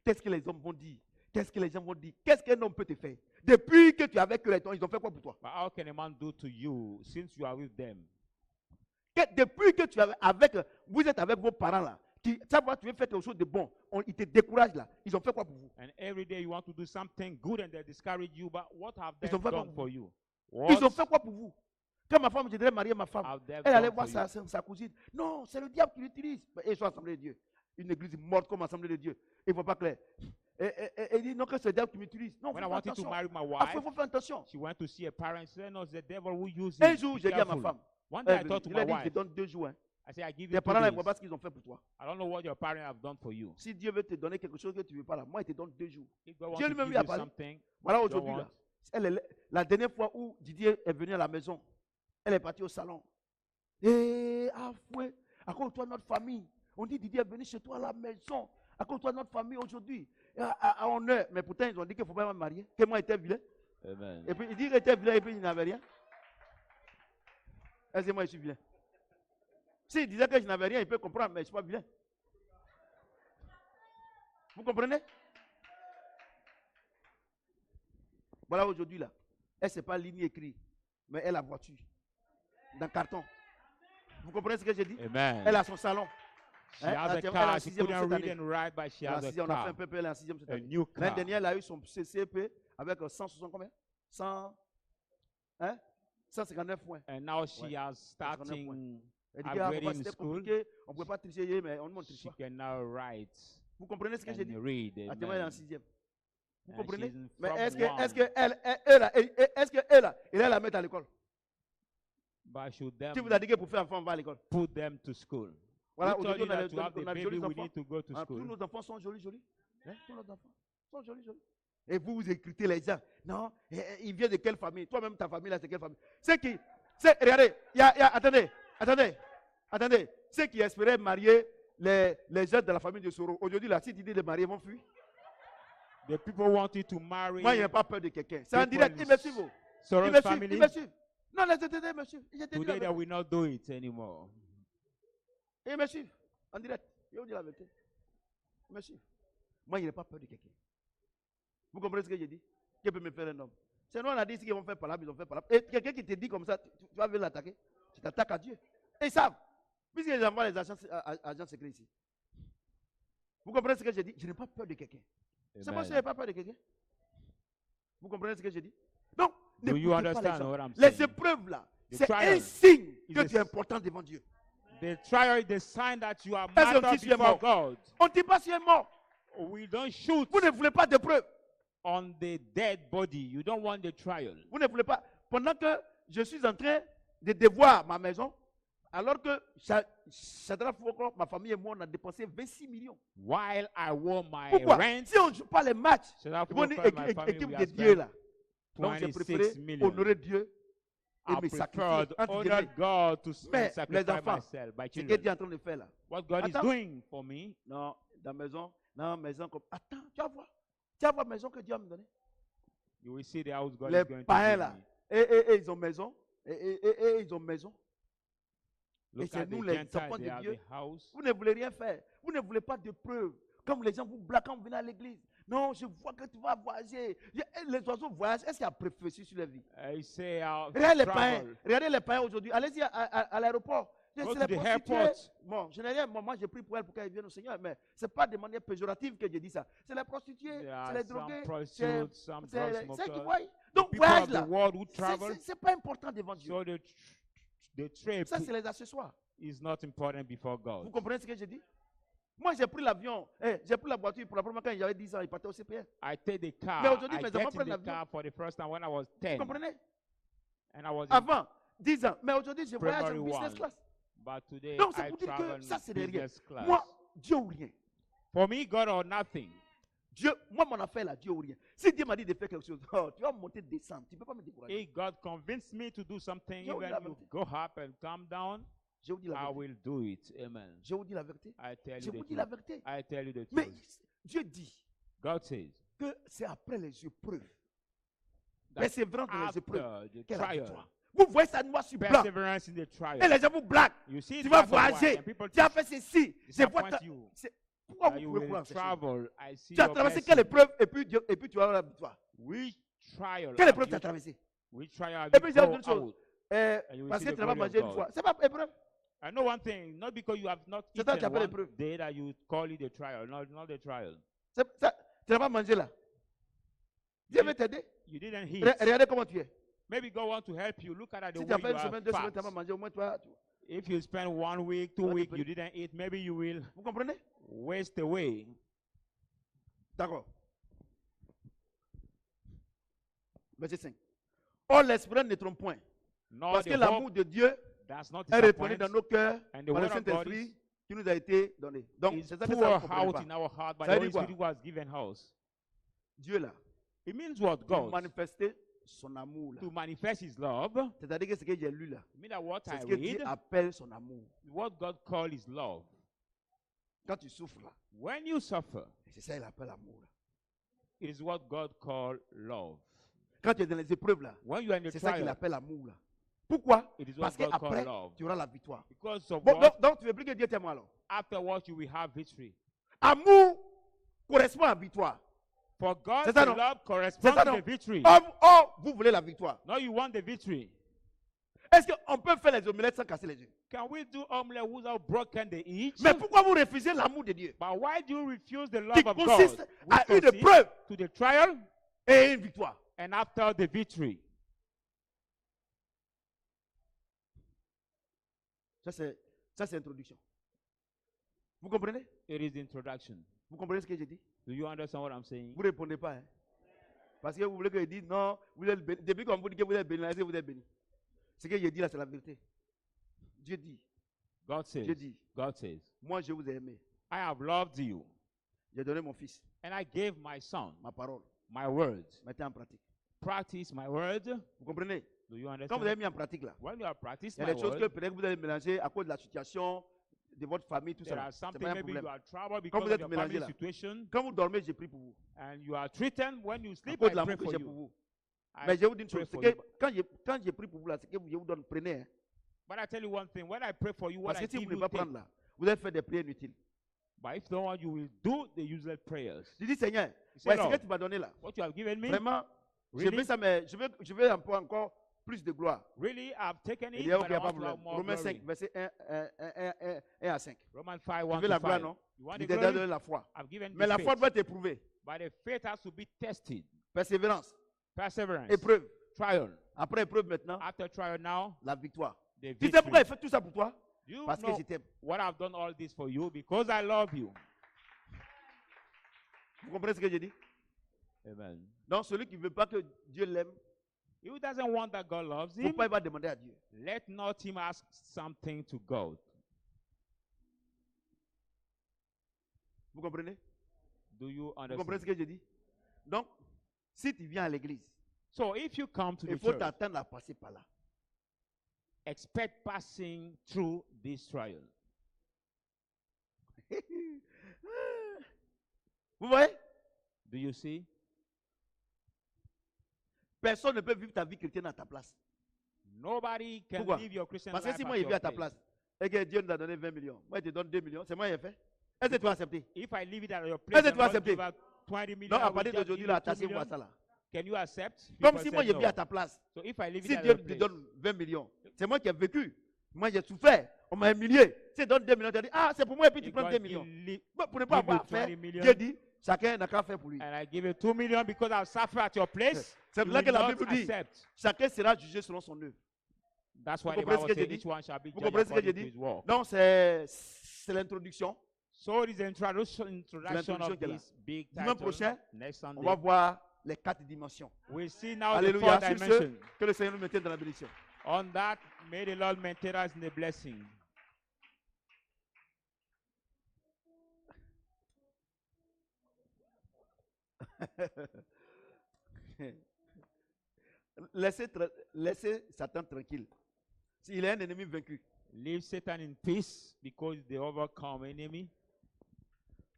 Qu'est-ce que les hommes vont dire? Qu'est-ce que les gens vont dire? Qu'est-ce qu'un homme peut te faire? Depuis que tu es avec eux, ils ont fait quoi pour toi? But how can a man do to you since you are with them? Depuis que tu es avec, vous êtes avec vos parents là, chaque fois que tu veux faire quelque chose de bon, ils te découragent là. Ils ont fait quoi pour vous? And every day you want to do something good and they discourage you, but what have Ils they ont fait quoi done pour for you? Ils ont What fait quoi pour vous? Quand ma femme, je devais marier ma femme, have they elle allait done voir for you? sa cousine. Non, c'est le diable qui l'utilise. Et ils sont assemblés de Dieu. Une église morte comme assemblée de Dieu. Il ne voit pas clair. Et il dit non, que c'est le diable qui m'utilise. Non, il When I faut faire wanted to attention. marry my Il wife, faut faire attention. she went to see a parent. She said, no, it's the devil who uses Un it. jour, Be j'ai dit à ma careful. femme, One day I il thought to a my dit, je te wife, donne 2 jours. Hein. I said, I give Tes you 2 parents ne days. voient pas ce qu'ils ont fait pour toi. I don't know what your parents have done for you. Si Dieu veut te donner quelque chose que tu ne veux pas là, moi, il te donne 2 jours. If God wants Dieu to lui-même give lui a you parlé. something, Voilà you don't aujourd'hui want. là. La dernière fois où Didier est venu à la maison, elle est partie au salon. Et à fouet, à cause de toi, notre famille. On dit Didier est venu chez toi à la maison. À cause de toi, notre famille aujourd'hui. À honneur. Mais pourtant, ils ont dit qu'il ne faut pas me marier. Que moi, j'étais vilain. Amen. Et puis, il dit qu'il était vilain et puis il n'avait rien. Est-ce que moi, je suis vilain? S'il disait que je n'avais rien, il peut comprendre, mais je ne suis pas vilain. Vous comprenez? Voilà aujourd'hui là. Elle, ce n'est pas ligne écrite, mais elle a voiture. Dans carton. Vous comprenez ce que j'ai dit? Amen. Elle a son salon. She Hein? has Elle a est en car. She sixième couldn't cette read année. and write, but she has a On a fait un car. peu, elle est en 6e cette A année. new L'année car. dernière, elle a eu son CCP avec 160 combien? 159 points. And now she Ouais. has starting Elle dit upgrading que c'était school. compliqué, on ne pouvait pas tricher, mais on ne montre She pas. can now write Vous comprenez ce que j'ai dit? and read. Actuellement, elle est en Amen. 6e. Vous And comprenez? she's in Mais from est-ce one. qu'elle la mettre à l'école? But should Qui vous them a dit que pour faire enfant, on va à l'école? put them to school? Voilà, Who told aujourd'hui, you that to have the on a de baby, jolis we enfants. need to go to Ah, tous school? nos enfants sont jolis, jolis. Hein? Tous nos enfants sont jolis, jolis. Et vous, vous écritez les gens. Non, il vient de quelle famille? Toi-même, ta famille, là, c'est quelle famille? Regardez, attendez. Ceux qui espéraient marier les gens de la famille de Soro, aujourd'hui, là, si tu dis de marier, ils vont fuir. The people wanted to marry Moi, il n'y a pas peur de quelqu'un. C'est en People direct, ils me suivent. Ils Soros me suivent, family. ils me suivent. Non, laissez ils me suivent. Je te dis la Today, they vérité. will not do it anymore. Ils me suivent. En direct. Je vous dis la vérité. Ils me suivent. Moi, il n'y a pas peur de quelqu'un. Vous comprenez ce que j'ai dit? Qui peut me faire un homme? C'est nous, on a dit ce qu'ils vont faire par là, ils ont fait par là. Et quelqu'un qui te dit comme ça, tu vas venir l'attaquer. Tu t'attaques à Dieu. Et ils savent. Puisqu'ils envoient les agents secrets ici. Vous comprenez ce que j'ai dit? Je n'ai pas peur de quelqu'un. C'est moi, je n'ai pas peur de quelqu'un. Vous comprenez ce que j'ai dit? Donc, Do you n'écoutez pas les understand gens. what I'm Les saying? épreuves là, The c'est trial un signe is que a- tu es important devant Dieu. The trial is the sign that you are Est-ce qu'on matter dit tu es before mort? God. On ne dit pas si tu es mort. We don't shoot Vous ne voulez pas d'épreuve. on the dead body. You don't want the trial. Vous ne voulez pas. Pendant que je suis en train de devoir ma maison, Alors que Shadrach, ma famille et moi, on a dépensé 26 millions. While I wore my Pourquoi? rent, Si on ne joue pas les matchs, Shadrach, ils vont dire my family, équipe we de have Dieu spent là. Donc j'ai 26 préféré million. honorer Dieu et I me sacrifier. preferred Entre honor guillemets. God to Mais sacrifice les enfants, myself by ce que children. Dieu est en train de faire là. What God is Attends. doing for me, Non, dans la maison. Non, maison comme. Attends, tu vas voir. Tu vas voir la maison que Dieu va me donner. you will see the house God Les is going to païens give là. me. Et ils ont maison. Et ils ont maison. Look c'est at nous, the les Gentiles, enfants they de have Dieu. the house. Vous ne voulez rien faire. Vous ne voulez pas de preuves. Comme les gens vous blaguent quand vous venez à l'église. Non, je vois que tu vas voyager. Les oiseaux voyagent. Est-ce qu'il y a prophétie sur la vie? I say, Regardez les païens. travel. Regardez les païens aujourd'hui. Allez-y à l'aéroport. Go C'est to les the prostituées. airport. Bon, je n'ai rien. Moi, j'ai pris pour elle pour qu'elle vienne au Seigneur. Mais ce n'est pas de manière péjorative que je dis ça. C'est les prostituées. There C'est are les some drogués. prostitutes, some drug C'est qui smokers. voient. The Donc, people voyage of the là. world who travel, Ce n'est pas important devant Dieu. so the trip Ça, c'est les accessoires. is not important before Vous God. comprenez ce que je dis? Moi, j'ai pris l'avion. J'ai pris la voiture pour la première fois quand j'avais 10 ans. Il partait au CPR. I take the car. Mais aujourd'hui, I mes get enfants in prennent the l'avion. car for the first time when I was Vous 10. comprenez? And I was in Avant, 10 ans. Mais aujourd'hui, je voyage primary en business one. class. But today Donc, c'est I pour dire travel que ça, c'est de rien. business class. Moi, Dieu ou rien. For me, God or nothing. Dieu, moi, mon affaire là, Dieu ou rien. Si Dieu m'a dit de faire quelque chose, oh, tu vas monter, descendre. Tu ne peux pas me décourager. If God convinced me to do something, Je vous dis even la you vérité. go up and come down, Je vous dis la I vérité. will do it. Amen. Je vous dis la vérité. I tell Je you vous the dis la truth. vérité. I tell you the Mais truth. Dieu dit God says que c'est après les épreuves, that persévérance dans les épreuves, after the qu'est la trial, victoire. Vous voyez ça noir sur blanc. perseverance in the Et trial, les gens vous blaguent. you see Tu it vas black and white, voyager. and people Tu as fait ceci. Je vois disappoint ta... you. Pourquoi that vous you pouvez will croire ces choses? travel. I see Tu as your traversé blessing. quelle épreuve et puis tu vas avoir la victoire. Which trial? Quelle have épreuve tu as you- traversé? Which trial have Et you puis j'ai go une chose. out? And you will Parce see que the tu n'as pas glory of mangé une God. fois. C'est pas épreuve. I know one thing, not because you have not C'est ça que tu eaten appelles one l'épreuve. day that you call it a trial. No, it's not a trial. Tu n'as pas mangé là. Dieu veut t'aider. You didn't eat. Regardez comment tu es. Maybe God wants to help you. Look at the Si tu way as fait you une are semaine, 2 semaines, fat. tu n'as pas mangé, au moins toi. If you spend 1 week, 2 Vas-y, weeks, peux- you didn't eat, maybe you will Vous comprenez? waste away. D'accord. Verset 5. Or, l'esprit ne trompe point. Nor Parce the que hope l'amour de Dieu does not est répandu disappoint. dans nos cœurs And the par le word of God Saint-Esprit qui nous a été donné. Donc, is c'est ça que poured ça ne comprend out pas. in our heart by Ça the veut Holy dire Spirit who has given us. Dieu là, It means what? pour God. manifester son amour là. To manifest His love. C'est-à-dire que ce que j'ai lu là, It means that what c'est I ce que Dieu read, appelle son amour. what God calls His love. Quand tu souffres là, When you suffer, c'est ça qu'il appelle amour là. it is what God calls love. Quand tu es dans les épreuves là, When you are in the c'est ça qu'il trial, appelle amour là. Pourquoi? it is what Parce God qu'après, calls love. tu auras la victoire. Because of Bon, what? donc tu veux plus que Dieu t'aime alors. Afterwards, you will have victory. Amour correspond à victoire. For God, C'est ça, the non? love C'est corresponds ça, to non? the victory. Or, vous voulez la victoire. Now you want the victory. Est-ce qu'on peut faire les omelettes sans casser les yeux? Can we do omelette without broken the each? Mais pourquoi vous refusez l'amour de Dieu? But why do you refuse the Qui love of God? consiste à Which une consists épreuve to the trial et une victoire. and after the victory. Ça, c'est introduction. Vous comprenez? It is the introduction. Vous comprenez ce que j'ai dit? Do you understand what I'm saying? Vous ne répondez pas. Hein? Parce que vous voulez que je dise non, vous êtes béni. Depuis qu'on vous dit que vous êtes béni, est-ce que vous êtes béni? Ce que j'ai dit là, c'est la vérité. Dieu dit, God says, Dieu dit, God says, moi je vous ai aimé. I have loved you J'ai donné mon fils, and I gave my son ma parole. my word. Mettez en pratique. Practice my word. Vous comprenez? Do you Quand vous understand? avez mis en pratique là, When you have practiced il y my a des choses que word, peut-être que vous allez mélanger à cause de la situation de votre famille, tout ça. there là. are C'est something pas un maybe you problème. are troubled Quand because vous of êtes your mélangé family là. situation, Quand vous dormez, j'ai pris pour vous. and you are treated when you À sleep. cause I de l'amour pray que for j'ai pour you. vous. I Mais je vous dis une pray chose, c'est for que you. quand j'ai pris pour vous là, c'est que je vous donne, prenez. Hein. But I tell you one thing: when I pray for you, what Parce I que si vous give ne you, voulez pas take. prendre là, vous allez faire des prières inutiles. But if no one, you will do the usual prayers. Je dis Seigneur, You say, ouais, ce que Lord, tu m'as donné là, what you have given me, vraiment, really, je veux ça, mais je veux encore plus de gloire. really, I've taken Il it, dit, but ok, I pas want de to have problème. more Romains glory. 5, verset 1 à 5. Romans 5, Tu 1 veux la to gloire, 5. non? You want Il the t'a glory? donné la foi. I've given Mais the la faith. foi doit être éprouvée. But the faith has to be tested. Persévérance, Perseverance. épreuve. Trial. Après épreuve maintenant, After trial now, la victoire. the Tu sais pourquoi victory. il fait tout ça pour toi? You Parce que know je t'aime. what I've done all this for you because I love you. Vous comprenez ce que j'ai dit? Amen. Donc celui qui ne veut pas que Dieu l'aime, Who doesn't want that God loves Il ne faut him, pas il va demander à Dieu. let not him ask something to God. Vous comprenez? Do you Vous comprenez understand? ce que je dis? Donc, si tu viens à l'église, So if you come to il the faut church, t'attendre à passer par là. expect passing through this trial. Vous voyez? Do you see? Personne ne peut vivre ta vie chrétienne à ta place. Nobody can Pourquoi? live your Christian Parce que life si at moi je your vis à ta place. place et que Dieu nous a donné 20 millions, moi je te donne 2 millions, c'est moi qui ai fait. Est-ce que tu vas accepter? If I leave it at your Est-ce place, que and tu vas God accepter? give out 20 million, Donc I à will partir just d'aujourd'hui, give là, you 2 attachez-moi million. ça là. Can you accept? Comme People si moi said je no. vis à ta place. So if I leave it Si at Dieu your te place, donne 20 millions, c'est moi qui ai vécu. Moi j'ai souffert. On m'a humilié. Si tu donnes 2 millions, tu as dit, ah, c'est pour moi et puis tu if prends God 2 millions. give Pour ne pas give you avoir fait, 20 million, Dieu dit, chacun n'a qu'à faire pour lui. and I give you 2 million because I'll suffer at your place, C'est you pour ça will que la not Bible dit, accept. chacun sera jugé selon son œuvre. That's why Vous the comprenez ce Bible que says j'ai dit? each one shall be Vous judged comprenez ce que j'ai according to dit? his work. Donc c'est l'introduction. So it is the introduction of qui est là. this big Dimanche title. prochain, Next On Sunday, va voir les 4 dimensions. we see now Alléluia. the 4 Sur ce, dimensions. que le Seigneur nous mette dans la bénédiction. On that, may the Lord maintain us in the blessing. Laissez Satan tranquille. S'il est un ennemi vaincu, Leave Satan in peace because they overcome enemy.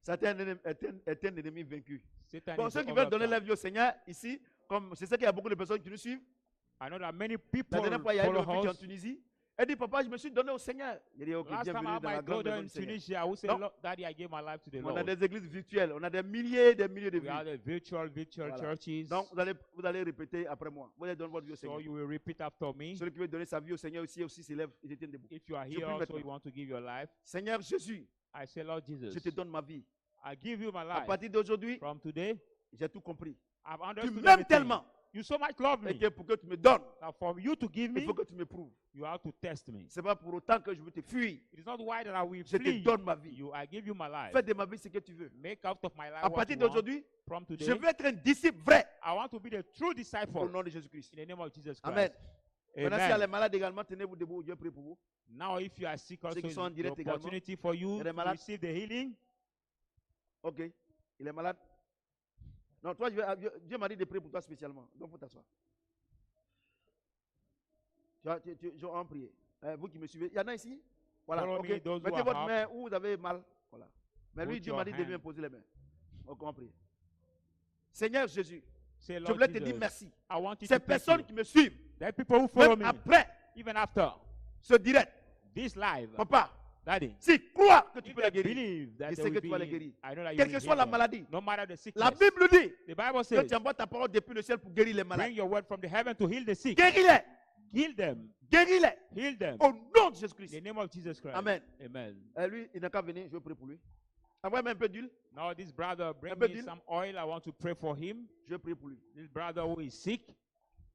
Satan est un ennemi vaincu. Satan Bon, is ceux qui veulent donner overcome. la vie au Seigneur, ici, comme c'est ça qu'il y a beaucoup de personnes qui nous suivent. I know that many La people dernière fois, il y a une follow fille qui est en us. Tunisie. Elle dit, papa, je me suis donné au Seigneur. Il dit, ok, Last time I bienvenue had dans la my grande daughter maison in du Seigneur. Tunisia, I would say, Non. "Lord, Daddy, I gave my life to the On a Lord." des églises virtuelles, on a des milliers de We vues. are the virtual Voilà. churches. Donc, vous allez répéter après moi. Vous allez donner votre vie au So Seigneur. you will repeat after me. Celui qui veut donner sa vie au Seigneur aussi s'élève et se tient debout. If you are Je here prie also, maintenant. you want to give your life. Seigneur Jésus, I say, Lord Jesus, je te donne ma vie. I give you my À life. partir d'aujourd'hui, From today, j'ai tout compris. I've Tu understood m'aimes everything. tellement You so much love et me. que pour que tu me donnes, Now for you to give il me, faut que tu me prouves. you have to test me. Ce n'est pas pour autant que je veux te fuir. It is not why that I will Je te flee donne ma vie. you. I give you my life. Fais de ma vie ce que tu veux. Make out of my life À what partir you want. d'aujourd'hui, From je today, veux être un disciple vrai I want to be the true au disciple nom de Jésus-Christ. in the name of Jesus Christ. Amen. Maintenant, s'il y a les Amen. malades également, tenez-vous debout. Dieu prie pour vous. Now, if you are sick, also Ceux qui it's sont en the direct également. opportunity for Il y you a des to malades. receive the healing. Ok. Il est malade. Non, toi, Dieu m'a dit de prier pour toi spécialement. Donc, il faut t'asseoir. Je vais en prier. Vous qui me suivez. Il y en a ici? Voilà. Follow Ok. me, those who Mettez are votre up. main où vous avez mal. Voilà. Mais lui, Put Dieu m'a your dit de lui hand. imposer les mains. Donc, on va prier. Seigneur Jésus, Say, je Lord voulais te Jesus, dire merci. I want you Ces to thank personnes you. qui me suivent, There are people who follow même me, après even after ce direct, this live. papa, Daddy, s'ils croient que tu if peux les they guérir, believe that je they sais que will tu vas les be, guérir. I know that you Quelle will que heal soit la them. maladie, No matter the la sickness. Bible dit The Bible que says, tu envoies ta parole depuis le ciel pour guérir les malades. bring your word from the heaven to heal the sick. Guéris-les, Heal them. guéris-les, Heal them. au nom de In Jésus-Christ. the name of Jesus Christ. Amen. Amen. Lui, il n'a qu'à venir, je vais prier pour lui. Envoie-moi un peu d'huile, Now this brother, bring peu me d'huile. some oil. I want to pray for him. je vais prier pour lui. This brother who is sick,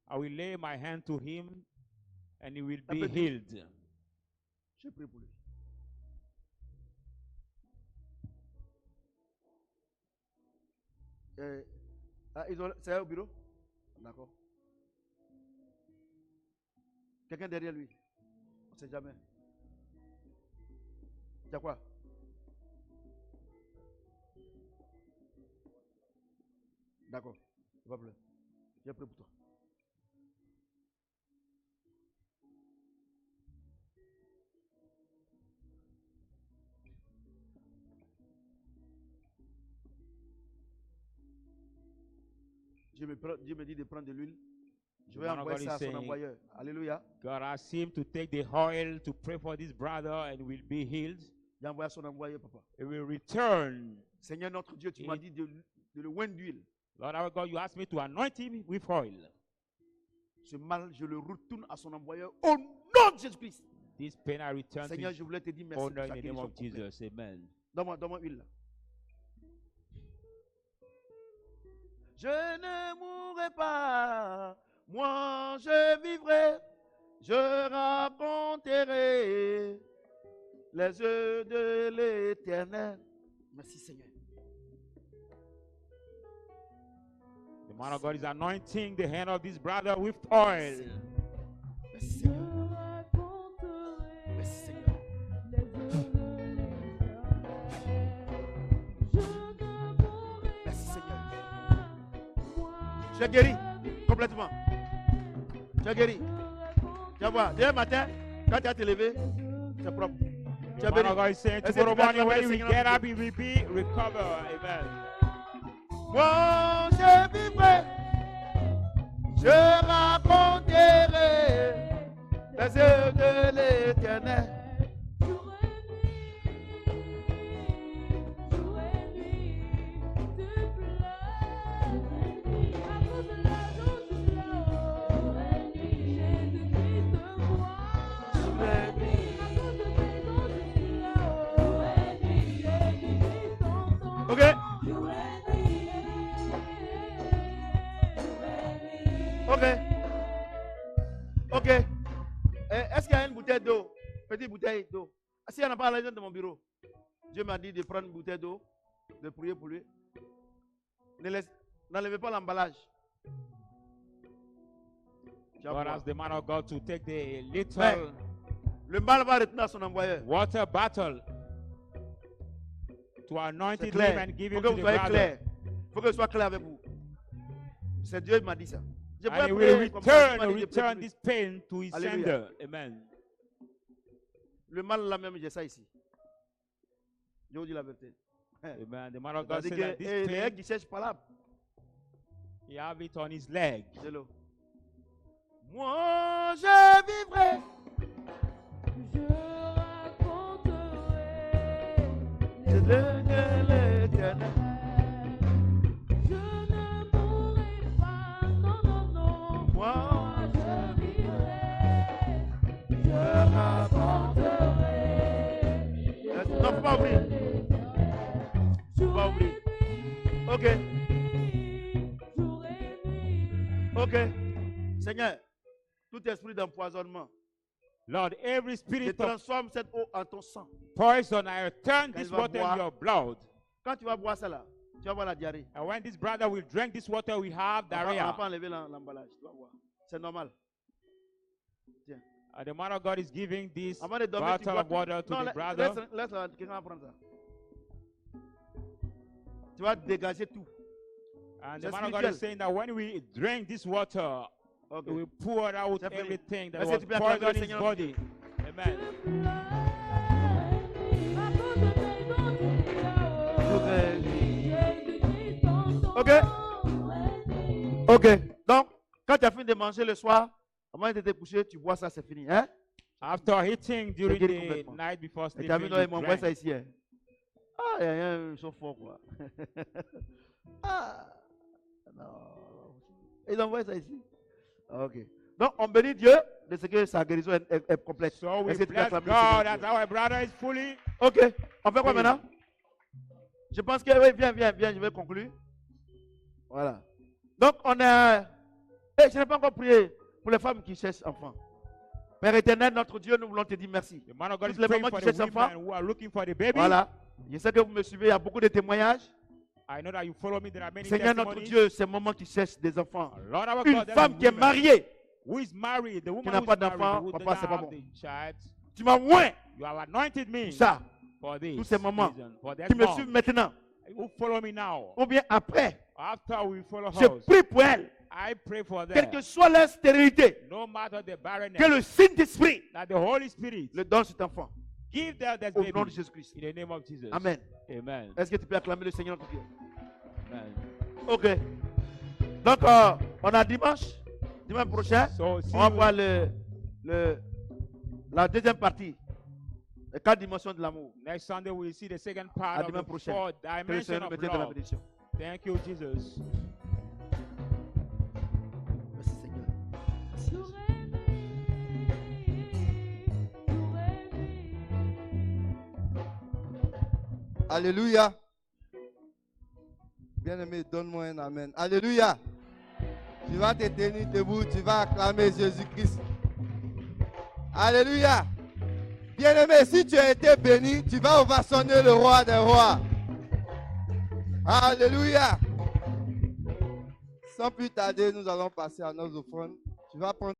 I will lay my hand to him and he will Un be peu d'huile. healed. Je vais prier pour lui. C'est au bureau? D'accord. Quelqu'un derrière lui? On ne sait jamais. Tu as quoi? D'accord. Pas de problème. Je vais prier pour toi. Dieu me dit de prendre de l'huile. Je vais The man of envoyer God ça à is son saying, envoyeur. Alléluia. God asked him to take the oil to pray for this brother and will be healed. J'ai envoyé à son envoyeur, papa. He will return. Seigneur notre Dieu, tu m'as dit de le oindre d'huile. Lord our God, you asked me to anoint him with oil. Ce mal, je le retourne à son envoyeur au nom de Jésus-Christ. This pain I return Seigneur, to je voulais te dire merci pour honor in sa the name guérison of complète. Jesus. Amen. Donne-moi huile là. Je ne mourrai pas, moi je vivrai, je raconterai les œuvres de l'Éternel. Merci Seigneur. The The man of God is anointing the hand of this brother with oil. Merci Seigneur. Merci Seigneur. Merci Seigneur. Tu es guéri complètement. Tu es guéri. Tu vas voir, demain matin, quand tu vas te lever, c'est propre. Tu The es man béni. of God is saying Est-ce que tomorrow tu peux morning when acclamer we le get Seigneur? up, we will be recovered. Amen. Moi, je vivrai, je raconterai les œuvres de l'Éternel. Ok? Ok. Ok. Est-ce qu'il y a une bouteille d'eau? Petite bouteille d'eau. S'il n'y en a pas à l'agent de mon bureau, Dieu m'a dit de prendre une bouteille d'eau, de prier pour lui. N'enlevez pas l'emballage. Tu vas God boire. asked the man of God to take the little Mais le mal va retenir son envoyeur. water bottle to anoint C'est him clair. and give Il faut him que to vous the soyez brother. clair. Il faut que je sois clair avec vous. C'est Dieu qui m'a dit ça. Je And pourrais he will prier comme ça, return, Dieu m'a dit de prier pour lui. this pain to his Alléluia. sender. Amen. Le mal là même, j'ai ça ici. Je vous dis la vérité. Amen. The man of God C'est-à-dire said that que this les pain, qui cherchent pas là, he have it on his leg. c'est l'eau. Moi je vivrai. C'est de l'Éternel. Moi je raconterai. Non, faut pas ouvrir. Faut pas ouvrir. Ok. Ok. Seigneur, tout esprit d'empoisonnement, Lord, every je spirit of transforme cette eau en ton sang. poison, I turn Quand this il va water in boire, your blood. Quand tu vas boire ça là, tu vas voir la diarrhée. And when this brother will drink this water, we have On va diarrhea. pas enlever l'emballage. Tu vas voir. C'est normal. Tiens. And the man of God is giving this Avant de dormir, tu bottle bois of water to non, the brother. laisse quelqu'un prendre ça. Tu vas dégager tout. And C'est the man of God spirituel. is saying that when we drink this water, Ok. we pour out C'est fini. everything that Est-ce que was tu peux acclamer le poison in his Seigneur? body. Amen. Ok. Ok. Donc, quand tu as fini de manger le soir, avant de te coucher, tu bois ça, c'est fini. Hein? After eating during guéri the complètement. night before Et tu as vu, sleeping, non, you ils m'envoient drank. ça ici. Hein? Ah, ils sont forts, quoi. Ah, non. Ils envoient ça ici. Ok. Donc, on bénit Dieu de ce que sa guérison est complète. So we Est-ce que tu peux bless acclamer le God Seigneur? that our brother is fully. Ok. On fait quoi maintenant? Je pense que, oui, viens, je vais conclure. Voilà. Donc, on a. Je n'ai pas encore prié pour les femmes qui cherchent enfants. Père éternel, notre Dieu, nous voulons te dire merci. The man of God is Tous les praying mamans for qui the cherchent enfants. women who are looking for the baby. Voilà. Je sais que vous me suivez, il y a beaucoup de témoignages. I know that you follow me. There are many Seigneur, notre testimonies. Dieu, c'est maman qui cherche des enfants. Lord our Une God, there femme is qui est women mariée. who is married, the woman n'a who pas is married, d'enfant, who papa, does c'est not pas have bon. the child. Tu m'as moins You have anointed me pour ça. for this Tous ces mamans reason, for that qui me mom suivent maintenant. who follow me now. Ou bien après. After we follow Je her, prie pour elle. I pray for Quelle them. que soit leur stérilité. No matter the barrenness, Que le Saint-Esprit that the Holy Spirit le donne cet enfant. give them that Au baby nom de Jésus-Christ. in the name of Jesus. Amen. Amen. Est-ce que tu peux acclamer le Seigneur notre Dieu? Amen. Ok. Donc, on a dimanche prochain, So see on va you voir la deuxième partie. Les 4 dimensions de l'amour. next Sunday. We'll see the second À part of dimanche the prochain. 4 Que le dimension Seigneur nous of mette dans la love. bénédiction. Thank you, Jesus. Merci Seigneur. Alléluia. Bien-aimé, donne-moi un amen. Alléluia. Tu vas te tenir debout, tu vas acclamer Jésus-Christ. Alléluia. Bien-aimé, si tu as été béni, tu vas ovationner le roi des rois. Alléluia. Sans plus tarder, nous allons passer à nos offrandes. Tu vas prendre